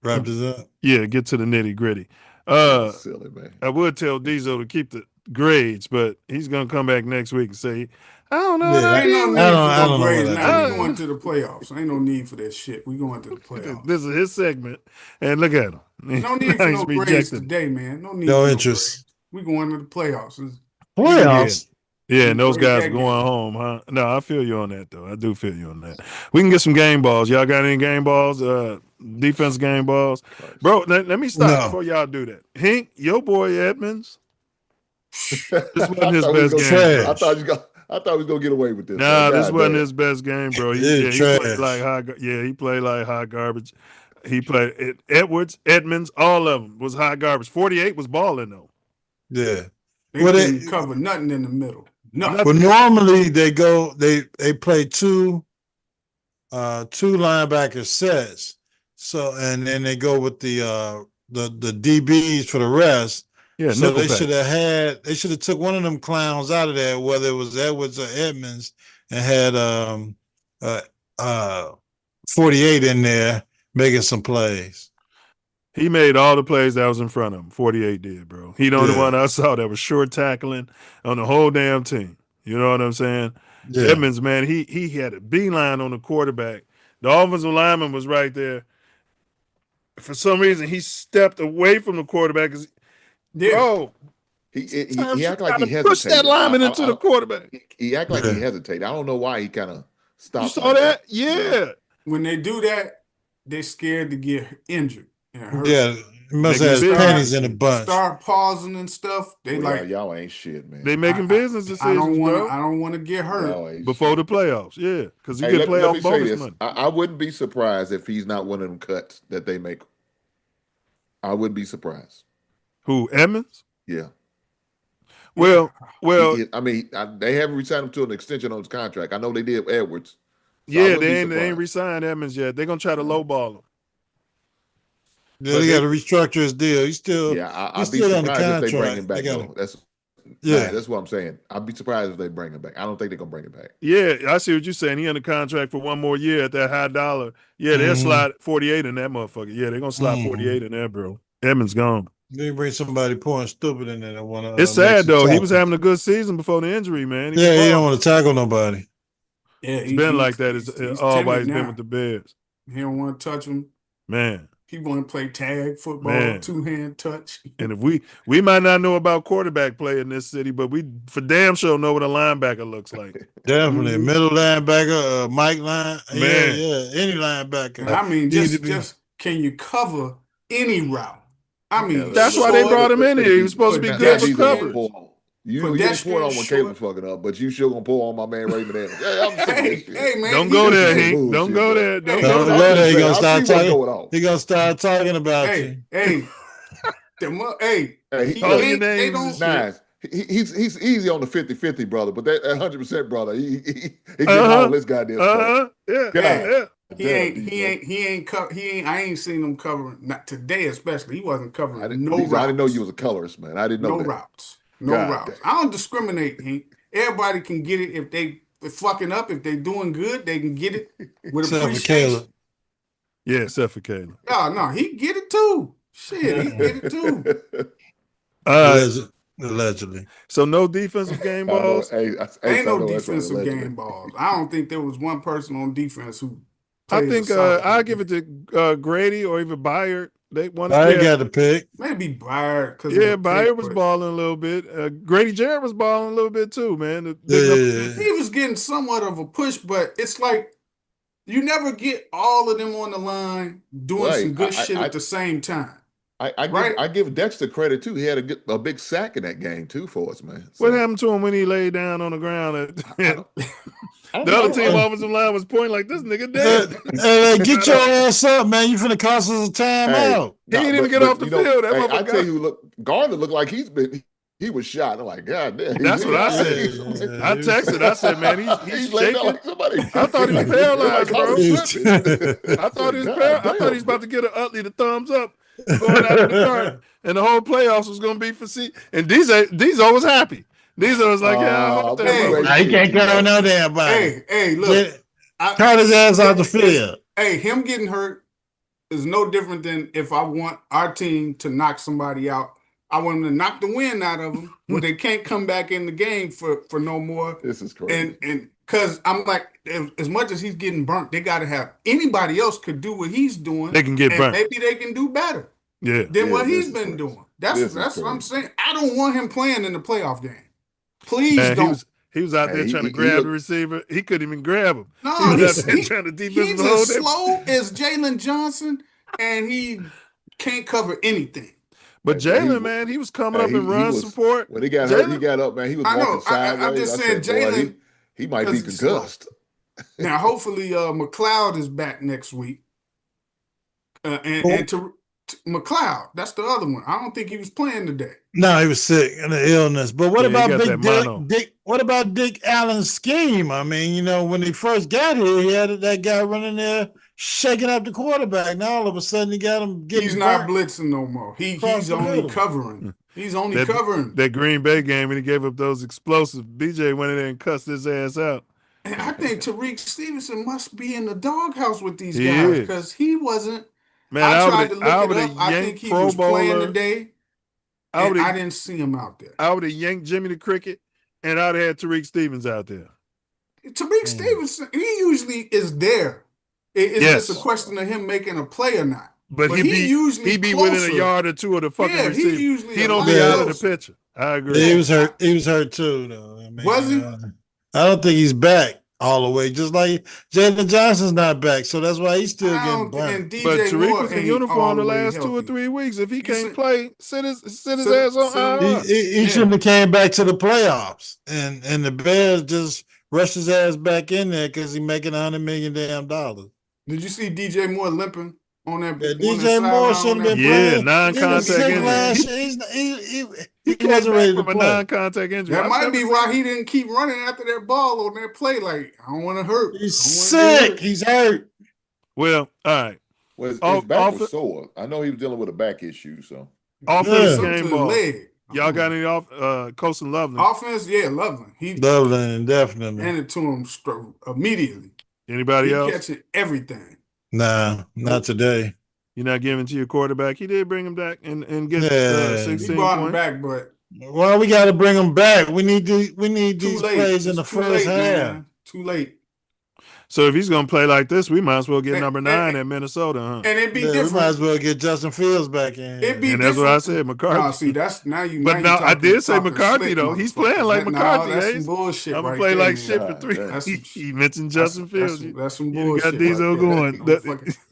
wrap this up. Yeah, get to the nitty gritty. Silly, man. I would tell Diesel to keep the grades, but he's gonna come back next week and say, I don't know. Yeah, ain't no need for no grades now. We We going to the playoffs. Ain't no need for that shit. We going to the playoffs. This is his segment, and look at him. No need for He's no grades rejected. today, man. No need. No for interest. No grades. We going to the playoffs. Playoffs. Yeah, and those guys that going home, huh? No, I feel you on that, though. I do feel you on that. We can get some game balls. Y'all got any game balls? Defense game balls? Bro, let me stop before y'all do that. Hank, your boy Edmonds, this wasn't his best game. I thought he was gonna get away with this. Nah, this wasn't his best game, bro. He trash. played like he played like hot garbage. He played Edmonds, all of them was hot garbage. 48 was balling, though. Yeah. They couldn't cover nothing in the middle. Nothing. Well, normally they play two linebacker sets. So and then they go with the DBs for the rest. Yeah, so they Nickelback. should have took one of them clowns out of there, whether it was Edwards or Edmonds, and had 48 in there making some plays. He made all the plays that was in front of him. 48 did, bro. He the only one I saw that was short tackling on the whole damn team. You know what I'm saying? Yeah. Edmonds, man, he had a beeline on the quarterback. The offensive lineman was right there. For some reason, he stepped away from the quarterback. Bro, he act like he hesitated. Push that lineman into the quarterback. He act like he hesitated. I don't know why he kind of stopped. You saw that? Yeah. When they do that, they're scared to get injured. Yeah, he must have his panties in a bunch. Start pausing and stuff. They y'all ain't shit, man. They making business decisions. I don't want to get hurt before the playoffs. Yeah, because you get let me playoff say bonus this. money. I wouldn't be surprised if he's not one of them cuts that they make. I wouldn't be surprised. Who, Edmonds? Yeah. Well, I mean, they haven't re-signed him to an extension on his contract. I know they did Edwards. So yeah, they ain't re-signed Edmonds yet. They're gonna try to lowball him. Yeah, they got to restructure his deal. He's still I'd be surprised if they bring him back. That's what I'm saying. I'd be surprised if they bring him back. I don't think they're gonna bring him back. Yeah, I see what you're saying. He under contract for 1 more year at that high dollar. Yeah, they'll slide 48 in that motherfucker. Yeah, they're gonna slide 48 in there, bro. Edmonds gone. They bring somebody pouring stupid in there that want to. It's sad though. He was having a good season before the injury, man. He don't want to tackle nobody. Yeah, it's been like that. It's always been with the Bears. He don't want to touch him, man. He want to play tag football, 2-hand touch. And if we might not know about quarterback play in this city, but we for damn sure know what a linebacker looks like. Definitely middle linebacker, Mike line, man, any linebacker. And I mean, just can you cover any route? I mean, that's why they brought him in here. He was supposed to be good for coverage. You didn't pull on when Caleb fucking up, but you sure gonna pull on my man Raymond Adams. Yeah, I'm hey man, don't go there, Hank. Don't go there. Don't go there. He gonna start talking. He gonna start talking about you. Hey, he call your names. Nice. He's easy on the 50-50, brother, but that 100%, brother, he getting all this goddamn stuff. Yeah. He ain't. I ain't seen him covering. Not today, especially. He wasn't covering routes. I didn't know you was a colorist, man. I didn't know that. Routes. No routes. I don't discriminate, Hank. Everybody can get it if they fucking up. If they doing good, they can get it with appreciation. Yeah, except for Caleb. No, he get it too. Shit, he get it too. Allegedly. So no defensive game balls. Ain't no defensive game balls. I don't think there was one person on defense who I played think a solid I'll game. give it to Grady or even Byard. They want I got the pick. Maybe Byard because Yeah, of the Byard pick, was but balling a little bit. Grady Jarrett was balling a little bit too, man. he was getting somewhat of a push, but it's like you never get all of them on the line doing some good shit at the same time. I give Dexter credit too. He had a big sack in that game too for us, man. What happened to him when he laid down on the ground? The other team offensive line was pointing like, this nigga dead. Get your ass up, man. You finna cost us a timeout. He didn't even get off the field. That I tell you, look, Gardner looked like he was shot. I'm like, God damn. That's what I said. I texted. I said, man, he's shaking. Like somebody. I thought he was paralyzed, bro. I thought he was paralyzed. I thought he was about to get an Utley the thumbs up going out of the cart, and the whole playoffs was going to be for C. And Diesel was happy. Diesel was like, yeah, I'm out there. He can't carry no damn body. Hey, look. Cut his ass out the field. Hey, him getting hurt is no different than if I want our team to knock somebody out. I want them to knock the wind out of them where they can't come back in the game for no more. This is crazy. And because I'm like, as much as he's getting burnt, they got to have anybody else could do what he's doing. They can get burnt. Maybe they can do better than what he's been doing. That's what I'm saying. I don't want him playing in the playoff game. Please don't. He was out there trying to grab the receiver. He couldn't even grab him. No, he was out there trying to defensive hold he's as slow as Jalen Johnson, and he can't cover anything. But Jalen, man, he was coming up and run support. When he got hurt, he got up, man. He was walking sideways. I'm just saying, Jalen, he might be concussed. Now, hopefully, McLeod is back next week. And to McLeod, that's the other one. I don't think he was playing today. No, he was sick and an illness. But what about Big Dick? What about Dick Allen's scheme? I mean, when he first got here, he had that guy running there shaking up the quarterback. Now all of a sudden he got him getting. He's not blitzing no more. He's only covering. He's only covering. That Green Bay game when he gave up those explosives, BJ went in there and cussed his ass out. And I think Tariq Stevenson must be in the doghouse with these guys because he wasn't. Man, I tried to look it up. I think he was playing today. I didn't see him out there. I would have yanked Jimmy the Cricket, and I'd have had Tariq Stevens out there. Tariq Stevenson, he usually is there. It's just a question of him making a play or not. But he'd be within a yard or two of the fucking receiver. He don't be out of the picture. I agree. He was hurt. He was hurt too, though. I mean, was he? I don't think he's back all the way. Just like Jalen Johnson's not back, so that's why he's still getting burnt. But Tariq was in uniform the last 2 or 3 weeks. If he can't play, sit his ass on IR. He shouldn't have came back to the playoffs, and the Bears just rushed his ass back in there because he's making $100 million damn dollars. Did you see DJ Moore limping on that? DJ Moore shouldn't have been playing. Non-contact injury. He wasn't ready to play. A non-contact injury. That might be why he didn't keep running after that ball on that play. Like, I don't want to hurt. He's sick. He's hurt. Well, all right. Well, his back was sore. I know he was dealing with a back issue. So offensive game ball. Y'all got any Colson Loveland? Offense, Loveland. Loveland, definitely. Handed to him immediately. Anybody else? Catching everything. Nah, not today. You're not giving to your quarterback. He did bring him back and get 16 he brought points. Him back, but we got to bring him back. We need these plays in the first half. Man. Too late. So if he's gonna play like this, we might as well get number 9 at Minnesota, huh? And it'd be different. We might as well get Justin Fields back in. It'd be and that's what I said, McCarthy. No, see, that's now you. But now I did say McCarthy though. He's playing like McCarthy. That's some bullshit. I'm gonna play there, like shit for 3. He mentioned Justin Fields. That's some bullshit. Got Diesel going.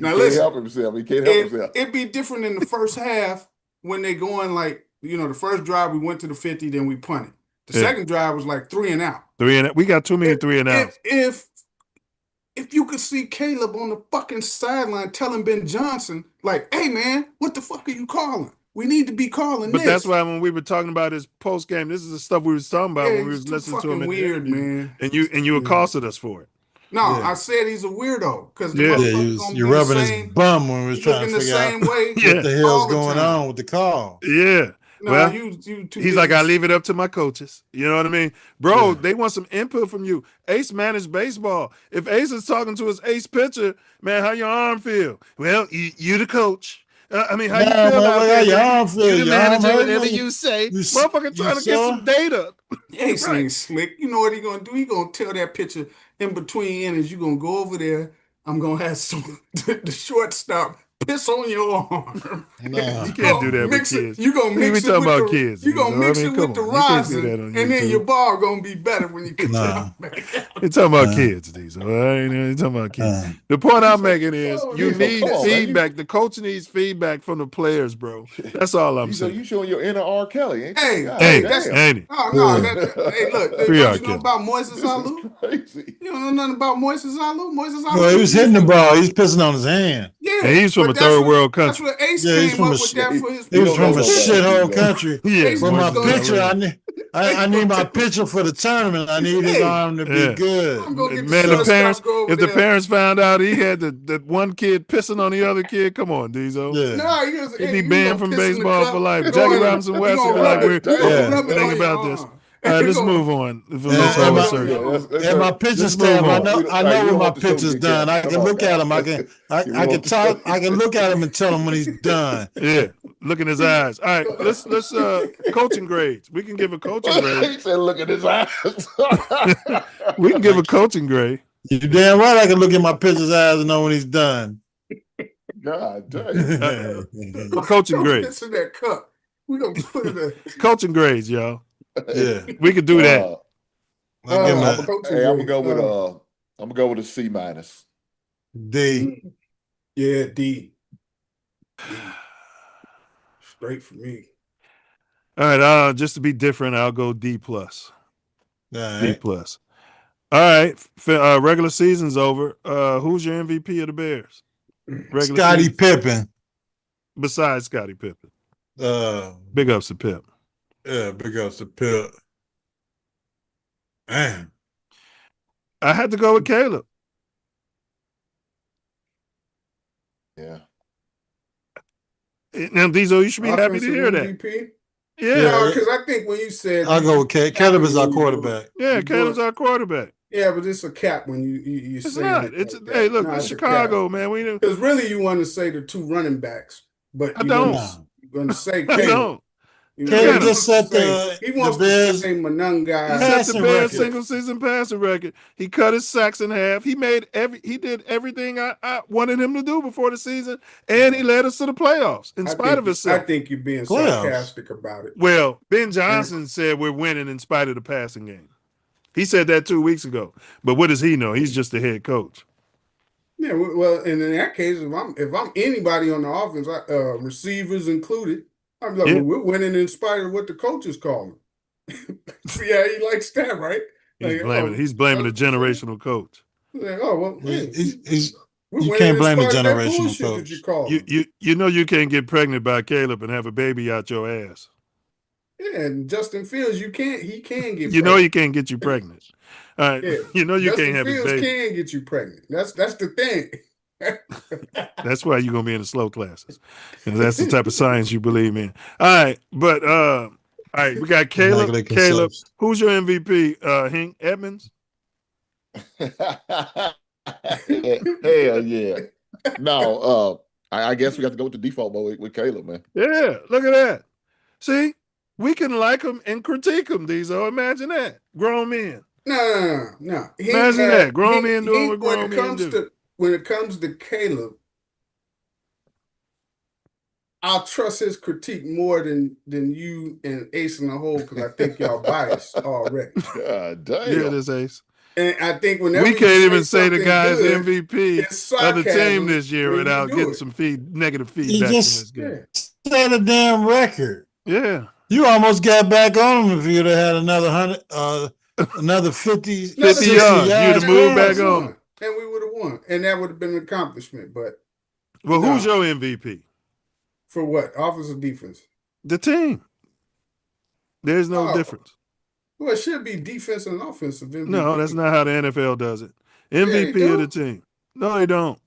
Now listen, help himself. He can't help himself. It'd be different in the first half when they going like the first drive we went to the 50, then we punted. The second drive was like 3 and out. 3 and out. We got too many 3 and outs. If you could see Caleb on the fucking sideline telling Ben Johnson, like, hey, man, what the fuck are you calling? We need to be calling this. But that's why when we were talking about his post game, this is the stuff we was talking about when we was listening to him. Weird, man. And you accosted us for it. No, I said he's a weirdo because you're rubbing his bum when we was trying to figure out what the hell's going on with the call. Yeah. No, well, he's like, I leave it up to my coaches. You know what I mean? Bro, they want some input from you. Ace managed baseball. If Ace is talking to his ace pitcher, man, how your arm feel? Well, you the coach. I mean, how Nah, you feel out motherfucker, there? your Greg? arm feel, You the your arm manager, hurt, whatever nigga. you say. You Motherfucker trying to get sore? some data. Ace Right. ain't slick. You know what he gonna do? He gonna tell that pitcher in between innings, you gonna go over there. I'm gonna have some the shortstop piss on your arm. Nah. You can't do that with mix it. kids. You gonna We mix it talking with about the kids. you gonna Diesel. mix I mean, it come with the on. You can't do rosin, that on and then your YouTube. ball gonna be better when you Nah. come back out. You're talking about Nah. kids, Diesel. I ain't talking about kids. Nah. The point I'm Diesel, making is Oh, you Diesel, need come on, man. feedback. The coach needs feedback from the players, bro. That's all I'm Diesel, saying. you showing your inner R. Kelly, ain't you? Hey, God hey, Ain't that's it? Ain't it? oh no. Yeah. Hey, look, Free don't R. you know Kelly. about Moises This is Alou? crazy. You don't know nothing about Moises Alou? Moises Well, he Alou was used hitting the to ball. He's pissing on his hand. And yeah, he's from a but that's third world that's country. what Ace Yeah, he's came from up with that for his he was don't know from a no better, shithole Diesel. country. Yeah, Ace For my was gonna picture, I need my picture for the tournament. I need his hey, arm to be Yeah. good. I'm gonna get the Man, the parents, shortstop go over if the there. parents found out he had that one kid pissing on the other kid, come on, Diesel. Yeah. No, he was He'd hey, be you banned gonna from piss in the baseball for cup, life. go Jackie in, Robinson you West would gonna be like, rub we're it, you gonna Yeah. rub it think on your about this. arm. All right, You let's gonna move on from you this gonna whole rub And it on search. your Yeah, arm. and my Let's pitching move staff, on. I know we when don't my want the show to pitcher's get done. I canceled. can Come on look at now. him. I can We I can want the show talk. to I get can look at him and tell him when he's done. Yeah, look in his eyes. All right, let's coaching grades. We can give a coaching grade. He said, look at his eyes. We can give a coaching grade. You damn right I can look at my pitcher's eyes and know when he's done. God dang. Coaching Don't grades. piss in that cup. We gonna put it in. Coaching grades, y'all. Yeah. We could do that. I give him I'm a coaching gonna grade. go with a C minus. D. Yeah, D. Straight for me. All right, just to be different, I'll go D plus. All D right. plus. All right, regular season's over. Who's your MVP of the Bears? Regular Scottie season? Pippen. Besides Scottie Pippen. Big ups to Pip. Yeah, big ups to Pip. Man. I had to go with Caleb. Yeah. Now, Diesel, you should be happy to hear MVP? that. Yeah. No, because I think when you said I'll go with Caleb. Caleb is our quarterback. Yeah, Caleb's our quarterback. Yeah, but it's a cap when you It's saying not. it. It's like hey, that. look, No, it's it's a Chicago, cap. man. We do. Because really, you want to say the two running backs, but I you're don't. going to say I Caleb. don't. Caleb just set He wants to say Manunga. He set the passing Bears record. single season passing record. He cut his sacks in half. He did everything I wanted him to do before the season, and he led us to the playoffs in spite of himself. I think you're being sarcastic about it. Well, Ben Johnson said we're winning in spite of the passing game. He said that 2 weeks ago. But what does he know? He's just the head coach. Yeah, well, and in that case, if I'm anybody on the offense, receivers included, I'm like, well, we're winning in spite of what the coaches call him. Yeah, he likes that, right? He's blaming the generational coach. Like, oh well, you can't blame a generational coach. You know you can't get pregnant by Caleb and have a baby out your ass. Yeah, and Justin Fields, he can get You pregnant. know he can't get you pregnant. All right. Yeah. You know you Justin can't have Fields a baby. can get you pregnant. That's the thing. That's why you're gonna be in the slow classes. And that's the type of science you believe in. All right, but all right, we got Caleb. Caleb, who's your MVP? Hank Edmonds? Hell yeah. No, I guess we got to go with the default mode with Caleb, man. Yeah, look at that. See, we can like him and critique him, Diesel. Imagine that. Grown men. No. Imagine that. Grown men doing what grown men do. When it comes to Caleb, I'll trust his critique more than you and Ace in the hole because I think y'all biased already. God damn. Yeah, this Ace. And I think whenever we can't even say the something guy's good, MVP it's of the team sarcasm this year when you without do getting it. some negative feedback You from just this guy. set a damn record. Yeah. You almost got back on him if you'd have had another 50 yards. You'd have moved back on him. And we would have won. And that would have been an accomplishment. But who's your MVP? For what? Offense or defense? The team. There's no difference. Well, it should be defense and offensive MVP. No, that's not how the NFL does it. MVP of the team. No, they don't.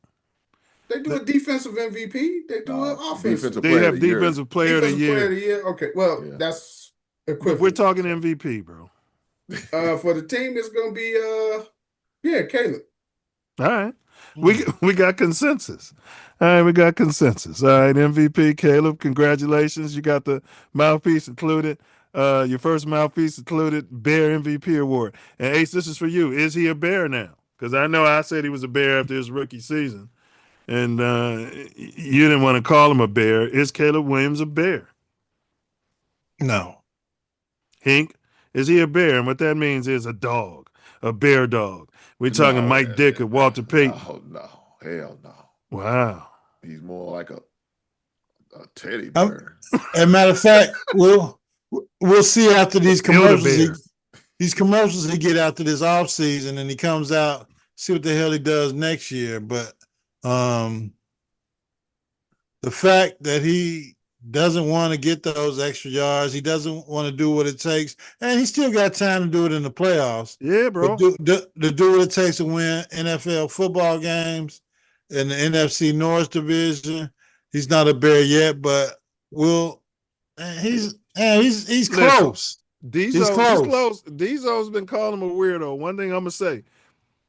They do a defensive MVP. They do an offensive. They have defensive player of the year. Okay, well, that's equivalent. We're talking MVP, bro. For the team, it's going to be, Caleb. All right. We got consensus. All right, we got consensus. All right, MVP, Caleb, congratulations. You got the mouthpiece included. Your first mouthpiece included Bear MVP award. And Ace, this is for you. Is he a Bear now? Because I know I said he was a Bear after his rookie season. And you didn't want to call him a Bear. Is Caleb Williams a Bear? No. Hink, is he a Bear? And what that means is a dog, a bear dog. We're talking No, Mike Dick or Walter Payton. no, hell no. Wow. He's more like a teddy As bear. a matter of fact, we'll see after these Build-A-Bear. commercials he get after this off season, and he comes out, see what the hell he does next year. But the fact that he doesn't want to get those extra yards, he doesn't want to do what it takes, and he still got time to do it in the playoffs. Yeah, bro. But to do what it takes to win NFL football games in the NFC North division, he's not a Bear yet, but he's close. He's close. Diesel's been calling him a weirdo. One thing I'm gonna say,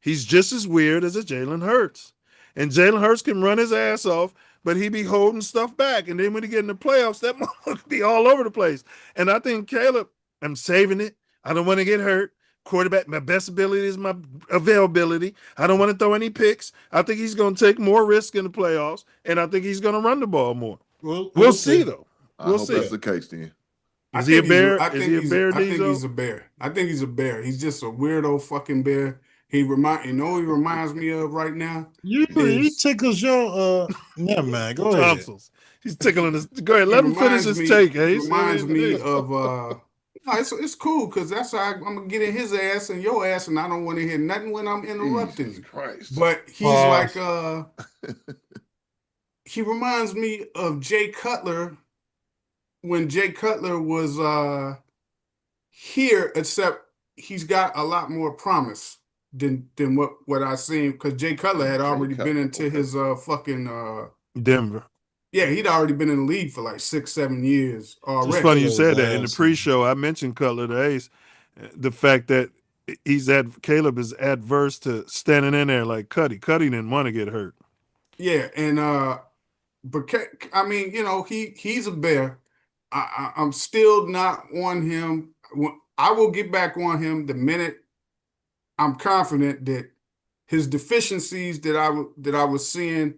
he's just as weird as a Jalen Hurts. And Jalen Hurts can run his ass off, but he be holding stuff back. And then when he get in the playoffs, that motherfucker be all over the place. And I think Caleb, I'm saving it. I don't want to get hurt. Quarterback, my best ability is my availability. I don't want to throw any picks. I think he's going to take more risk in the playoffs, and I think he's going to run the ball more. We'll see, though. I hope that's the case then. Is he a Bear? I think he's a Bear. I think he's a Bear. He's just a weirdo fucking Bear. He reminds me of right now. He tickles your never mind. Go ahead. Tonsils. He's tickling his. Go ahead. Let him finish his take. Ace. Reminds me of. No, it's cool because that's how I'm gonna get in his ass and your ass, and I don't want to hear nothing when I'm interrupting you. But he's like he reminds me of Jay Cutler when Jay Cutler was here, except he's got a lot more promise than what I seen, because Jay Cutler had already been into his fucking Denver. Yeah, he'd already been in the league for like 6-7 years already. It's funny you said that. In the pre-show, I mentioned Cutler to Ace. The fact that Caleb is adverse to standing in there like Cuddy. Cuddy didn't want to get hurt. Yeah, and but I mean, he's a Bear. I'm still not on him. I will get back on him the minute I'm confident that his deficiencies that I was seeing,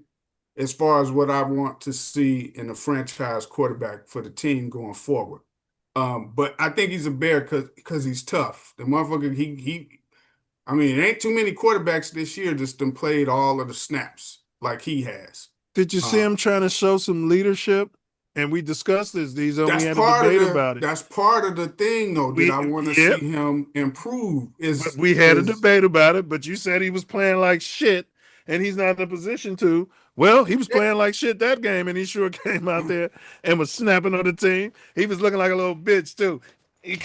as far as what I want to see in a franchise quarterback for the team going forward. But I think he's a Bear because he's tough. The motherfucker, I mean, it ain't too many quarterbacks this year that's done played all of the snaps like he has. Did you see him trying to show some leadership? And we discussed this, Diesel. We had a debate about it. That's part of the thing, though, that I want to see him improve. We had a debate about it, but you said he was playing like shit, and he's not in a position to. Well, he was playing like shit that game, and he sure came out there and was snapping on the team. He was looking like a little bitch, too. He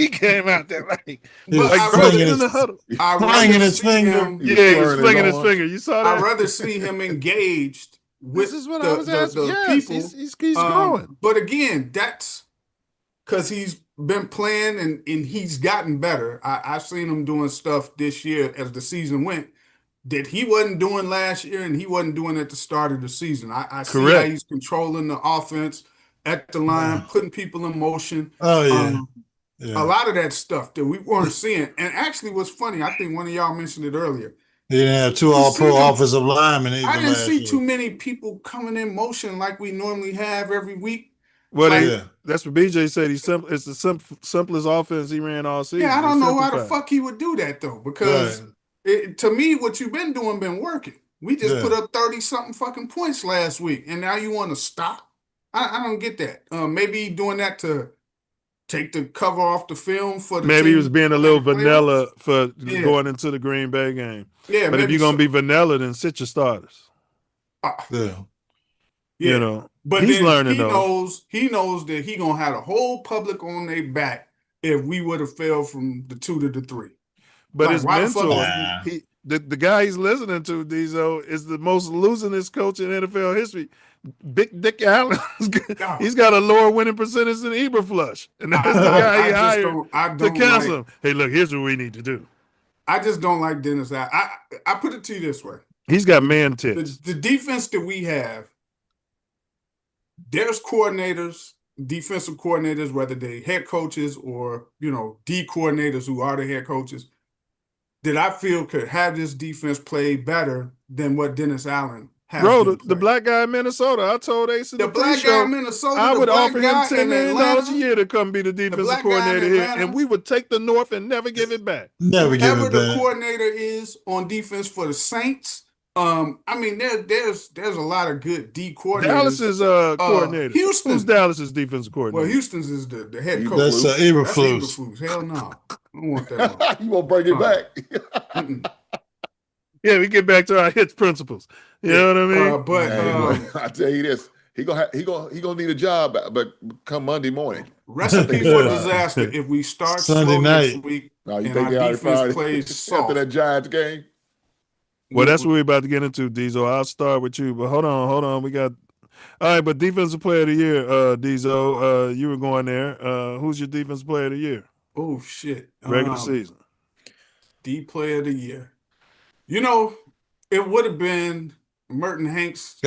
came out there like flinging in the huddle. his finger. Yeah, he was flinging his finger. You saw that? I'd rather see him engaged with this is what I was asking. Yes, people. He's growing. But again, that's because he's been playing and he's gotten better. I've seen him doing stuff this year as the season went that he wasn't doing last year and he wasn't doing at the start of the season. I see how he's controlling the offense at the line, putting people in motion. Oh, yeah. A lot of that stuff that we weren't seeing. And actually what's funny, I think one of y'all mentioned it earlier. He didn't have two all-pro offensive linemen. I didn't see too many people coming in motion like we normally have every week. Well, that's what BJ said. It's the simplest offense he ran all season. Yeah, I don't know why the fuck he would do that, though, because to me, what you've been doing been working. We just put up 30-something fucking points last week, and now you want to stop? I don't get that. Maybe doing that to take the cover off the film for the maybe team he was being a little vanilla for going into the Green Bay game. Yeah, but if you're gonna be vanilla, then sit your starters. You know, but he's then learning. He knows that he gonna have a whole public on their back if we would have fell from the 2 to the 3. But like, his mentor, the guy he's listening to, Diesel, is the most losingest coach in NFL history. Big Dick Allen. He's got a lower winning percentage than Eberflush. And that's the guy he hired to cancel him. Hey, look, here's what we need to do. I just don't like Dennis. I put it to you this way. He's got man tits. The defense that we have, there's coordinators, defensive coordinators, whether they head coaches or, D coordinators who are the head coaches, that I feel could have this defense play better than what Dennis Allen has Bro, been the black guy in Minnesota, I told Ace in The the black pre-show, guy in Minnesota, I the would black offer him guy $10 in million a Atlanta, year to come be the defensive black guy in coordinator here, Atlanta. and we would take the North and never give it back. Never give Whoever it the back. coordinator is on defense for the Saints, I mean, there's a lot of good D coordinators. Dallas's coordinator. Houston. Who's Dallas's defensive coordinator? Well, Houston's is the head coach. That's That's Eberflus. Eberflus. Hell no. I don't want that. You won't bring it back. Yeah, we get back to our hits principles. You know what I mean? But I tell you this, he gonna need a job, but come Monday morning. Recipe for disaster if we start Sunday slow night. next week No, you and think our they already defense fired plays soft. after that Giants game? Well, that's what we're about to get into, Diesel. I'll start with you, but hold on. We got all right, but defensive player of the year, Diesel, you were going there. Who's your defensive player of the year? Oh shit. Regular season. D player of the year. It would have been Merton Hanks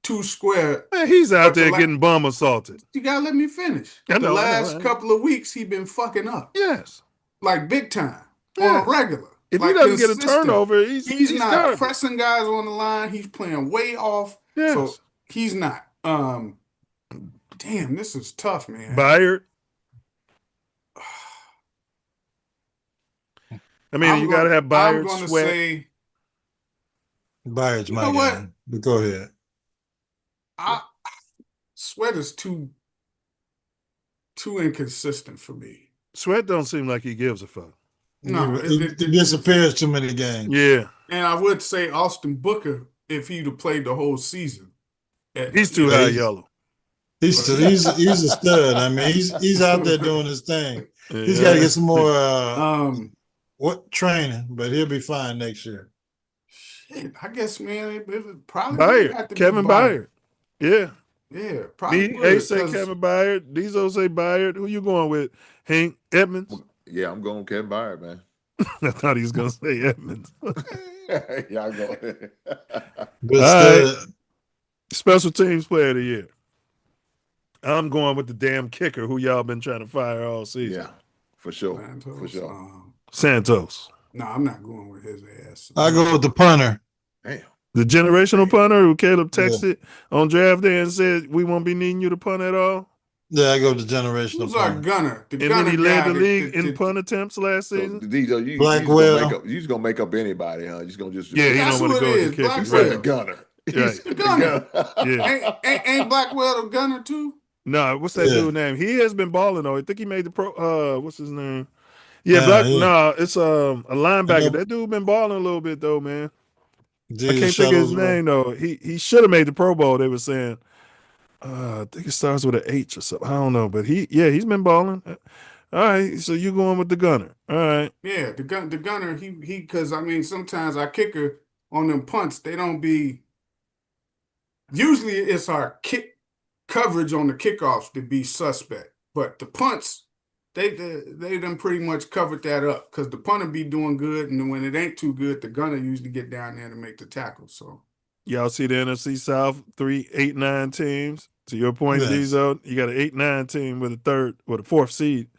two square. Man, he's out there getting bum assaulted. You gotta let me finish. I know, the last couple of weeks he been fucking up. Yes. Like big time. On a regular. If like he doesn't consistent. get a turnover, he's not garbage. pressing guys on the line. He's playing way off. Yes. So he's not. Damn, this is tough, man. Byard. I mean, you got to have Byard, I'm going to Sweat. say Byard's my guy. But go ahead. Sweat is too inconsistent for me. Sweat don't seem like he gives a fuck. No, he disappears too many games. Yeah. And I would say Austin Booker if he'd have played the whole season. He's too high yellow. He's a stud. I mean, he's out there doing his thing. Yeah. He's got to get some more training, but he'll be fine next year. Shit, I guess, man, it would probably Byard, Kevin Byard. Yeah. Yeah, probably. Me, say Kevin Byard. Diesel say Byard. Who you going with? Hank Edmonds? Yeah, I'm going Kevin Byard, man. I thought he was going to say Edmonds. Yeah, I'm going. Right. Special teams player of the year. I'm going with the damn kicker who y'all been trying to fire all season. Yeah, for sure. Santos, for sure. Santos. No, I'm not going with his ass. I go with the punter. Damn. The generational punter who Caleb texted on draft day and said, we won't be needing you to punt at all. Yeah, I go with the generational Who's punter. our gunner? And then he led the league in punt attempts last season. You just gonna make up anybody, huh? You just gonna just he don't want to go with the kicker. He's the gunner. Right. The gunner. Yeah. Ain't Blackwell the gunner too? No, what's that dude's name? He has been balling though. I think he made the pro. What's his name? Yeah, it's a linebacker. That dude been balling a little bit though, man. I can't think of his name though. He should have made the Pro Bowl. They were saying. I think it starts with an H or something. I don't know, but he's been balling. All right, so you going with the gunner? All right. Yeah, the gunner. He because I mean sometimes our kicker on them punts they don't be. Usually it's our kick coverage on the kickoffs to be suspect, but the punts they done pretty much covered that up because the punter be doing good, and when it ain't too good, the gunner usually get down there to make the tackle. So y'all see the NFC South 3, 8, 9 teams. To your point, Diesel, you got an 8-9 team with a fourth seed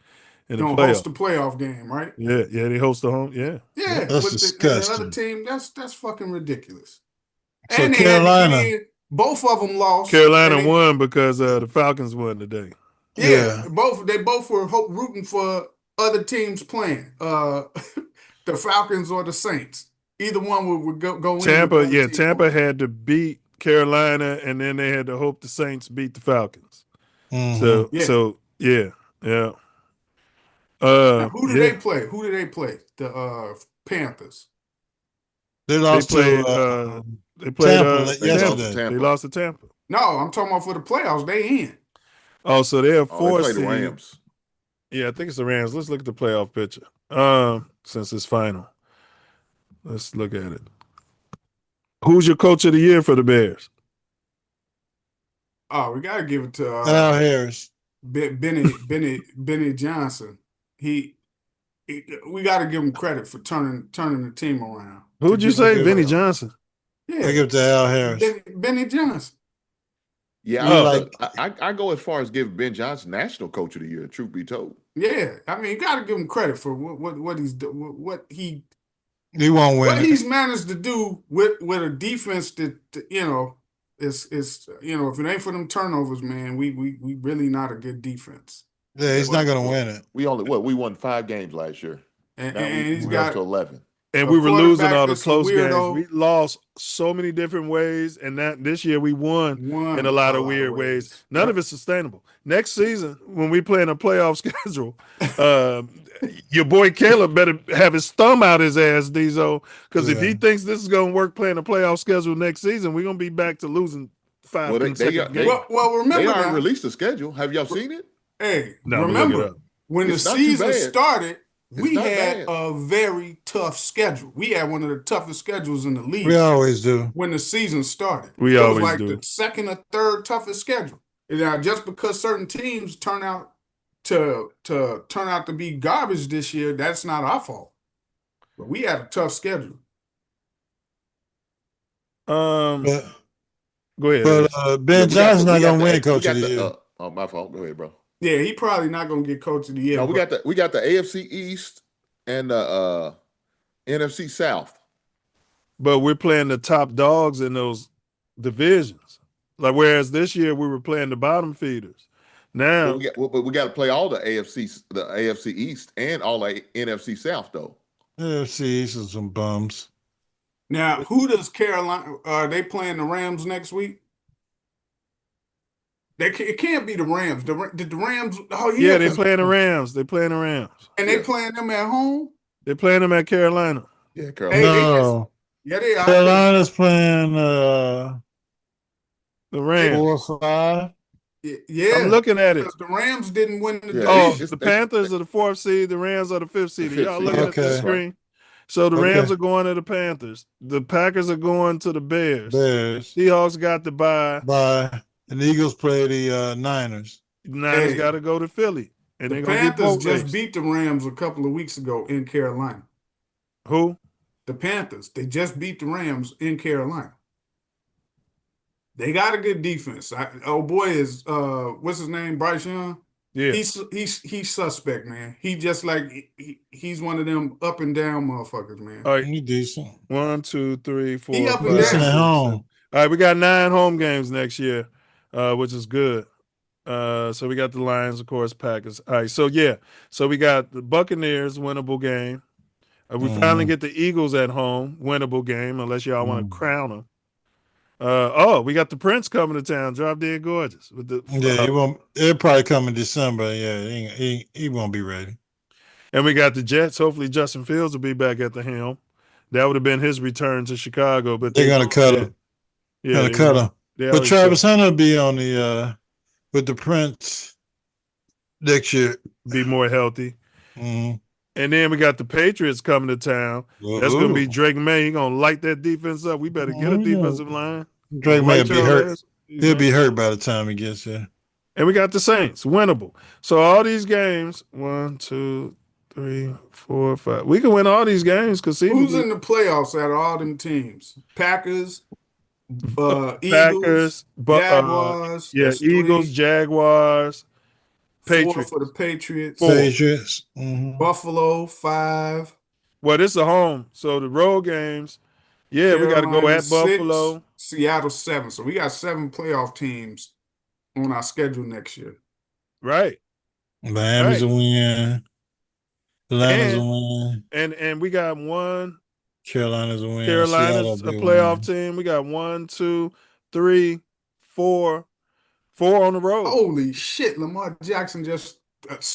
in the playoff. Don't host the playoff game, right? Yeah, they host the home. Yeah, that's disgusting. The other team, that's fucking ridiculous. So and Carolina, both of them lost. Carolina won because the Falcons won today. Yeah, they both were rooting for other teams playing, the Falcons or the Saints. Either one would go in. Tampa had to beat Carolina, and then they had to hope the Saints beat the Falcons. Mm-hmm. So yeah. Now, who did they play? Who did they play? The Panthers. They lost Tampa yesterday. They lost to Tampa. No, I'm talking about for the playoffs. They in. Oh, so they're 4 they seed. play the Rams. Yeah, I think it's the Rams. Let's look at the playoff picture. Since it's final. Let's look at it. Who's your coach of the year for the Bears? Oh, we gotta give it to Al Harris. Benny Johnson. We got to give him credit for turning the team around. Who'd you say, Benny Johnson? Yeah. I give it to Al Harris. Benny Johnson. Yeah, We like I go as far as giving Ben Johnson National Coach of the Year. Truth be told. Yeah, I mean, you got to give him credit for what he's he won't win what it. he's managed to do with a defense that is if it ain't for them turnovers, man, we really not a good defense. Yeah, he's not going to win it. We won 5 games last year. And now he's we're up got to 11. And a we were losing quarterback all the that's a close games. weirdo. We lost so many different ways, and that this year we won in a lot of weird ways. None of it's sustainable. Next season, when we play in a playoff schedule, your boy Caleb better have his thumb out his ass, Diesel, because if he thinks this is going to work playing a playoff schedule next season, we're going to be back to losing 5 consecutive games. Well, remember they already now, released the schedule. Have y'all seen it? Hey, No, remember when It's the not too season bad. started, we not had bad. a very tough schedule. We had one of the toughest schedules in the league. We always do. When the season started, We it was always like do. the second or third toughest schedule. And now, just because certain teams turn out to be garbage this year, that's not our fault. But we had a tough schedule. Go ahead. But Ben Johnson's not going to win Coach of the Year. Oh, my fault. Go ahead, bro. Yeah, he probably not going to get Coach of the Year. No, we got the AFC East and the NFC South. But we're playing the top dogs in those divisions. Like whereas this year we were playing the bottom feeders. Now but we got to play all the AFC East and all the NFC South though. AFC East is some bums. Now, who does Carolina? Are they playing the Rams next week? It can't be the Rams. Did the Rams? Oh yeah, they're playing the Rams. They're playing the Rams, and they playing them at home. They're playing them at Carolina. Yeah, Carolina. No, they are. Carolina's playing the Rams. 4 or 5. Yeah, I'm looking at it. The Rams didn't win the division. The Panthers are the 4th seed. The Rams are the 5th seed. Y'all looking at the screen? So the Rams are going to the Panthers. The Packers are going to the Bears. Seahawks got the bye. And the Eagles play the Niners. The Niners got to go to Philly. And the Panthers just beat the Rams a couple of weeks ago in Carolina. Who? The Panthers. They just beat the Rams in Carolina. They got a good defense. Is what's his name? Bryce Young. Yeah, he's suspect, man. He just like he's one of them up and down motherfuckers, man. All right, he decent. 1, 2, 3, 4. He up and decent down. at home. All right, we got 9 home games next year, which is good. So we got the Lions, of course, Packers. All right, so we got the Buccaneers, winnable game. We finally get the Eagles at home, winnable game, unless y'all want to crown them. We got the Prince coming to town, Drop Dead Gorgeous. With the he won't. It'll probably come in December. Yeah, he won't be ready. And we got the Jets. Hopefully, Justin Fields will be back at the helm. That would have been his return to Chicago, but they're gonna cut him. Yeah, gonna cut him. But Travis Hunter will be on the with the Prince next year. Be more healthy. Mm-hmm. And then we got the Patriots coming to town. That's going to be Drake May. He's going to light that defense up. We better get a defensive line. Drake May will be hurt. He'll be hurt by the time he gets there. And we got the Saints, winnable. So all these games, 1, 2, 3, 4, 5. We can win all these games. Who's in the playoffs out of all them teams? Packers, Eagles, Jaguars. Eagles, Jaguars, Patriots. 4 for the Patriots. 4. Patriots. Buffalo, 5. Well, this is a home. So the road games, Carolina, we got to go at 6, Buffalo. Seattle, 7. So we got 7 playoff teams on our schedule next year. Right. Miami's a win. Atlanta's a win. And we got 1. Carolina's a win. Carolina's a playoff team. We got 1, 2, 3, 4 on the road. Holy shit! Lamar Jackson just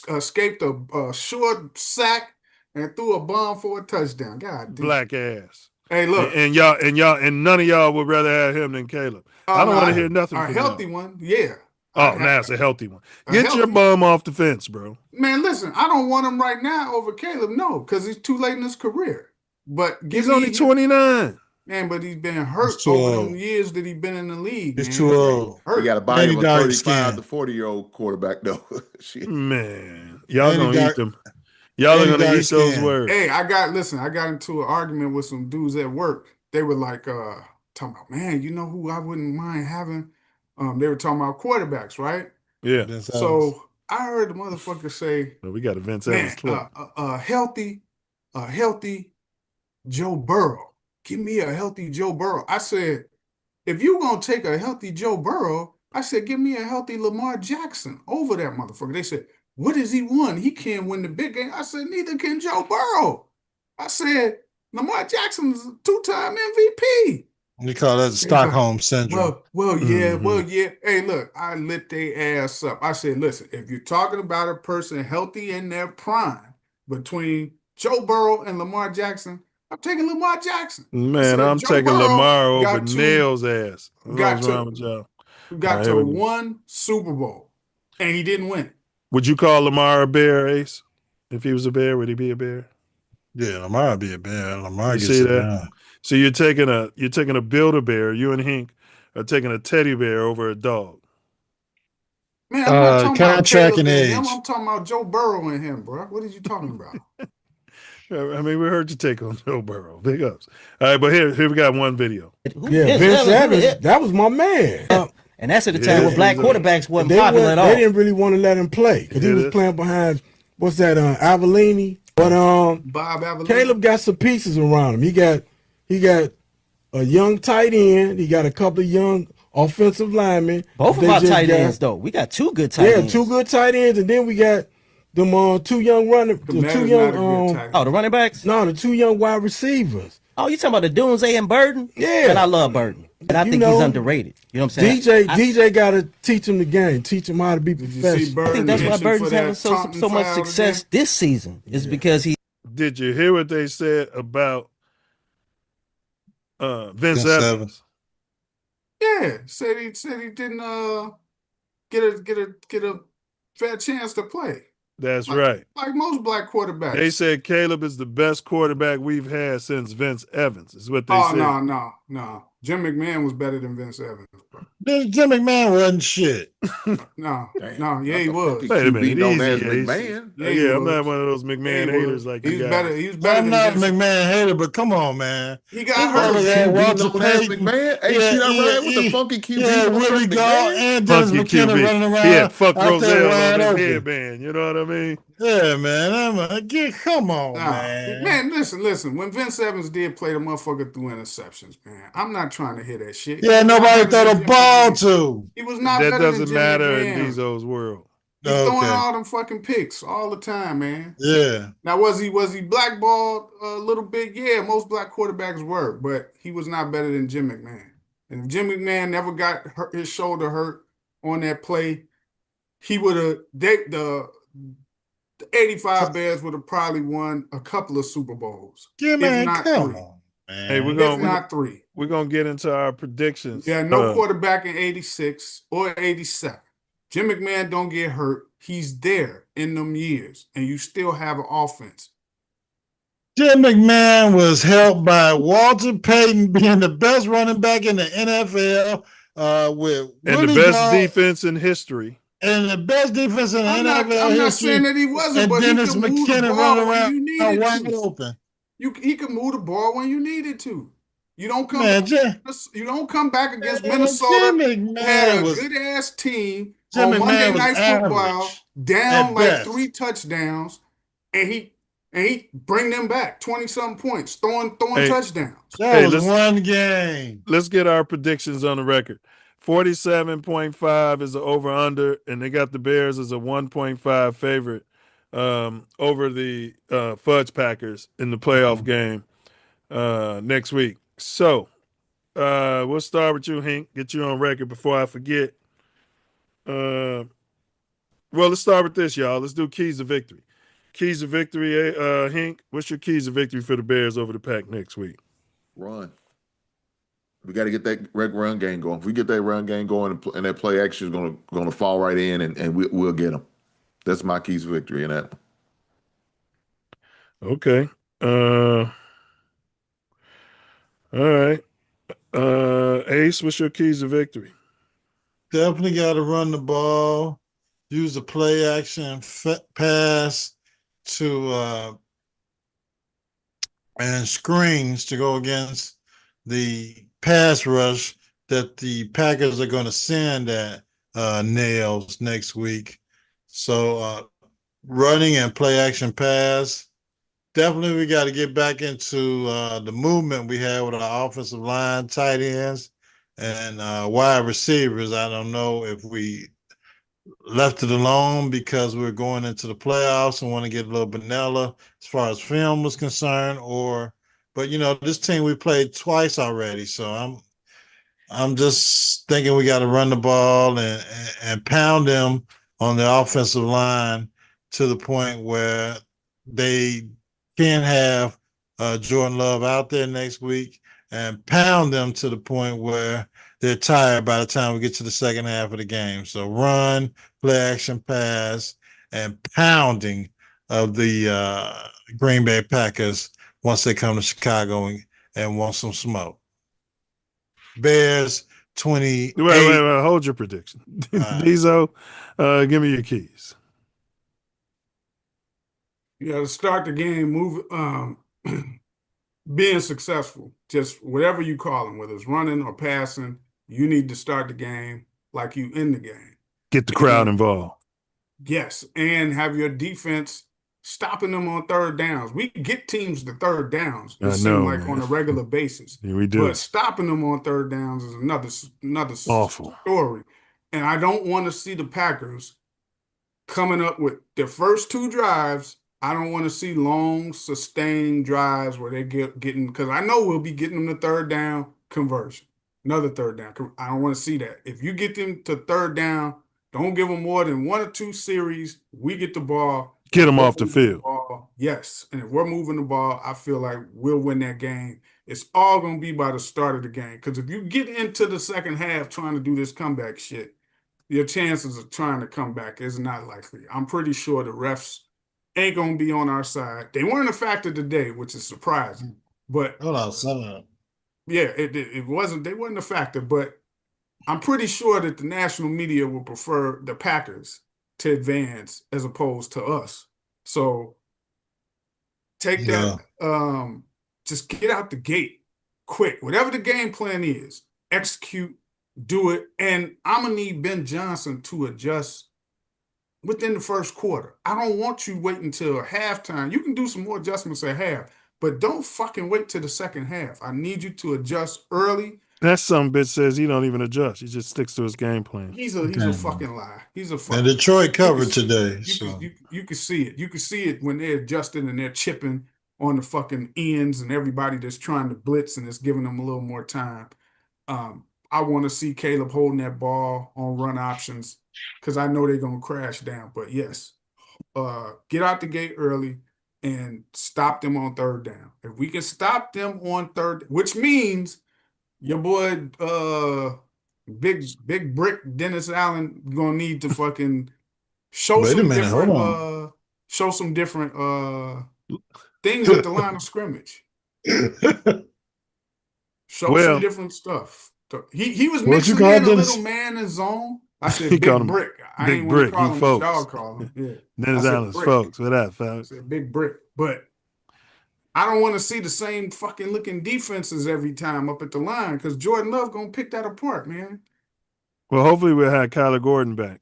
escaped a short sack and threw a bomb for a touchdown. God damn. Black ass. Hey, look, and none of y'all would rather have him than Caleb. I don't want to hear nothing from a healthy him. one. Yeah. Now it's a healthy one. Get your bum off the fence, bro. Man, listen, I don't want him right now over Caleb. No, because he's too late in his career. But he's only 29. Man, but he's been hurt over them years that he's been in the league. He's too old. He got a body of a 35 to 40-year-old quarterback, though. Man, y'all gonna eat them. Y'all are gonna eat those words. Hey, I got into an argument with some dudes at work. They were like, talking about, man, you know who I wouldn't mind having? They were talking about quarterbacks, right? Yeah. So I heard the motherfucker say, Well, we got a Vince Evans man, clip. a healthy Joe Burrow. Give me a healthy Joe Burrow. I said, if you gonna take a healthy Joe Burrow, I said, give me a healthy Lamar Jackson over that motherfucker. They said, what has he won? He can't win the big game. I said, neither can Joe Burrow. I said, Lamar Jackson's a 2-time MVP. You call that Stockholm syndrome. Well, yeah. Hey, look, I lit their ass up. I said, listen, if you're talking about a person healthy in their prime between Joe Burrow and Lamar Jackson, I'm taking Lamar Jackson. Man, I'm Joe taking Burrow Lamar over got to- Nails' ass. got What's to- wrong with y'all? Got All to right, here we go. one Super Bowl, and he didn't win. Would you call Lamar a bear, Ace? If he was a bear, would he be a bear? Yeah, Lamar would be a bear. Lamar You gets see it that? done. So you're taking a Build-A-Bear. You and Hink are taking a teddy bear over a dog. Man, I'm not talking about contract Caleb and and age. him. I'm talking about Joe Burrow and him, bro. What are you talking about? I mean, we heard you take on Joe Burrow. Big ups. All right, but here we got one video. Yeah, Vince Evans, that was my man. And that's at the time when black quarterbacks wasn't popular at all. They didn't really want to let him play because he was playing behind, what's that, Avellini. But Bob Avellini. Caleb got some pieces around him. He got a young tight end. He got a couple of young offensive linemen. Both of our tight ends, though. We got two good tight ends. Yeah, two good tight ends, and then we got them two young running, the two young the running backs. No, the two young wide receivers. Oh, you talking about the Dunze and Burton? Yeah, and I love Burton, and I think he's underrated. You know what I'm saying? DJ got to teach him the game, teach him how to be professional. I think that's why Burton's having so much success this season. Is because he. Did you hear what they said about Vince Evans? Yeah, said he didn't get a fair chance to play. That's right. Like most black quarterbacks. They said Caleb is the best quarterback we've had since Vince Evans, is what they said. No. Jim McMahon was better than Vince Evans, bro. Jim McMahon wasn't shit. No, he was. Wait a minute, known easy, as Ace. McMahon. Yeah, I'm not one of those McMahon haters like you guys. He was better I'm than not a Vince. McMahon hater, but come on, man. He got hurt. QB known as McMahon. Hey, see that right with the funky QB? Yeah, Willie Gaul and Dennis Funky McKenna QB. running around. He had fuck out there Roselle wide on his open. headband. You know what I mean? Yeah, man. Come on, man. Man, listen. When Vince Evans did play, the motherfucker threw interceptions, man. I'm not trying to hear that shit. Yeah, nobody throw the ball to. He was not That better than doesn't Jim matter McMahon. in Bezos' world. He's throwing all them fucking picks all the time, man. Yeah. Now, was he blackballed a little bit? Yeah, most black quarterbacks were, but he was not better than Jim McMahon. And if Jim McMahon never got his shoulder hurt on that play, he would have the 85 Bears would have probably won a couple of Super Bowls. Yeah, man, if not come three. on, man. Hey, If not three. We're going to get into our predictions. Yeah, no quarterback in 86 or 87. Jim McMahon don't get hurt. He's there in them years, and you still have an offense. Jim McMahon was helped by Walter Payton being the best running back in the NFL with And Willie the best Gaul, defense in history. and the best defense in the NFL I'm not history. saying that he wasn't, and but he Dennis could move the McKenna ball running when around you needed wide to. open. He could move the ball when you needed to. You don't come. Man, You don't come back against Man, Minnesota. Jim Who had McMahon a was- good ass team Jim on McMahon Monday was Night Football, average down at like best. 3 touchdowns, and he bring them back 20-something points, throwing Hey, touchdowns. That was one game. Let's get our predictions on the record. 47.5 is the over-under, and they got the Bears as a 1.5 favorite over the Fudge Packers in the playoff game next week. So we'll start with you, Hink. Get you on record before I forget. Well, let's start with this, y'all. Let's do keys to victory. Keys to victory, Hink. What's your keys to victory for the Bears over the Pack next week? Run. We got to get that run game going. If we get that run game going and that play action is going to fall right in, and we'll get them. That's my keys to victory in that. Okay. All right. Ace, what's your keys to victory? Definitely got to run the ball, use the play action pass and screens to go against the pass rush that the Packers are going to send at Nails next week. So running and play action pass. Definitely, we got to get back into the movement we had with our offensive line, tight ends, and wide receivers. I don't know if we left it alone because we're going into the playoffs and want to get a little vanilla as far as film was concerned, but this team we played twice already, so I'm just thinking we got to run the ball and pound them on the offensive line to the point where they can have Jordan Love out there next week and pound them to the point where they're tired by the time we get to the second half of the game. So run, play action pass, and pounding of the Green Bay Packers once they come to Chicago and want some smoke. Bears 28. Wait. Hold your prediction. Bezo, give me your keys. Yeah, to start the game, being successful, just whatever you call them, whether it's running or passing, you need to start the game like you in the game. Get the crowd involved. Yes, and have your defense stopping them on third downs. We get teams to third downs, it seems like, man, on a regular basis. Yeah, we do. But stopping them on third downs is another awful story. And I don't want to see the Packers coming up with their first two drives. I don't want to see long, sustained drives where they getting, because I know we'll be getting them to third down conversion, another third down. I don't want to see that. If you get them to third down, don't give them more than one or two series. We get the ball. Get them off the field. Yes. And if we're moving the ball, I feel like we'll win that game. It's all going to be by the start of the game. Because if you get into the second half trying to do this comeback shit, your chances of trying to come back is not likely. I'm pretty sure the refs ain't going to be on our side. They weren't a factor today, which is surprising. But yeah, it wasn't. They weren't a factor, but I'm pretty sure that the national media will prefer the Packers to advance as opposed to us. So take that. Just get out the gate quick. Whatever the game plan is, execute, do it. And I'm going to need Ben Johnson to adjust within the first quarter. I don't want you waiting until halftime. You can do some more adjustments at half, but don't fucking wait till the second half. I need you to adjust early. That some bitch says he don't even adjust. He just sticks to his game plan. He's a fucking lie. He's a fucking. And Detroit covered today. You can see it. You can see it when they're adjusting and they're chipping on the fucking ends and everybody that's trying to blitz and it's giving them a little more time. I want to see Caleb holding that ball on run options because I know they're going to crash down. But yes, get out the gate early and stop them on third down. If we can stop them on third, which means your boy Big Brick Dennis Allen gonna need to fucking show some different things at the line of scrimmage. Show some different stuff. He was mixing in a little man in zone. I said Big Brick. I ain't want to call him what y'all call him. Yeah. Dennis Allen's folks. What that, folks? I said Big Brick. But I don't want to see the same fucking looking defenses every time up at the line because Jordan Love gonna pick that apart, man. Well, hopefully we'll have Kyler Gordon back.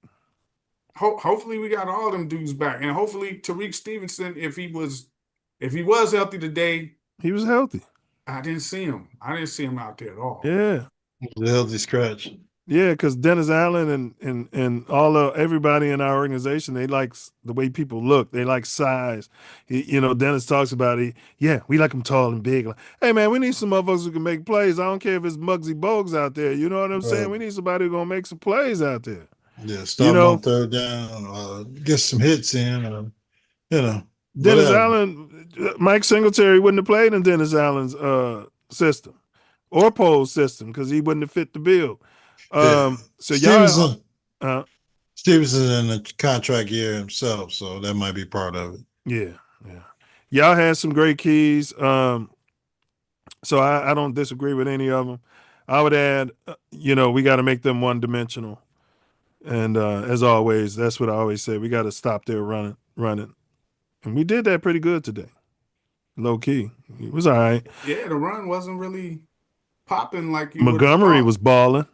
Hopefully we got all them dudes back, and hopefully Tariq Stevenson, if he was healthy today, he was healthy. I didn't see him. I didn't see him out there at all. Yeah, the healthy scratch. Yeah, because Dennis Allen and everybody in our organization, they like the way people look. They like size. Dennis talks about it. Yeah, we like them tall and big. Like, hey, man, we need some motherfuckers who can make plays. I don't care if it's Muggsy Bogues out there. You know what I'm saying? We need somebody who's going to make some plays out there. Yeah, stop on third down, get some hits in, Dennis Allen, Mike Singletary wouldn't have played in Dennis Allen's system or Pole's system because he wouldn't have fit the bill. So Stevenson's in a contract year himself, so that might be part of it. Yeah. Y'all had some great keys. So I don't disagree with any of them. I would add, we got to make them one-dimensional. And as always, that's what I always say. We got to stop their running. And we did that pretty good today. Low key. It was all right. Yeah, the run wasn't really popping like you would have Montgomery thought. was balling.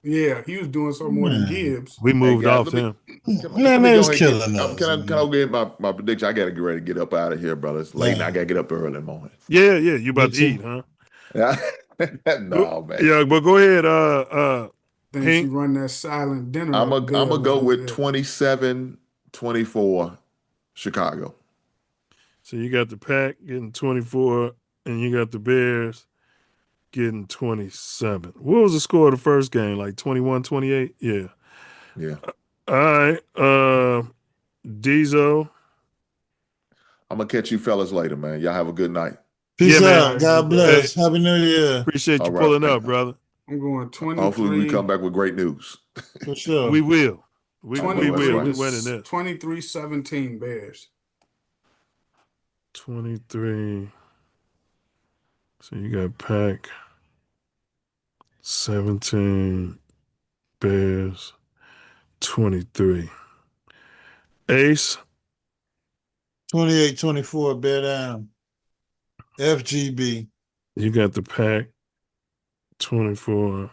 Yeah, he was doing so more than Gibbs. We Hey moved guys, off him. let me Man, go they was ahead and killing us. can I get my prediction? I gotta get ready to get up out of here, brother. It's late and I gotta get up early in the morning. Yeah. You Me about to too. eat, huh? No, man. Yeah, but go ahead, Thinks you Hank. run that silent dinner I'm up there. gonna go while with he's at- 27-24 Chicago. So you got the Pack getting 24, and you got the Bears getting 27. What was the score of the first game? Like 21-28? Yeah. Yeah. All right. Diesel. I'm gonna catch you fellas later, man. Y'all have a good night. Peace Yeah, out. man. God bless. Happy New Year. Appreciate All you right. pulling up, brother. I'm going Hopefully we 23. come back with great news. For sure. We will. We I know that's will. right. We winning this. 23-17 Bears. 23. So you got Pack. 17. Bears. 23. Ace. 28-24, bear down. FGB. You got the Pack. 24.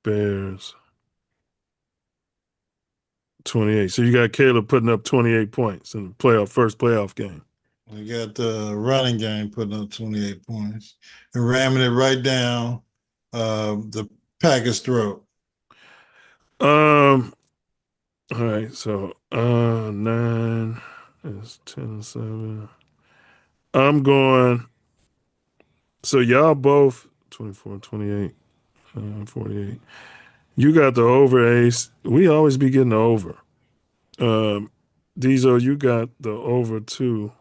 Bears. 28. So you got Caleb putting up 28 points in the first playoff game. We got the running game putting up 28 points and ramming it right down the Packers' throat. All right, so 9 is 10, 7. I'm going. So y'all both 24, 28, 48. You got the over, Ace. We always be getting the over. Diesel, you got the over too.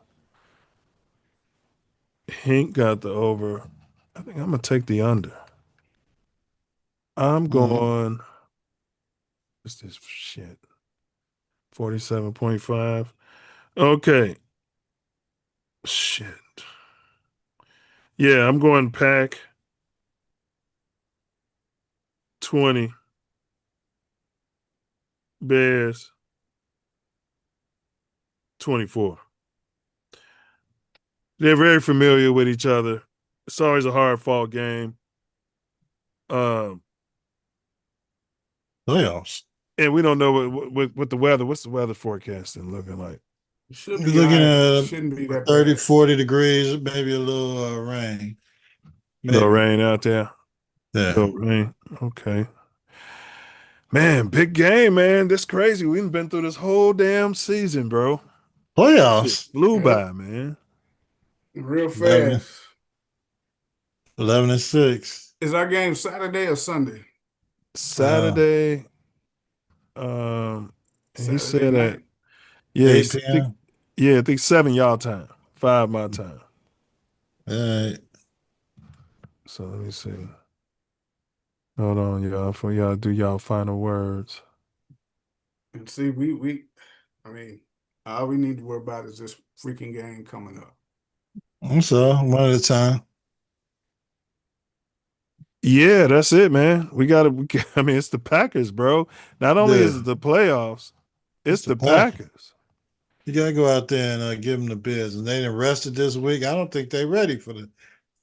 Hink got the over. I think I'm gonna take the under. I'm going. What's this shit? 47.5. Okay. Shit. Yeah, I'm going Pack 20. Bears 24. They're very familiar with each other. It's always a hard fought game. Playoffs. And we don't know what the weather. What's the weather forecasting looking like? It should You're be looking high. at Shouldn't be that 30, bad. 40 degrees, maybe a little rain. No Maybe. rain out there. Yeah. No rain. Okay. Man, big game, man. This crazy. We've been through this whole damn season, bro. Playoffs. Shit flew Yep. by, man. Real 11, fast. 11-6. Is our game Saturday or Sunday? Saturday. And he Saturday said that. night. Yeah, 8 p.m. I think 7 y'all time, 5 my time. All right. So let me see. Hold on, y'all, for y'all do y'all final words. And see, I mean, all we need to worry about is this freaking game coming up. So, one at a time. Yeah, that's it, man. I mean, it's the Packers, bro. Not only Yeah. is it the playoffs, it's the Packers. Packers. You got to go out there and give them the business. They didn't rested this week. I don't think they're ready for the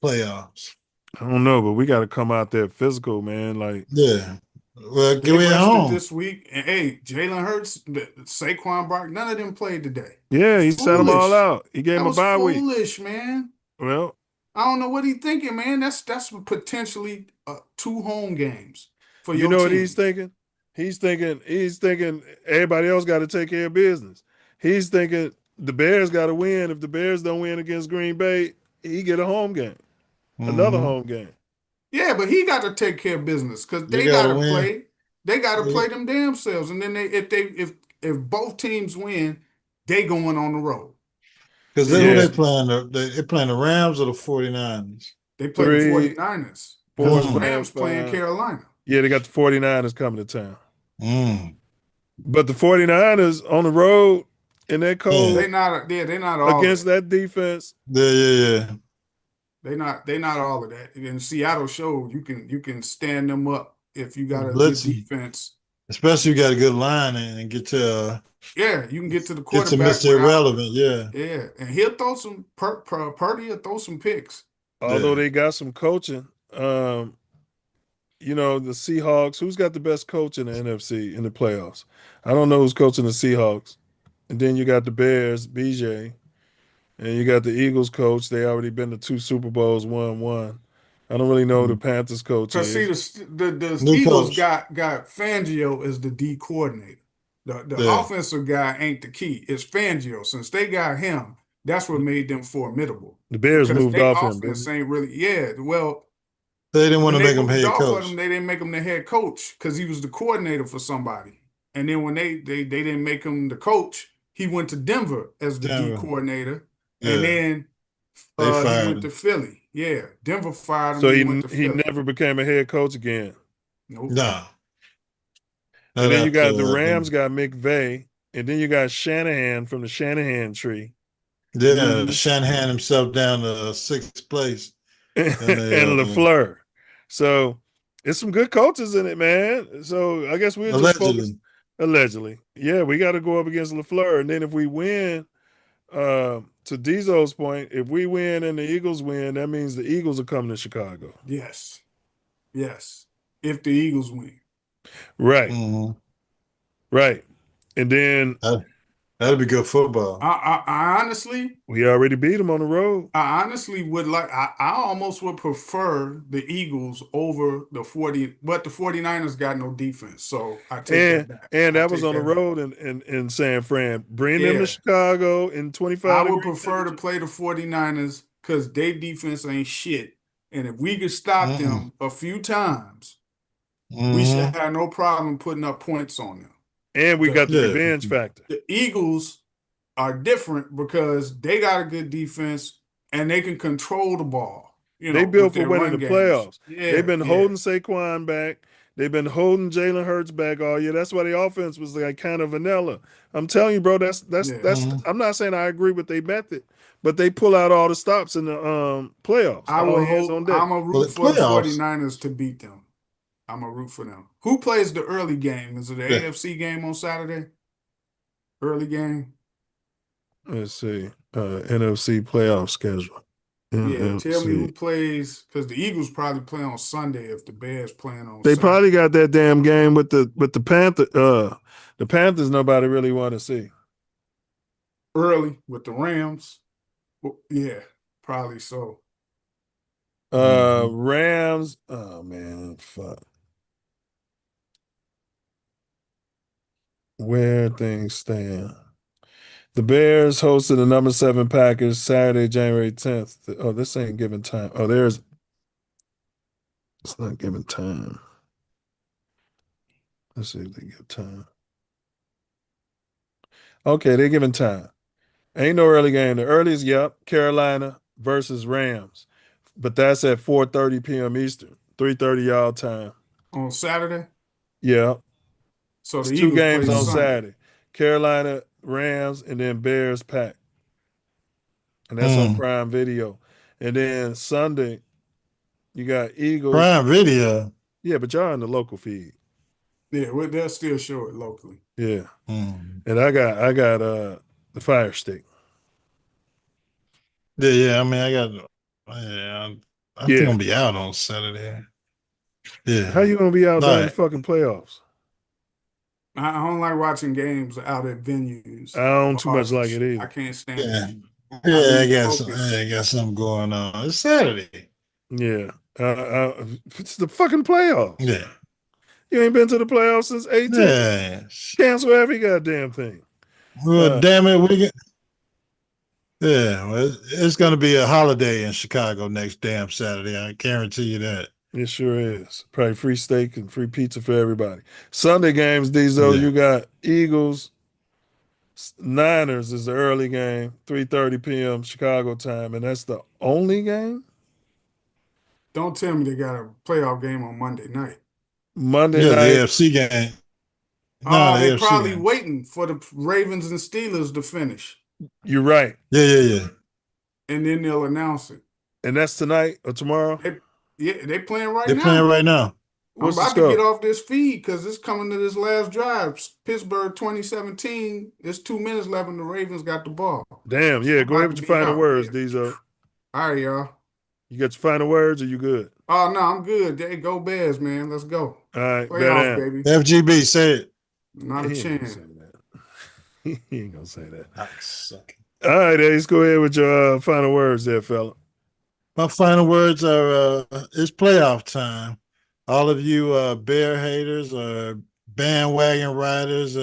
playoffs. I don't know, but we got to come out there physical, man. Like, Yeah. Well, They get at rested home. this week. And hey, Jalen Hurts, Saquon Barkley, none of them played today. yeah, he sat them all out. He gave That him a was bye week. foolish, man. Well, I don't know what he's thinking, man. That's potentially 2 home games for you your know what team. he's thinking? He's thinking everybody else got to take care of business. He's thinking the Bears got to win. If the Bears don't win against Green Bay, he get a home game, another home game. Yeah, but he got to take care of business because You they got got to to win. play. They got to Yeah. play them damn selves, and then if both teams win, they going on the road. Because Yeah. who they playing? They playing the Rams or the 49ers? They play the 3, 49ers. 4, The 5. Rams playing Carolina. Yeah, they got the 49ers coming to town. Mm. But the 49ers on the road in that cold They're not all against that. that defense. Yeah. They not all of that. And Seattle showed you can stand them up if you got a good Blitzing. defense. Especially you got a good line and get to Yeah, you can get to the get to quarterback Mr. Irrelevant. Yeah. Yeah, and he'll throw some Purdy will throw some picks. Although Yeah. they got some coaching. you know, the Seahawks. Who's got the best coach in the NFC in the playoffs? I don't know who's coaching the Seahawks. And then you got the Bears, BJ, and you got the Eagles coach. They already been to 2 Super Bowls, won one. I don't really know who the Panthers coach Cause see, is. the New Eagles coach. got Fangio as the D coordinator. The Yeah. offensive guy ain't the key. It's Fangio. Since they got him, that's what made them formidable. The Bears Because moved they off him, offense didn't ain't really well. They didn't want When to they make him moved head off of coach. him, they didn't make him the head coach because he was the coordinator for somebody. And then when they didn't make him the coach, he went to Denver as the D Denver. coordinator, and Yeah. then They he fired went to him. Philly. Yeah, Denver fired him. So He went to he Philly. never became a head coach again. Nope. No. And Not then you got the after Rams got McVay, and then you got Shanahan from the Shanahan tree. yeah, Shanahan himself down to 6th place. And LaFleur. So it's some good coaches in it, man. So I guess we'll just focus allegedly. Yeah, we got to go up against LaFleur. And then if we win, to Dizzo's point, if we win and the Eagles win, that means the Eagles are coming to Chicago. Yes. Yes. If the Eagles win. Right. Mm-hmm. Right. And then that'd be good football. I honestly, we already beat them on the road. I honestly would like, I almost would prefer the Eagles over the 40, but the 49ers got no defense. So I take that back. And that was on the road in San Fran. Bring them to Chicago in 25 I would degree prefer to play the 49ers because their defense ain't shit. And if we could stop them a few times, we should have no problem putting up points on them. And we got the revenge factor. The Eagles are different because they got a good defense and they can control the ball. You know, They built with for their winning run the games. playoffs. Yeah, They've been holding Saquon back. They've been holding Jalen Hurts back all year. That's why the offense was like kind of vanilla. I'm telling you, bro. That's. I'm not saying I agree with their method, but they pull out all the stops in the playoffs. I All will hands hope. on deck. I'm a root for the 49ers to beat them. I'm a root for them. Who plays the early game? Is it the AFC game on Saturday? Early game. Let's see. NFC playoff schedule. Yeah, tell me who plays because the Eagles probably play on Sunday if the Bears playing on. They Saturday. probably got that damn game with the Panther. The Panthers nobody really want to see. Early with the Rams. Well, yeah, probably so. Rams. Oh man, fuck. Where things stand. The Bears hosted the number 7 Packers Saturday, January 10th. Oh, this ain't giving time. Oh, it's not giving time. Let's see if they give time. Okay, they're giving time. Ain't no early game. The earliest, Carolina versus Rams. But that's at 4:30 p.m. Eastern, 3:30 y'all time. On Saturday? Yeah. So the It's 2 Eagles games play on Sunday. Saturday. Carolina, Rams, and then Bears, Pack. And that's on Prime Video. And then Sunday, you got Eagles. Prime Video. Yeah, but y'all in the local feed. Yeah, they'll still show it locally. Yeah. And I got the Fire Stick. Yeah. I mean, I think I'm gonna be out on Saturday. Yeah. How you gonna be out during the fucking playoffs? I don't like watching games out at venues. I don't too much like it either. I can't stand it. Yeah, I got something going on. It's Saturday. Yeah. It's the fucking playoffs. Yeah. You ain't been to the playoffs since 18. Yeah. Cancel every goddamn thing. Well, damn it, well, it's going to be a holiday in Chicago next damn Saturday. I guarantee you that. It sure is. Probably free steak and free pizza for everybody. Sunday games, Dizzo, you got Eagles, Niners is the early game, 3:30 p.m. Chicago time, and that's the only game? Don't tell me they got a playoff game on Monday night. Monday night. The AFC game. No, they probably waiting for the Ravens and Steelers to finish. You're right. Yeah. And then they'll announce it. And that's tonight or tomorrow? They playing right now. They're playing right now. I'm about to get off this feed because it's coming to this last drive. Pittsburgh 2017. There's 2 minutes left and the Ravens got the ball. Damn, yeah. Go ahead with your final words, Dizzo. All right, y'all. You got your final words, or you good? Oh no, I'm good. Hey, go Bears, man. Let's go. All right, bear Playoffs, down. baby. FGB, say it. Not a He ain't gonna chance. say that. He ain't gonna say that. I suck. All right, Ace, go ahead with your final words there, fella. My final words are it's playoff time. All of you bear haters or bandwagon riders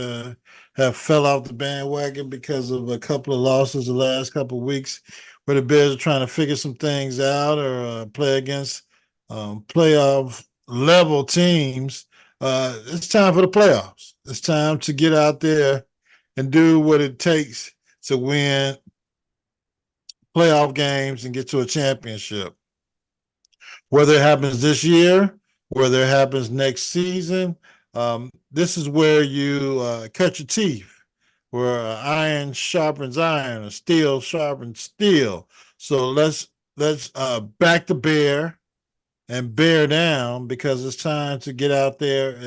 have fell off the bandwagon because of a couple of losses the last couple of weeks where the Bears are trying to figure some things out or play against playoff level teams. It's time for the playoffs. It's time to get out there and do what it takes to win playoff games and get to a championship. Whether it happens this year, whether it happens next season, this is where you cut your teeth, where iron sharpens iron, or steel sharpens steel. So let's back the bear and bear down because it's time to get out there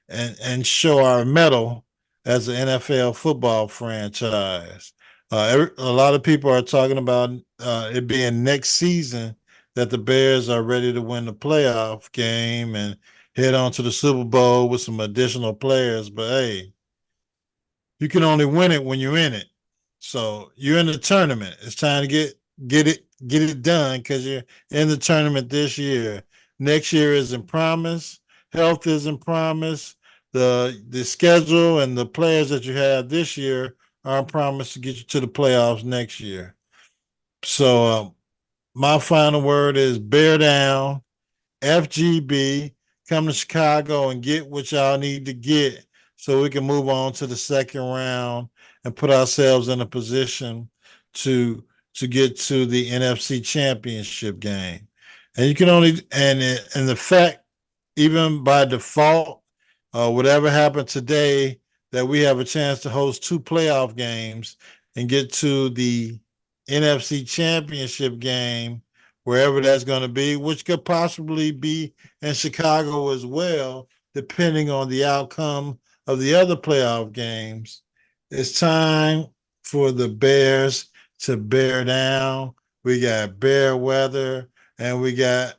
and show our mettle as an NFL football franchise. A lot of people are talking about it being next season that the Bears are ready to win the playoff game and head on to the Super Bowl with some additional players. But hey, you can only win it when you're in it. So you're in the tournament. It's time to get it done because you're in the tournament this year. Next year isn't promised. Health isn't promised. The schedule and the players that you have this year aren't promised to get you to the playoffs next year. So my final word is bear down. FGB, come to Chicago and get what y'all need to get so we can move on to the second round and put ourselves in a position to get to the NFC Championship game. And you can only and the fact, even by default, whatever happened today, that we have a chance to host two playoff games and get to the NFC Championship game, wherever that's going to be, which could possibly be in Chicago as well, depending on the outcome of the other playoff games. It's time for the Bears to bear down. We got bear weather and we got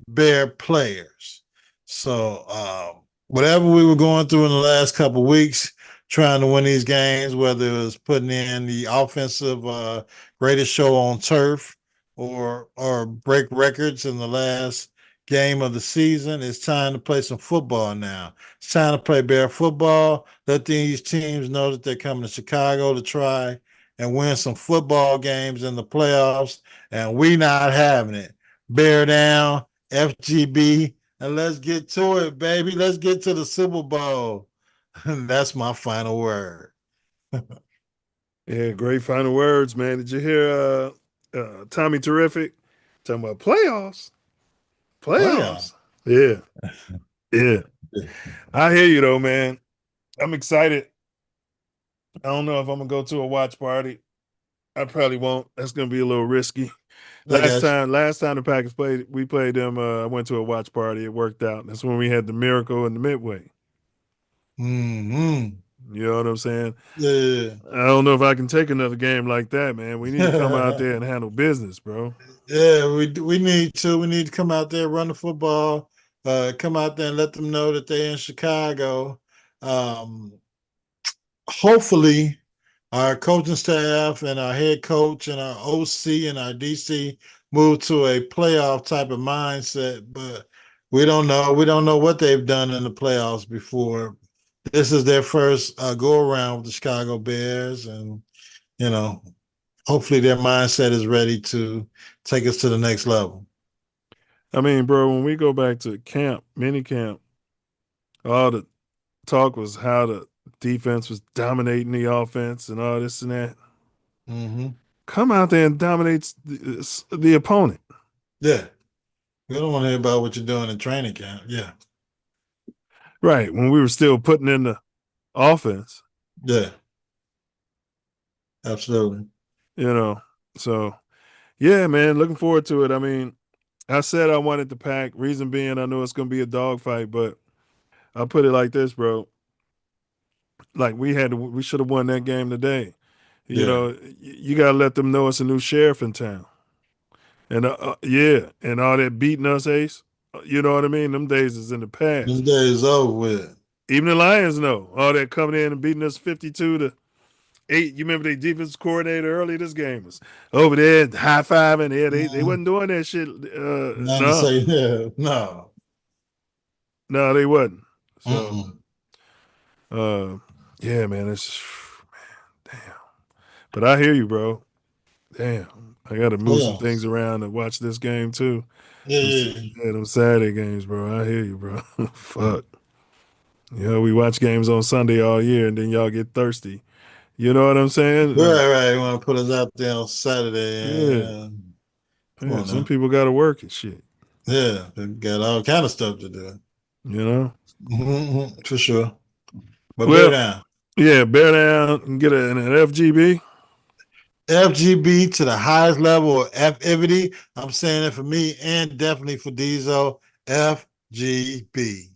bear players. So whatever we were going through in the last couple of weeks, trying to win these games, whether it was putting in the offensive greatest show on turf or break records in the last game of the season, it's time to play some football now. It's time to play bear football. Let these teams know that they're coming to Chicago to try and win some football games in the playoffs, and we not having it. Bear down, FGB, and let's get to it, baby. Let's get to the Super Bowl. That's my final word. Yeah, great final words, man. Did you hear Tommy Terrific talking about playoffs? Playoffs. Yeah. Yeah. I hear you though, man. I'm excited. I don't know if I'm gonna go to a watch party. I probably won't. That's gonna be a little risky. Last time the Packers played, we played them. I went to a watch party. It worked out. That's when we had the miracle in the midway. Mm-hmm. You know what I'm saying? Yeah. I don't know if I can take another game like that, man. We need to come out there and handle business, bro. Yeah, we need to. We need to come out there, run the football, come out there and let them know that they're in Chicago. Hopefully, our coaching staff and our head coach and our OC and our DC move to a playoff type of mindset, but we don't know. We don't know what they've done in the playoffs before. This is their first go around with the Chicago Bears, and you know, hopefully their mindset is ready to take us to the next level. I mean, bro, when we go back to camp, mini camp, all the talk was how the defense was dominating the offense and all this and that. Mm-hmm. Come out there and dominate the opponent. Yeah. We don't want to hear about what you're doing in training camp. Yeah. Right. When we were still putting in the offense. Yeah. Absolutely. You know, so yeah, man, looking forward to it. I mean, I said I wanted the Pack. Reason being, I know it's going to be a dogfight, but I'll put it like this, bro. Like we should have won that game today. You know, you got to let them know it's a new sheriff in town. And yeah, and all that beating us, Ace. You know what I mean? Them days is in the past. Them days over with. Even the Lions know all that coming in and beating us 52-8. You remember their defense coordinator early this game was over there high fiving. Yeah, they wasn't doing that shit. Not to say no. No, they wasn't. So, Mm-mm. yeah, man, it's man, damn. But I hear you, bro. Damn, I got to move some things around and watch this game too. Yeah. Them Saturday games, bro. I hear you, bro. Fuck. You know, we watch games on Sunday all year, and then y'all get thirsty. You know what I'm saying? Right. You want to put us out there on Saturday. Yeah. Come on Some now. people got to work and shit. Yeah, they got all kind of stuff to do. You know? For sure. But Well, bear down. Yeah, bear down and get an FGB. FGB to the highest level of FIVity. I'm saying it for me and definitely for Diesel. FGB.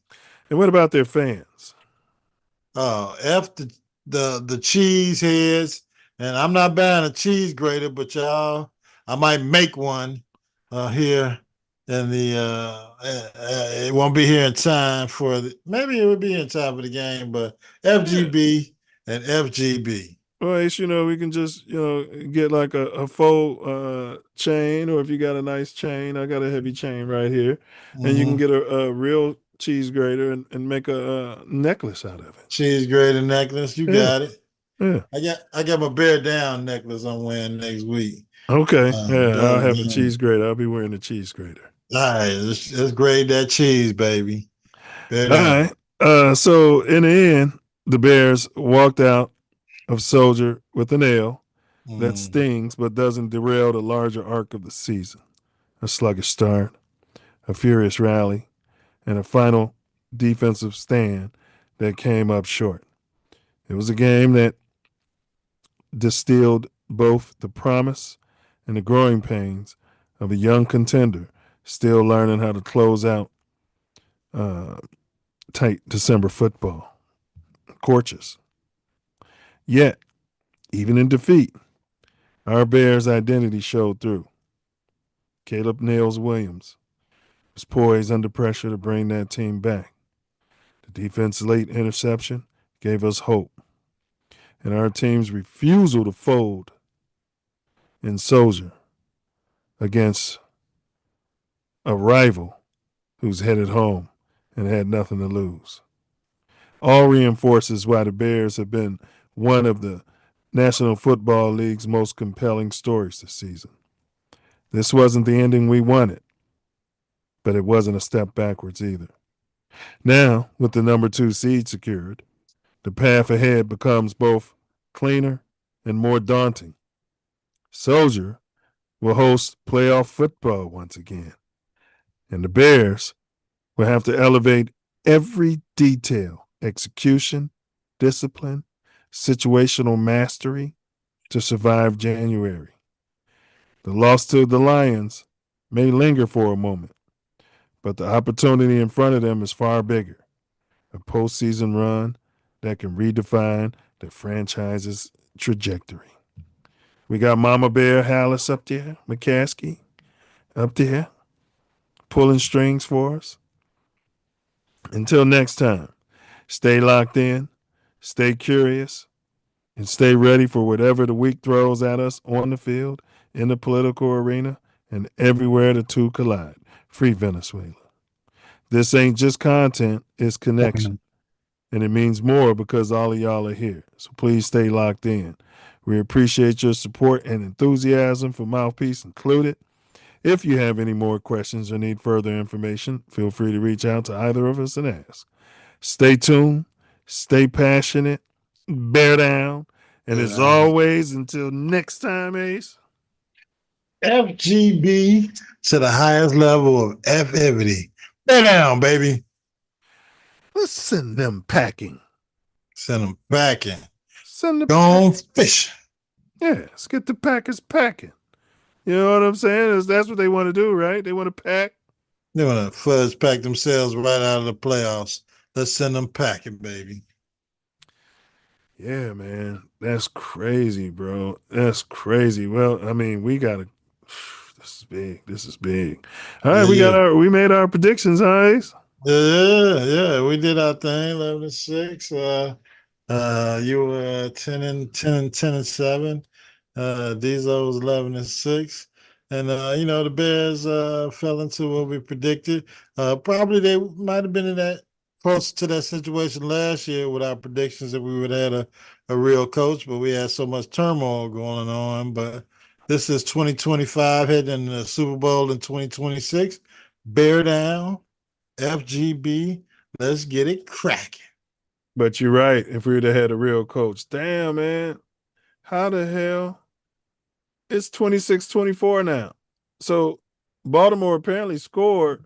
And what about their fans? F the cheese heads. And I'm not buying a cheese grater, but y'all, I might make one here. And it won't be here in time for maybe it would be in time for the game, but FGB and FGB. Well, Ace, we can just, get like a faux chain, or if you got a nice chain, I got a heavy chain right here, and you can get a real cheese grater and make a necklace out of it. Cheese grater necklace, you got it. Yeah. I got my bear down necklace I'm wearing next week. Okay. I'll have a cheese grater. I'll be wearing a cheese grater. All right, let's grade that cheese, baby. Bear All down. right. So in the end, the Bears walked out of Soldier with an L that stings but doesn't derail the larger arc of the season. A sluggish start, a furious rally, and a final defensive stand that came up short. It was a game that distilled both the promise and the growing pains of a young contender still learning how to close out tight December football. Corchus. Yet, even in defeat, our Bears' identity showed through. Caleb Nails Williams was poised under pressure to bring that team back. The defense's late interception gave us hope. And our team's refusal to fold in Soldier against a rival who's headed home and had nothing to lose. All reinforces why the Bears have been one of the National Football League's most compelling stories this season. This wasn't the ending we wanted, but it wasn't a step backwards either. Now, with the number 2 seed secured, the path ahead becomes both cleaner and more daunting. Soldier will host playoff football once again, and the Bears will have to elevate every detail, execution, discipline, situational mastery to survive January. The loss to the Lions may linger for a moment, but the opportunity in front of them is far bigger. A postseason run that can redefine the franchise's trajectory. We got Mama Bear Hallis up there, McCaskey up there, pulling strings for us. Until next time, stay locked in, stay curious, and stay ready for whatever the week throws at us on the field, in the political arena, and everywhere the two collide. Free Venezuela. This ain't just content, it's connection. And it means more because all of y'all are here. So please stay locked in. We appreciate your support and enthusiasm for Mouthpiece Included. If you have any more questions or need further information, feel free to reach out to either of us and ask. Stay tuned, stay passionate, bear down, and as always, until next time, Ace. FGB to the highest level of FIVity. Bear down, baby. Let's send them packing. Send them packing. Send them gone fishing. Yeah, let's get the Packers packing. You know what I'm saying? That's what they want to do, right? They want to pack. They want to fudge pack themselves right out of the playoffs. Let's send them packing, baby. Yeah, man. That's crazy, bro. That's crazy. Well, I mean, we got to This is big. This is big. All right, we made our predictions, huh, Ace? Yeah, we did our thing, 11-6. You were 10-7. Diesel was 11-6. And the Bears fell into what we predicted. Probably they might have been in that close to that situation last year with our predictions that we would have had a real coach, but we had so much turmoil going on. But this is 2025 heading into the Super Bowl in 2026. Bear down, FGB. Let's get it cracking. But you're right. If we would have had a real coach. Damn, man. How the hell? It's 26-24 now. So Baltimore apparently scored.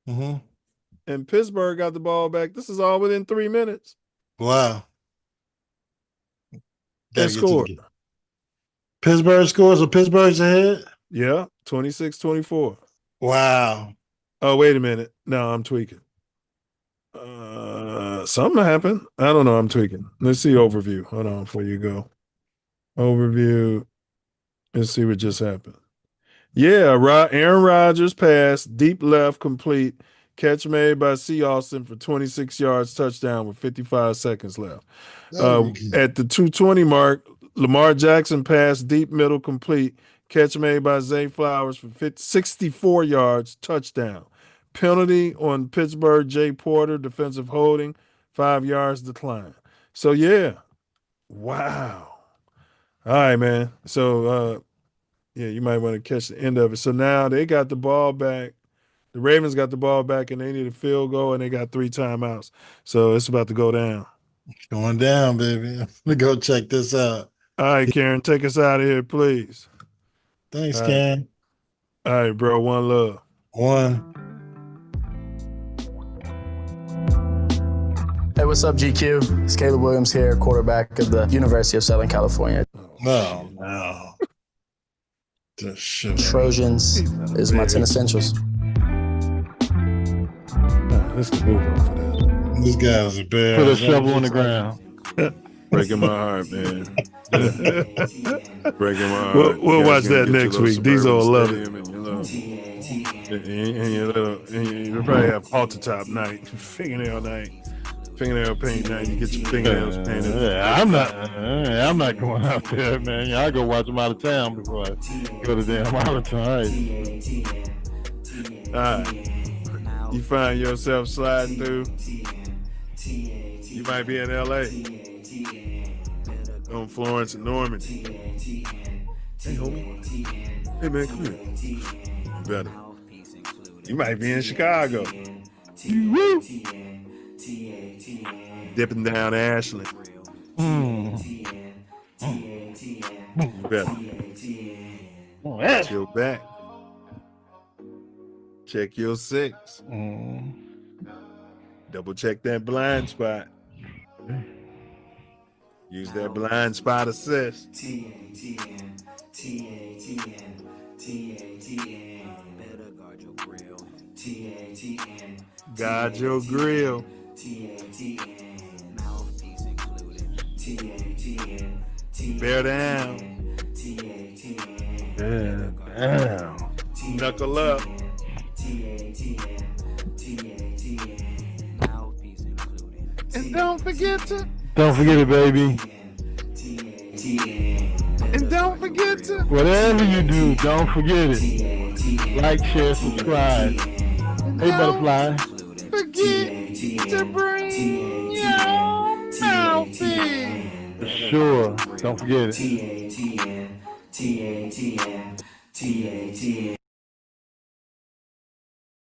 And Pittsburgh got the ball back. This is all within 3 minutes. Wow. They scored. Pittsburgh scores, so Pittsburgh's ahead? Yeah, 26-24. Wow. Oh, wait a minute. No, I'm tweaking. Something happened. I don't know. I'm tweaking. Let's see overview. Hold on before you go. Overview. Let's see what just happened. Yeah, Aaron Rodgers pass, deep left, complete. Catch made by C. Austin for 26 yards, touchdown with 55 seconds left. At the 2:20 mark, Lamar Jackson pass, deep middle, complete. Catch made by Zay Flowers for 64 yards, touchdown. Penalty on Pittsburgh, Jay Porter, defensive holding, 5 yards, decline. So, yeah. Wow. All right, man. So, yeah, you might want to catch the end of it. So now they got the ball back. The Ravens got the ball back, and they need a field goal, and they got 3 timeouts. So it's about to go down. Going down, baby. Let me go check this out. All right, Karen, take us out of here, please. Thanks, All Karen. All right, bro. One love. One. Hey, what's up, GQ? It's Caleb Williams here, quarterback of the University of Southern California. No. Trojans is my 10 essentials. Let's move on for that. These guys are bad. Put a shovel on the ground. Breaking my heart, man. Breaking my heart. We'll watch that next week. Diesel will love it. And you probably have halter top night, fingernail paint night. You get your fingernails painted. I'm not going out there, man. I go watch them out of town before I go to damn Arlington. All right. You find yourself sliding through. You might be in LA. On Florence and Normandy. Hey, homie. Hey, man, come here. You better. You might be in Chicago. Woo! Dipping down Ashland. You better. Chill back. Check your 6. Double check that blind spot. Use that blind spot assist. Guard your grill. Bear down. Knuckle up. And don't forget it, baby. And don't forget to. Whatever you do, don't forget it. Like, share, subscribe. Hey, Butterfly. Forget to bring your mouthpiece. Sure. Don't forget it. TATN.